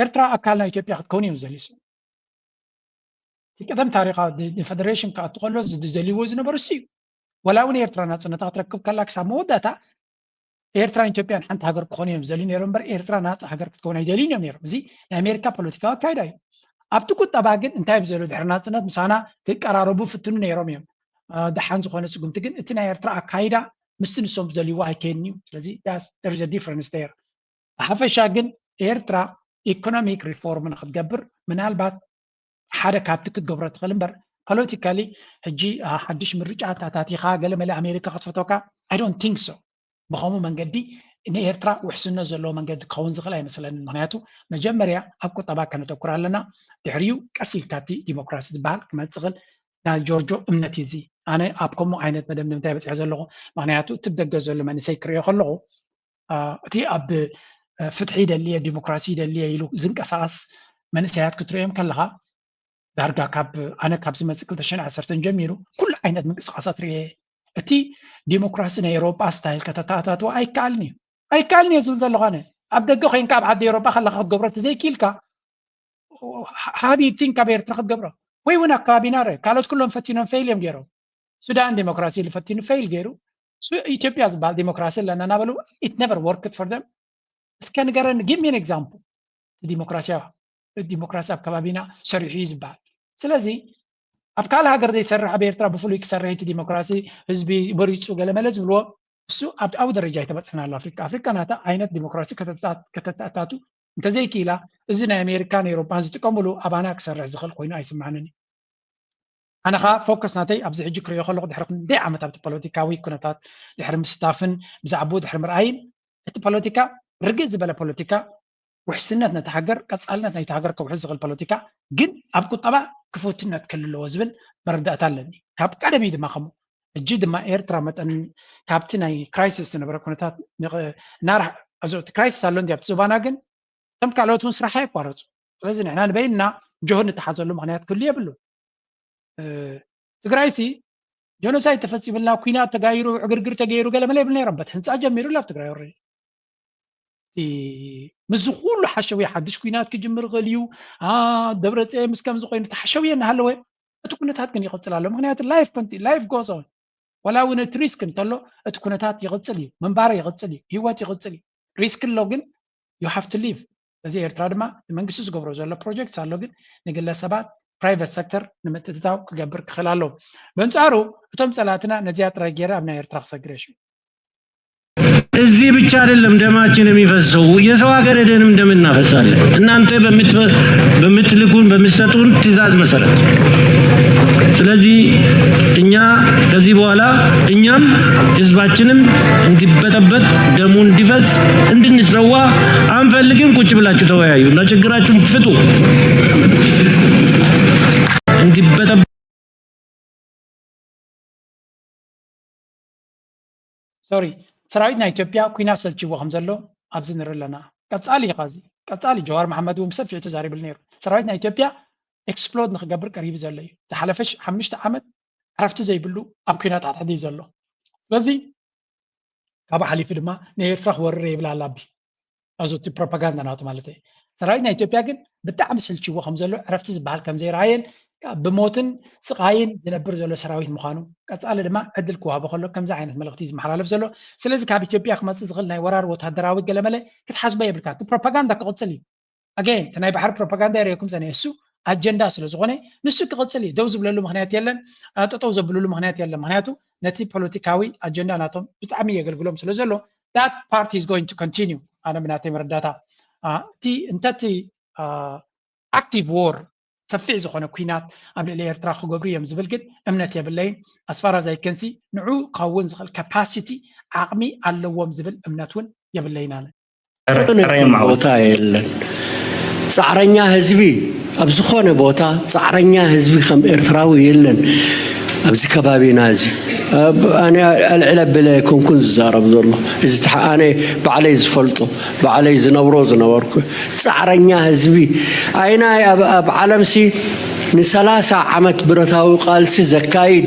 ኤርትራ ኣካል ናይ ኢትዮጵያ ክትከውን እዮም ዝደልዩ ቀደም ታሪኻ ፌደሬሽን ክኣቱ ከሎ ዝደልይዎ ዝነበሩ እዩ ወላ እውን ኤርትራ ናፅነታ ክትረክብ ከላ ክሳብ መወዳእታ ኤርትራን ኢትዮጵያን ሓንቲ ሃገር ክኾኑ እዮም ዝደልዩ ነይሮም እምበር ኤርትራ ናፃ ሃገር ክትከውን ኣይደልዩን እዮም ነይሮም እዚ ናይ ኣሜሪካ ፖለቲካዊ ኣካይዳ እዩ ኣብቲ ቁጠባ ግን እንታይ ብዘሎ ድሕሪ ናፅነት ምሳና ክቀራረቡ ፍትኑ ነይሮም እዮም ደሓን ዝኾነ ስጉምቲ ግን እቲ ናይ ኤርትራ ኣካይዳ ምስቲ ንሶም ዝደልይዎ ኣይከይድን እዩ ስለዚ there's a difference there ብሓፈሻ ግን ኤርትራ ኢኮኖሚክ ሪፎርም ንክትገብር ምናልባት ሓደ ካብቲ ክትገብሮ ትኽእል እምበር ፖለቲካሊ ሕጂ ሓድሽ ምርጫ ታታቲኻ ገለመለ ኣሜሪካ ክትፈትወካ I don't think so ብኸምኡ መንገዲ ንኤርትራ ውሕስነት ዘለዎ መንገዲ ክኸውን ዝኽእል ኣይመስለንን ምክንያቱ መጀመርያ ኣብ ቁጠባ ከነተኩር ኣለና ድሕሪኡ ቀስ ኢልካ እቲ ዲሞክራሲ ዝበሃል ክመፅእ ኽእል ናይ ጆርጆ እምነት እዩ እዚ ኣነ ኣብ ከምኡ ዓይነት መደምደምታ በፂሐ ዘለኹ ምክንያቱ እቲ ብደገ ዘሎ መንእሰይ ክሪኦ ከለኹ እቲ ኣብ ፍትሒ ደልየ ዲሞክራሲ ደልየ ኢሉ ዝንቀሳቐስ መንእሰያት ክትሪኦም ከለኻ ዳርጋ ካብ ኣነ ካብ ዝመፅእ 2010 ጀሚሩ ኩሉ ዓይነት ምንቅስቃሳት ርአ እቲ ዲሞክራሲ ናይ ኤውሮጳ ስታይል ከተተኣታትዎ ኣይከኣልን እዩ ዝብል ዘለኹ ኣነ ኣብ ደገ ኮይንካ ኣብ ዓዲ ኤውሮጳ ከለካ ክትገብሮ ተዘይኪኢልካ ሃብ ዩ ቲንክ ኣብ ኤርትራ ክትገብሮ ወይ እውን ኣከባቢና ርአ ካልኦት ኩሎም ፈቲኖም ፌይል እዮም ገይሮም ሱዳን ዲሞክራሲ ዝፈቲኑ ፌይል ገይሩ ኢትዮጵያ ዝበሃል ዲሞክራሲ ኣለና ናበሉ ኢት ነቨር ወርክድ ፎር ደም እስከ ንገረኒ ጊቭ ሚ አን ኤግዛምፕል ዲሞክራሲ ኣብ ከባቢና ሰሪሑ እዩ ዝበሃል ስለዚ ኣብ ካልእ ሃገር ዘይሰርሕ ኣብ ኤርትራ ብፍሉይ ክሰርሕ እቲ ዲሞክራሲ ህዝቢ በሪፁ ገለመለ ዝብልዎ እሱ ኣብ ደረጃ ይተበፅሕና ኣሎ ኣፍሪካ ናታ ዓይነት ዲሞክራሲ ከተተኣታቱ እንተዘይክኢላ እዚ ናይ ኣሜሪካን ኤውሮፓን ዝጥቀምሉ ኣባና ክሰርሕ ዝኽእል ኮይኑ ኣይስማዕንን ኣነ ኸ ፎከስ ናተይ ኣብዚ ሕጂ ክሪኦ ከለኹ ድሕሪ ክንደይ ዓመት ኣብቲ ፖለቲካዊ ኩነታት ድሕሪ ምስታፍን ብዛዕባኡ ድሕሪ ምርኣይን እቲ ፖለቲካ ርግእ ዝበለ ፖለቲካ ውሕስነት ነቲ ሃገር ቀፃልነት ናይቲ ሃገር ከውሕዝ ዝኽእል ፖለቲካ ግን ኣብ ቁጠባ ክፉትነት ክህልዎ ዝብል መረዳእታ ኣለኒ ካብ ቀደም ድማ ከምኡ ሕጂ ድማ ኤርትራ መጠን ካብቲ ናይ ክራይሲስ ዝነበረ ኩነታት ናርሕ እቲ ክራይሲስ ኣሎ እንዲ ኣብቲ ዝባና ግን እቶም ካልኦት እውን ስራሕ ኣይቋረፁ ስለዚ ንሕና ንበይንና ጆሆ ንተሓዘሉ ምክንያት ክህሉ የብሉ ትግራይሲ ጆኖሳይድ ተፈፂምልና ኩናት ተጋይሩ ዕግርግር ተገይሩ ገለመለ የብል ነይረበት ህንፃ ጀሚሩ ኣብ ትግራይ ወረ ምስ ኩሉ ሓሸውየ ሓድሽ ኩናት ክጅምር ክእል እዩ ደብረፅዮን ምስ ከምዚ ኮይኑ ተሓሸውየ እናሃለወ እቲ ኩነታት ግን ይቕፅል ኣሎ ምክንያቱ ላይፍ ጎስ ኦን ወላ እውን እቲ ሪስክ እንተሎ እቲ ኩነታት ይቕፅል እዩ ምንባረ ይቕፅል እዩ ህይወት ይቕፅል እዩ ሪስክ ኣሎ ግን ዩ ሃቭ ቱ ሊቭ እዚ ኤርትራ ድማ መንግስቲ ዝገብሮ ዘሎ ፕሮጀክትስ ኣሎ ግን ንግለሰባት ፕራይቬት ሴክተር ንምትእትታው ክገብር ክኽእል ኣለዎ በንጻሩ እቶም ፀላትና ነዚያ ጥራይ ገይረ ኣብ ናይ ኤርትራ ክሰግር የሽው እዚህ ብቻ አይደለም ደማችን የሚፈሰው የሰው ሀገር ሄደንም ደም እናፈሳለን እናንተ በምትልኩን በምትሰጡን ትዕዛዝ መሰረት ስለዚህ እኛ ከዚህ በኋላ እኛም ህዝባችንም እንዲበጠበጥ ደሙ እንዲፈስ እንድንሰዋ አንፈልግም። ቁጭ ብላችሁ ተወያዩ እና ችግራችሁን ፍቱ። እንዲበጠበጥ ሶሪ ሰራዊትና ኢትዮጵያ ኩናት ሰልችዎ ከም ዘሎ ኣብዚ ንርኢ ኣለና። ቀጻሊ ኻዚ ቀጻሊ ጀዋር መሐመድ እውን ብሰፊሑ ተዛሪብሉ ነይሩ። ሰራዊትና ኢትዮጵያ ኤክስፕሎድ ንክገብር ቀሪቡ ዘሎ እዩ። ዝሓለፈ 5 ዓመት ዕረፍቲ ዘይብሉ ኣብ ኩናት ኣትሕዲ እዩ ዘሎ። ስለዚ ካብኡ ሓሊፉ ድማ ንኤርትራ ክወርር የብላ ኣላቢ ኣዞቲ ፕሮፓጋንዳ ናቱ ማለት እዩ። ሰራዊትና ኢትዮጵያ ግን ብጣዕሚ ሰልችዎ ከም ዘሎ ዕረፍቲ ዝበሃል ከም ዘይረኣየን ብሞትን ስቃይን ዝነብር ዘሎ ሰራዊት ምዃኑ ቀጻሊ ድማ ዕድል ክዋሃቦ ከሎ ከምዚ ዓይነት መልእኽቲ ዝመሓላለፍ ዘሎ። ስለዚ ካብ ኢትዮጵያ ክመፅእ ዝኽእል ናይ ወራር ወታደራዊ ገለመለ ክትሓስቦ የብልካ። እቲ ፕሮፓጋንዳ ክቕፅል እዩ። ኣገን እቲ ናይ ባሕሪ ፕሮፓጋንዳ የርእየኩም ዘነ እሱ ኣጀንዳ ስለ ዝኾነ ንሱ ክቕፅል እዩ። ደው ዝብለሉ ምክንያት የለን፣ ጠጠው ዘብልሉ ምክንያት የለን። ምክንያቱ ነቲ ፖለቲካዊ ኣጀንዳ ናቶም ብጣዕሚ የገልግሎም ስለ ዘሎ that part is going to continue ኣነ ብናተይ መረዳእታ እቲ እንተቲ active war ሰፊዕ ዝኾነ ኩናት ኣብ ልዕሊ ኤርትራ ክገብሩ እዮም ዝብል ግን እምነት የብለይን። as far as I can see ንዑ ክኸውን ዝኽእል ካፓሲቲ ዓቕሚ ኣለዎም ዝብል እምነት እውን የብለይን ኣነ። ቦታ የለን ፃዕረኛ ህዝቢ ኣብ ዝኾነ ቦታ ፃዕረኛ ህዝቢ ከም ኤርትራዊ የለን ኣብዚ ከባቢና እዚ ኣነ ኣልዕለ ብለ ኮንኩን ዝዛረብ ዘሎ እዚ ኣነ ባዕለይ ዝፈልጦ ባዕለይ ዝነበርኩ ፃዕረኛ ህዝቢ ኣይና ኣብ ዓለምሲ ን30 ዓመት ብረታዊ ቃልሲ ዘካይድ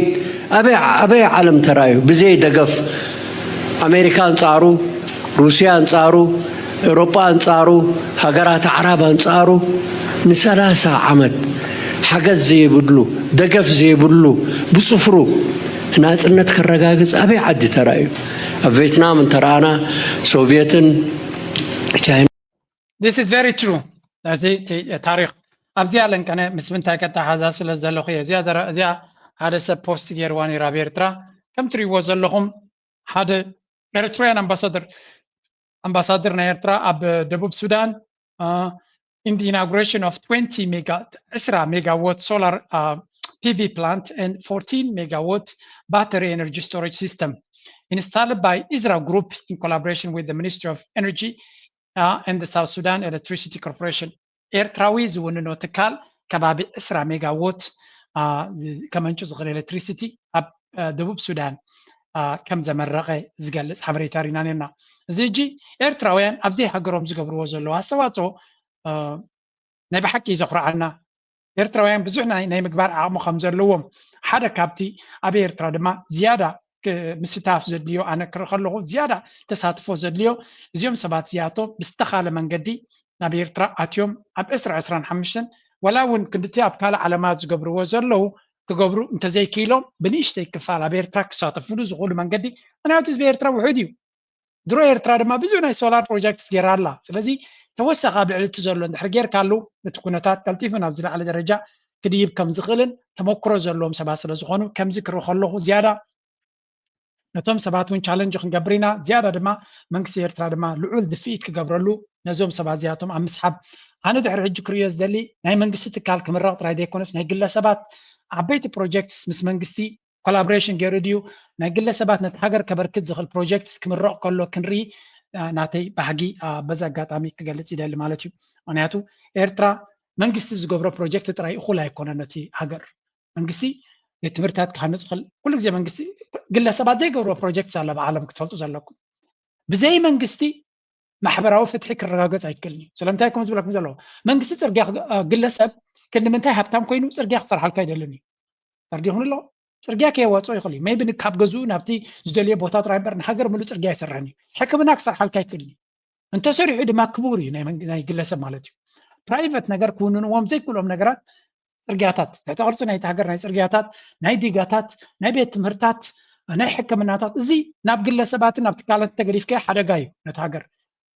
ኣበይ ዓለም ተራዩ ብዘይ ደገፍ ኣሜሪካ አንጻሩ ሩስያ አንጻሩ ኤውሮጳ አንጻሩ ሃገራት ዓረብ አንጻሩ ን30 ዓመት ሓገዝ ዘይብሉ ደገፍ ዘይብሉ ብፅፍሩ ናጽነት ከረጋግጽ ኣበይ ዓዲ ተራዩ ኣብ ቪየትናም እንተራኣና ሶቪየትን ቻይና This is very true ታሪክ ኣብዚ ኣለንቀነ ምስ ምንታይ ከተሓዛ ስለ ዘለኹ እዚኣ ሓደ ሰብ ፖስት ገይርዋ ነይራ ኣብ ኤርትራ ከም ትሪእዎ ዘለኹም ሓደ ኤርትራውያን ኣምባሳደር ናይ ኤርትራ ኣብ ደቡብ ሱዳን in the inauguration of 20 megawatt solar PV plant and 14 megawatt battery energy storage system installed by Israel Group in collaboration with the Ministry of Energy and the South Sudan Electricity Corporation. ኤርትራዊ ዝውንኖ ትካል ከባቢ 20 ሜጋዋት ከመንጩ ዝኽእል ኤሌክትሪሲቲ ኣብ ደቡብ ሱዳን ከም ዘመረቀ ዝገልጽ ሓበሬታ ሪና ነና። እዚ እጂ ኤርትራውያን ኣብዚ ሃገሮም ዝገብርዎ ዘለዉ ኣስተዋፅኦ ናይ ብሓቂ ዘኹርዓልና። ኤርትራውያን ብዙሕ ናይ ምግባር ዓቕሚ ከም ዘለዎም ሓደ ካብቲ ኣብ ኤርትራ ድማ ዝያዳ ምስታፍ ዘድልዮ ኣነ ክርኢ ከለኹ ዝያዳ ተሳትፎ ዘድልዮ እዚኦም ሰባት እዚኣቶም ብዝተኻለ መንገዲ ናብ ኤርትራ ኣትዮም ኣብ 2025 ወላ እውን ክንድቲ ኣብ ካልእ ዓለማት ዝገብርዎ ዘለዉ ክገብሩ እንተዘይክኢሎም ብንእሽተይ ክፋል ኣብ ኤርትራ ክሳተፍሉ ዝኽእሉ መንገዲ ምክንያቱ ህዝቢ ኤርትራ ውሑድ እዩ። ድሮ ኤርትራ ድማ ብዙሕ ናይ ሶላር ፕሮጀክትስ ገይራ ኣላ። ስለዚ ተወሳኺ ኣብ ልዕሊ እቲ ዘሎ እንድሕር ጌርካሉ እቲ ኩነታት ቀልጢፉ ናብ ዝለዓለ ደረጃ ክድይብ ከም ዝኽእልን ተመክሮ ዘለዎም ሰባት ስለ ዝኾኑ ከምዚ ክርኢ ከለኹ ዝያዳ ነቶም ሰባት እውን ቻለንጅ ክንገብር ኢና። ዝያዳ ድማ መንግስቲ ኤርትራ ድማ ልዑል ድፍኢት ክገብረሉ ነዞም ሰባት እዚኣቶም ኣብ ምስሓብ ኣነ ድሕሪ ሕጂ ክርዮ ዝደሊ ናይ መንግስቲ ትካል ክምረቕ ጥራይ ዘይኮነስ ናይ ግለሰባት ዓበይቲ ፕሮጀክትስ ምስ መንግስቲ ኮላቦሬሽን ገይሩ ድዩ ናይ ግለሰባት ነቲ ሃገር ከበርክት ዝኽእል ፕሮጀክትስ ክምረቕ ከሎ ክንርኢ ናተይ ባህጊ በዚ ኣጋጣሚ ክገልጽ ይደሊ ማለት እዩ። ምክንያቱ ኤርትራ መንግስቲ ዝገብሮ ፕሮጀክት ጥራይ እኹል ኣይኮነ ነቲ ሃገር መንግስቲ ትምህርታት ክሃንፅ ይኽእል ኩሉ ግዜ መንግስቲ ግለሰባት ዘይገብሮ ፕሮጀክትስ ኣለ ብዓለም ክትፈልጡ ዘለኩም። ብዘይ መንግስቲ ማሕበራዊ ፍትሒ ክረጋገፅ ኣይክእልን እዩ። ስለምንታይ ከም ዝብለኩም ዘለኹ መንግስቲ ፅርግያ ግለሰብ ክንምንታይ ሃብታም ኮይኑ ፅርግያ ክሰርሓልካ ኣይደልን እዩ። ፅርግያ ይኹን ኣሎ ፅርግያ ከየወፅኦ ይኽእል እዩ። ሜይቢ ካብ ገዝኡ ናብቲ ዝደልዮ ቦታ ጥራይ እምበር ንሃገር ሙሉእ ፅርግያ ኣይሰርሕን እዩ። ሕክምና ክሰርሓልካ ኣይክእልን እዩ። እንተሰሪሑ ድማ ክቡር እዩ ናይ ግለሰብ ማለት እዩ። ፕራይቬት ነገር ክውንንዎም ዘይክእሎም ነገራት ፅርግያታት ትሕቲ ቅርፂ ናይቲ ሃገር ናይ ፅርግያታት ናይ ዲጋታት ናይ ቤት ትምህርታት ናይ ሕክምናታት እዚ ናብ ግለሰባትን ናብ ትካላት ተገዲፍከ ሓደጋ እዩ ነቲ ሃገር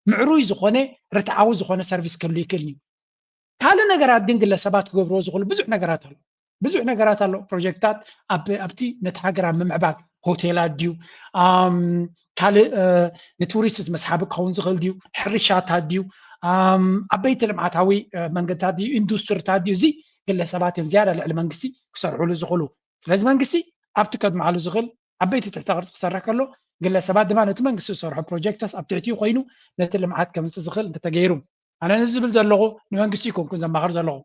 ምዕሩይ ዝኾነ ርትዓዊ ዝኾነ ሰርቪስ ክህሉ ይክእል እዩ። ካልእ ነገራት ግን ግለሰባት ክገብርዎ ዝኽእሉ ብዙሕ ነገራት ኣሎ ፕሮጀክታት ኣብቲ ነቲ ሃገር ኣብ ምምዕባል ሆቴላት ድዩ ካልእ ንቱሪስት መስሓቢ ክኸውን ዝኽእል ድዩ ሕርሻታት ድዩ ዓበይቲ ልምዓታዊ መንገድታት ድዩ ኢንዱስትሪታት ድዩ እዚ ግለሰባት እዮም ዝያዳ ልዕሊ መንግስቲ ክሰርሕሉ ዝኽእሉ ስለዚህ መንግስቲ ኣብቲ ቀድማሉ ዝኽእል ዓበይቲ ትሕተ ቅርፂ ክሰርሕ ከሎ ግለሰባት ድማ ነቲ መንግስቲ ዝሰርሖ ፕሮጀክትስ ኣብ ትሕቲኡ ኮይኑ ነቲ ልምዓት ከምፅእ ዝኽእል እንተተገይሩ ኣነ ንዝብል ዘለኹ ንመንግስቲ ይኮንኩን ዘማኽር ዘለኹ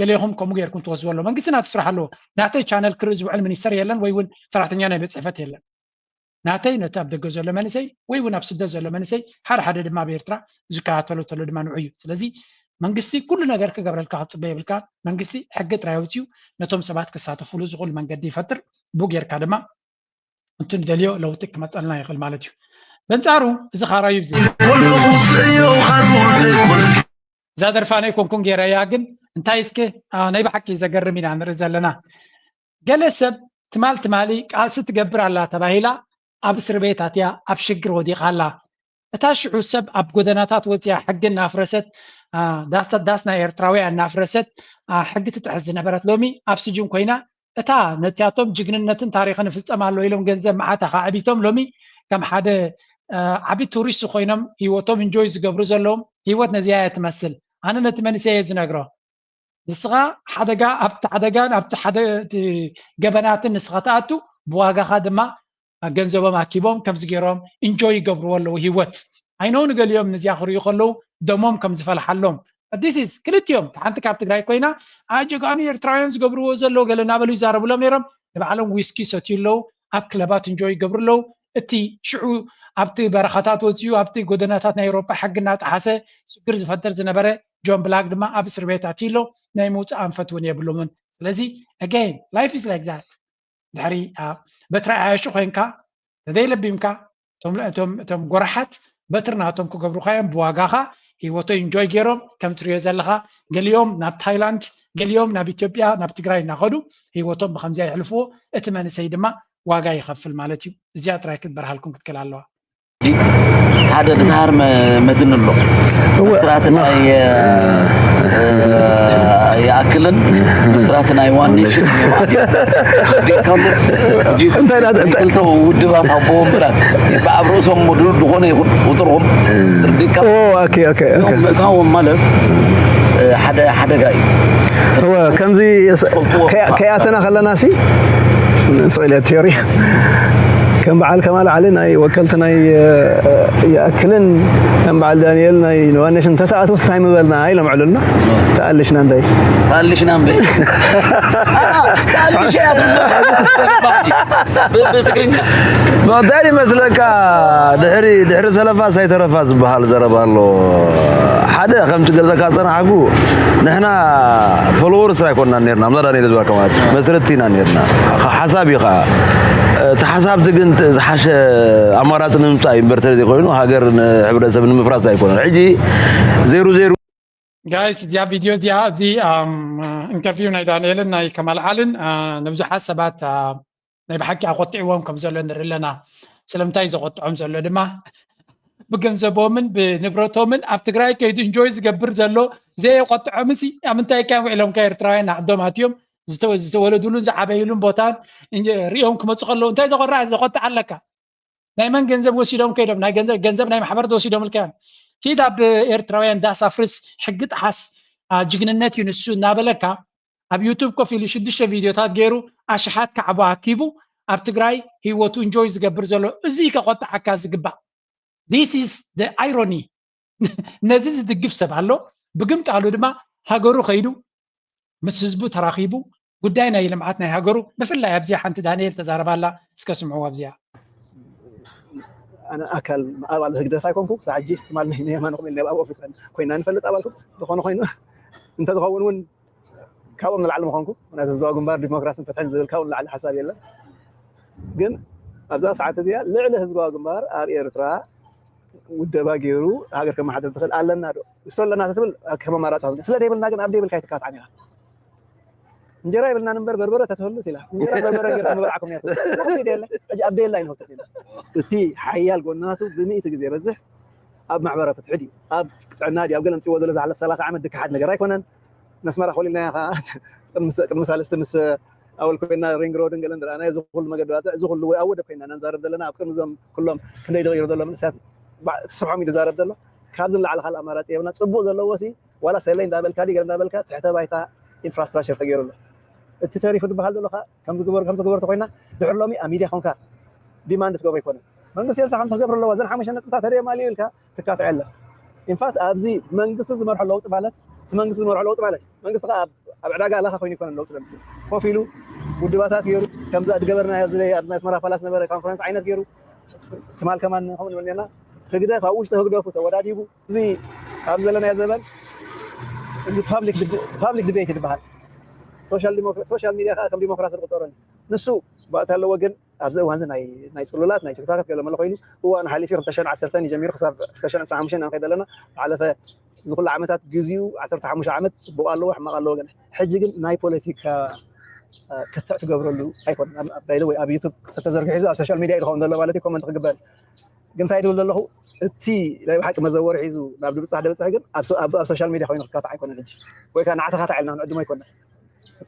ገሌኹም ከምኡ ጌርኩም ትወስድዎ ኣሎ መንግስቲ ናቲ ስራሕ ኣለዎ ናተይ ቻነል ክርኢ ዝውዕል ሚኒስተር የለን ወይ እውን ሰራሕተኛ ናይ ቤት ፅሕፈት የለን ናተይ ነቲ ኣብ ደገ ዘሎ መንእሰይ ወይ እውን ኣብ ስደት ዘሎ መንእሰይ ሓደ ሓደ ድማ ብኤርትራ ዝከታተሎ ተሎ ድማ ንዑ እዩ ስለዚ መንግስቲ ኩሉ ነገር ክገብረልካ ክፅበ የብልካ መንግስቲ ሕጊ ጥራይ ኣውፅኡ ነቶም ሰባት ክሳተፍሉ ዝኽእሉ መንገዲ ይፈጥር ብኡ ጌርካ ድማ እቲ ንደልዮ ለውጢ ክመፀልና ይኽእል ማለት እዩ በንፃሩ እዚ ካራዩ እዛ ደርፋ ናይ ኮንኩን ጌረያ ግን እንታይ እስኪ ናይ ብሓቂ ዘገርም ኢና ንርኢ ዘለና ገለ ሰብ ትማል ትማሊ ቃልሲ ትገብር ኣላ ተባሂላ ኣብ እስር ቤት ኣትያ ኣብ ሽግር ወዲቓ ኣላ እታ ሽዑ ሰብ ኣብ ጎደናታት ወፅያ ሕጊ እናፍረሰት ዳስ ናይ ኤርትራውያን እናፍረሰት ሕጊ ትጥሕስ ዝነበረት ሎሚ ኣብ ስጁን ኮይና እታ ነቲያቶም ጅግንነትን ታሪክን ፍፀም ኣሎ ኢሎም ገንዘብ መዓታ ዓቢቶም ሎሚ ከም ሓደ ዓቢ ቱሪስት ኮይኖም ሂወቶም እንጆይ ዝገብሩ ዘለዎም ሂወት ነዚያ ትመስል ኣነ ነቲ መንእሰይ ዝነግሮ ንስኻ ሓደጋ ኣብቲ ሓደጋን ኣብቲ ሓደ ገበናትን ንስኻ ተኣቱ ብዋጋኻ ድማ ገንዘቦም ኣኪቦም ከምዚ ገይሮም እንጆይ ይገብርዎ ኣለዉ ሂወት ኣይነው ንገሊኦም ነዚያ ክርዩ ከለዉ ደሞም ከም ዝፈልሓሎም ዲስ ክልቲኦም ሓንቲ ካብ ትግራይ ኮይና ኣጀጋኑ ኤርትራውያን ዝገብርዎ ዘለዎ ገለ እናበሉ ይዛረብሎም ነይሮም ንባዕሎም ዊስኪ ሰትዩ ኣለዉ ኣብ ክለባት እንጆይ ይገብሩ ኣለዉ እቲ ሽዑ ኣብቲ በረኻታት ወፅዩ ኣብቲ ጎደናታት ናይ ኤውሮፓ ሕጊ እናጣሓሰ ሽግር ዝፈጥር ዝነበረ ጆን ብላክ ድማ ኣብ እስር ቤት ኣትዩ ኣሎ ናይ ምውፃእ ኣንፈት እውን የብሎምን ስለዚ ኣገይን ላይፍ ኢዝ ላይክ ዛት ድሕሪ በትሪ ኣያሹ ኮይንካ ተዘይለቢምካ እቶም ጎራሓት በትሪ ናቶም ክገብሩካዮም ብዋጋኻ ሂወቶይ እንጆይ ገይሮም ከም ትሪኦ ዘለኻ ገሊኦም ናብ ታይላንድ ገሊኦም ናብ ኢትዮጵያ ናብ ትግራይ እናኸዱ ሂወቶም ብከምዚ ይሕልፍዎ እቲ መንእሰይ ድማ ዋጋ ይኸፍል ማለት እዩ እዚኣ ጥራይ ክትበርሃልኩም ክትክእል ኣለዋ هذا ظهر متن له مسراتنا ياكلن مسراتنا يوانيش انت انت ودبات ابو بلا بعبروسهم مدود دخونه وطرهم ترديك اوكي هو مالك حدا جاي هو كم زي كياتنا خلنا سي سؤال تيوري كم بعد كمال علينا أي وكلتنا يأكلن كم بعد دانيالنا نوانيش انت تأتوس تايم بالنا أي لما علنا تقلش نام بي تقلش نام بي تقلش يا بتكرينا ما داري مسلك دحري سلفا سيترفا بحال زربالو حدا خمس جلسة كاتنا حقو نحنا فلور سايكونا نيرنا مدار نيرز باكمات مسرتينا نيرنا حسابي خا تحساب تجن حش أمارات نمتاي برتدي قوينو هاجر عبرة سبن مفرط يكون عجي 0-0 guys دي فيديو دي انترفيو ناي دانيال ناي كمال علن نبزو حسابات ناي بحكي أقطعوهم كم زلوا نرلنا سلامتاي زقطعهم زلوا دما بجنزبومن بنبرتومن أفتقرأي كيد إنجويز جبر زلوا زي قطعهم سي أمنتاي كانوا إلهم كيرتراين عندهم هاتيوم زتولدولون زعبايلون بوتان ريهم كما تقولون انت اذا قرأت اذا قلت علك دائما جنزب وسيدهم كيدهم ناي جنزب ناي محبر دوسيدهم الكان كيدا بإيرتراويان دا سافرس حقت حس جننات ينسو نابلكا اب يوتيوب كوفي لي شدش فيديوهات غيرو اشحات كعبو عكيبو اب تግራይ هيوتو انجوي ዝገብር ዘሎ እዚ ከቆጣ ሓካ ዝግባ this is the irony ነዚ ዝድግፍ ሰብ ኣሎ ብግምጣሉ ድማ ሃገሩ ኸይዱ ምስ ህዝቡ ተራኺቡ ጉዳይ ናይ ልምዓት ናይ ሃገሩ ብፍላይ ኣብዚያ ሓንቲ ዳንኤል ተዛረባላ እስከ ስምዑ ኣብዚያ انا اكل ابال هجده فايكونكو ساعجي مال ني ما نقول لي ابو اوفيس كوينا نفلط ابالكم دخون خوينو انت تخون ون كاوم العالم خونكو انا تزبا جنبار ديمقراطي فتحن زبل كاون على حساب يلا ግን ኣብዛ ሰዓት እዚኣ ልዕሊ ህዝባዊ ግንባር ኣብ ኤርትራ ውደባ ገይሩ ሃገር ከመሓደር ትኽእል ኣለና ዶ እስተለና ትብል ከመ ማራፃ ስለ ደይብልና ግን ኣብ ደይብልካ ይትካትዓን ኢኻ እንጀራ ይብልና ነበር በርበረ ተተህልስ ኢላ እንጀራ በርበረ ገይርኩም ንበልዓኩም ነይሩ ወቅቲ የለ እጅ ኣብ ደይላ ይንሆ ተፊና እቲ ሓያል ጎናቱ ብ100 ግዜ በዝሕ ኣብ ማሕበረ ፍትሒ ድዩ ኣብ ጥዕና ድዩ ኣብ ገለ ምፅዎ ዘሎ ዝሓለፍ 30 ዓመት ድክሓድ ነገር ኣይኮነን መስመራ ኸሊልና ቅድሚ ሳለስተ ምስ أول كنا رينج رود إنجلند أنا يزخل مجد واسع يزخل لو أود كنا نزارب دلنا أبكر نظام كلهم كنا يتغيروا دلنا من سات تسرعوا من يزارب دلنا كابزن على خال أمارات يبنا تصبوا دلنا وسي ولا سيلين دابل كادي قرن دابل كات تحت بايتا إنفراستراكشر تغيروا له التاريخ دبها لك كم زجبر تقولنا دعلومي أميريا خونك ديماند تقبل يكون من قصير تخمس جبر الله وزن حمش أنك تاريخ مالي لك تكات عله إن فات أبزي من قصة زمر حلوت بالت من قصة زمر حلوت بالت من قصة أبعد لها خوين يكون اللوت لمسي ما فيلو ودباتات غيرو كم زاد جبرنا يزلي أرنا اسمها فلاس نبرة كونفرنس عينت غيرو تمال كمان هم نقولنا تقدر فاوش تهجدوا فتوادات يبو زي أبزلنا يا زمان زي public debate دبها سوشيال ميديا كم ديمقراطية قطران نسو بقت هلا وجن أبزل وهنزل ناي صلولات ناي تكتاك قال لما لقينه هو أنا حالي في 10 سنة جميل خسر 10 عام أنا قيد لنا على ف زقول عامتات جزيو 10 عامات بقى له ما قال له جن حجي ناي بوليتيكا كتعت قبره أيقون بايلوي أبي يوتيوب تتزرق حزب السوشيال ميديا يدخلون دلوا بالتي كومنت قبل قمت هيدو له تي لا يحق مزور حزب نبدو بس حدا بس حاجة أب السوشيال ميديا خوين قطع أيقون نجي وكان عتها تعلنا نقد ما يكون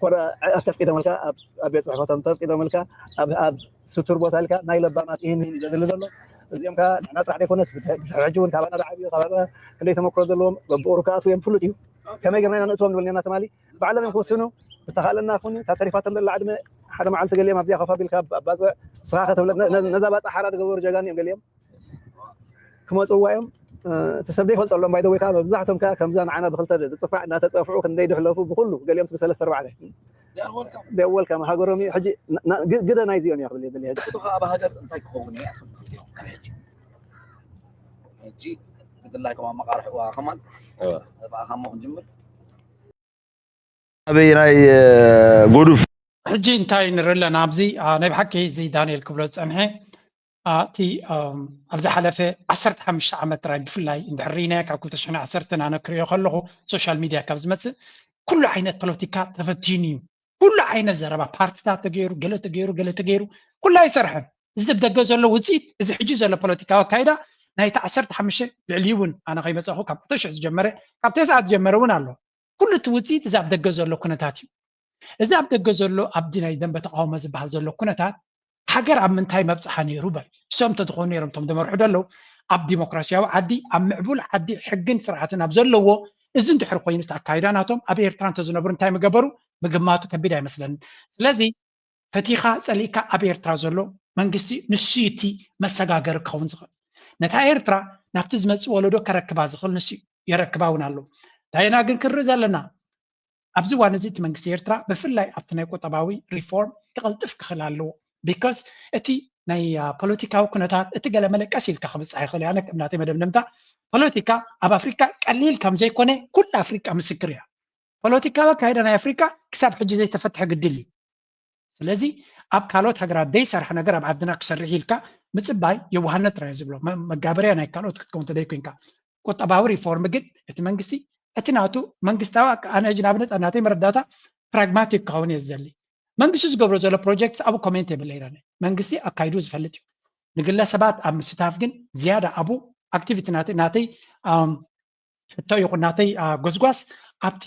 كورا أتفق ملكا أبي صحفة تنتفق ملكا أب ستور بوتالكا نايل بامات إن جدل دلوا زيهم كا نطرح عليه كونت رجون كابنا دعابي كابنا اللي تمكر دلهم بوركات ويم فلوتيو كما قلنا نتوم ولنا تمالي بعلم يكونوا بتخالنا كوني تعريفات من العدم حدا ما عن تقول لي ما بدي أخاف بالكاب باز صراحة نزابات حرات جبور جاني قال لي كم أسويهم تسبدي خلط لهم بايدو ويكاب بزعتهم كم زان عنا بخلط تصفع إنها تصفعوا خن ديدو حلفوا بخلوا قال لي أمس بسلسل 4 ده أول كم هاجرمي حجي قدر نايزيون يا خلي اللي هذا تخا أبا هذا أنت كوني حجي مثل لا كمان مقارح وكمان أبا هم جمل أبي ناي غروف حجي انتاي نرلا نابزي أنا بحكي زي دانيال كبلوت أنهي تي أبزح حلفة 15 عام ترى بفلاي عند حرينا كأكو تشحن 10 أنا كريو خلوه سوشيال ميديا كابزمت كل عينات بوليتيكا تفتيني كل عينة زربا بارتي تغيروا قلت تغيروا كلها يسرحن زد بدا جزله وزيد اذا حجز ولا بوليتيكا وكايدا نايت 15 العليون انا غيمصخو كاب 9 جمره كاب 9 جمرون الله كل توزيد اذا بدا جزله كنتاتي اذا بدا جزله عبدنا يدن بتقاوم زبحال زله كنتات حجر عم منتاي مبصحه نيرو بل سوم تدخون نيرم توم دمر حدلو اب ديمقراسياو عدي ام معبول عدي حقن سرعتنا بزلو اذن دحر خوينو تاكايداناتهم ابي ايرتران تزنبر انتاي مغبرو مغماتو كبيدا يመስለን ስለዚህ ፈቲኻ ጸሊካ ኣብ ኤርትራ ዘሎ መንግስቲ ንስይቲ መሰጋገር ክኸውን ዝኽእል ነታ ኤርትራ ናብቲ ዝመጽእ ወለዶ ከረክባ ዝኽእል ንስ ይረክባውን ኣሎ ታይና ግን ክርኢ ዘለና ኣብዚ ዋን እዚ እቲ መንግስቲ ኤርትራ ብፍላይ ኣብቲ ናይ ቆጠባዊ ሪፎርም ክቕልጥፍ ክኽእል ኣለዎ ቢኮዝ እቲ ናይ ፖለቲካዊ ኩነታት እቲ ገለ መለቀስ ኢልካ ክብፅሕ ይኽእል ኣነ እምናተይ መደምደምታ ፖለቲካ ኣብ ኣፍሪካ ቀሊል ከም ዘይኮነ ኩል ኣፍሪካ ምስክር እያ ፖለቲካዊ ካይዳ ናይ ኣፍሪካ ክሳብ ሕጂ ዘይተፈትሐ ግድል እዩ ስለዚ ኣብ ካልኦት ሃገራት ዘይሰርሐ ነገር ኣብ ዓድና ክሰርሕ ኢልካ ምፅባይ የዋህነት ራይ ዝብሎ መጋበርያ ናይ ካልኦት ክትከውን ተደይኮንካ ቆጠባዊ ሪፎርም ግን እቲ መንግስቲ እቲ ናቱ መንግስታዊ ኣነ እጅ ናብነት እናተይ መረዳእታ ፕራግማቲክ ክኸውን እየ ዝደሊ መንግስቲ ዝገብሮ ዘሎ ፕሮጀክት ኣብ ኮሜንት የብለ ኢራነ መንግስቲ ኣካይዱ ዝፈልጥ እዩ ንግለ ሰባት ኣብ ምስታፍ ግን ዝያዳ ኣቡ ኣክቲቪቲ ናተይ ሕቶ ይኹን ናተይ ጎዝጓስ ኣብቲ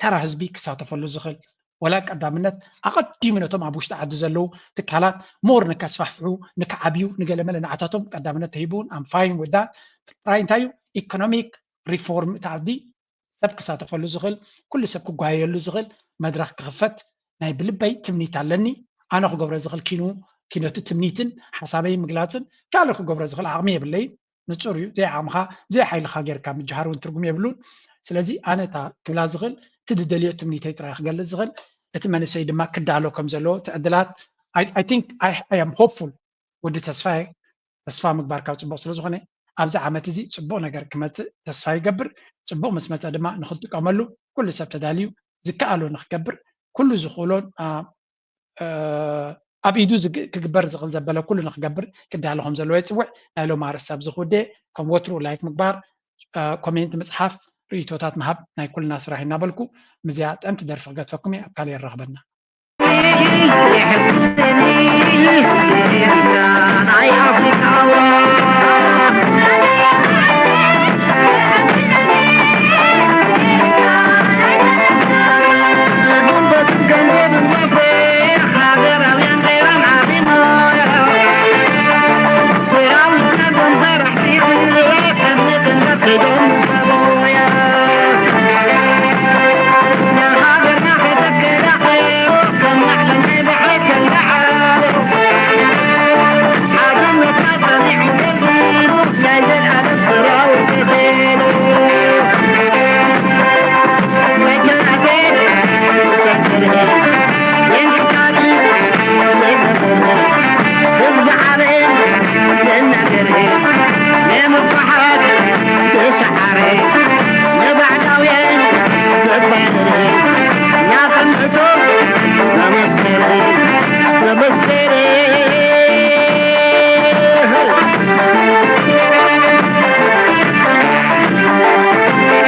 ተራ ህዝቢ ክሳተፈሉ ዝኽእል ወላ ቀዳምነት ኣቐዲሙ ነቶም ኣብ ውሽጢ ዓዲ ዘለው ትካላት ሞር ንከስፋሕፍሑ ንከዓብዩ ንገለመለ ንዓታቶም ቀዳምነት ተሂቡን ኣም ፋይን ዊዝ ዳት ጥራይ እንታይ እዩ ኢኮኖሚክ ሪፎርም እቲ ዓዲ ሰብ ክሳተፈሉ ዝኽእል ኩሉ ሰብ ክጓየሉ ዝኽእል መድረክ ክኽፈት ናይ ብልበይ ትምኒት ኣለኒ ኣነ ክገብሮ ዝኽእል ኪነቱ ትምኒትን ሓሳበይ ምግላፅን ካልእ ክገብሮ ዝኽእል ዓቕሚ የብለይ ንጹር እዩ ዘይ ዓቕምኻ ዘይ ሓይልኻ ጌርካ ምጅሃር እውን ትርጉም የብሉን ስለዚ ኣነ እታ ክብላ ዝኽእል እቲ ዝደልዮ ትምኒተይ ጥራይ ክገልጽ ዝኽእል እቲ መንእሰይ ድማ ክዳሎ ከም ዘለዎ ትዕድላት I think I am hopeful ወዲ ተስፋ ምግባር ካብ ፅቡቅ ስለ ዝኾነ ኣብዚ ዓመት እዚ ፅቡቅ ነገር ክመፅእ ተስፋ ይገብር ፅቡቅ ምስ መፀ ድማ ንክጥቀመሉ ኩሉ ሰብ ተዳልዩ ዝከኣሎ ንክገብር ኩሉ ዝኽእሎን ኣብ ኢዱ ክግበር ዝኽእል ዘበለ ኩሉ ንክገብር ክዳሎ ከም ዘለዎ ይፅውዕ ናይ ሎም ኣርእስቲ ኣብ ዝኽውደ ከም ወትሩ ላይክ ምግባር ኮሜንት ምፅሓፍ ርእቶታት ምሃብ ናይ ኩልና ስራሕ እናበልኩ ምዝያ ጠንቲ ደርፊ ክገትፈኩም እየ ኣብ ካልእ ይረኽበና ናይ ኣፍሪካ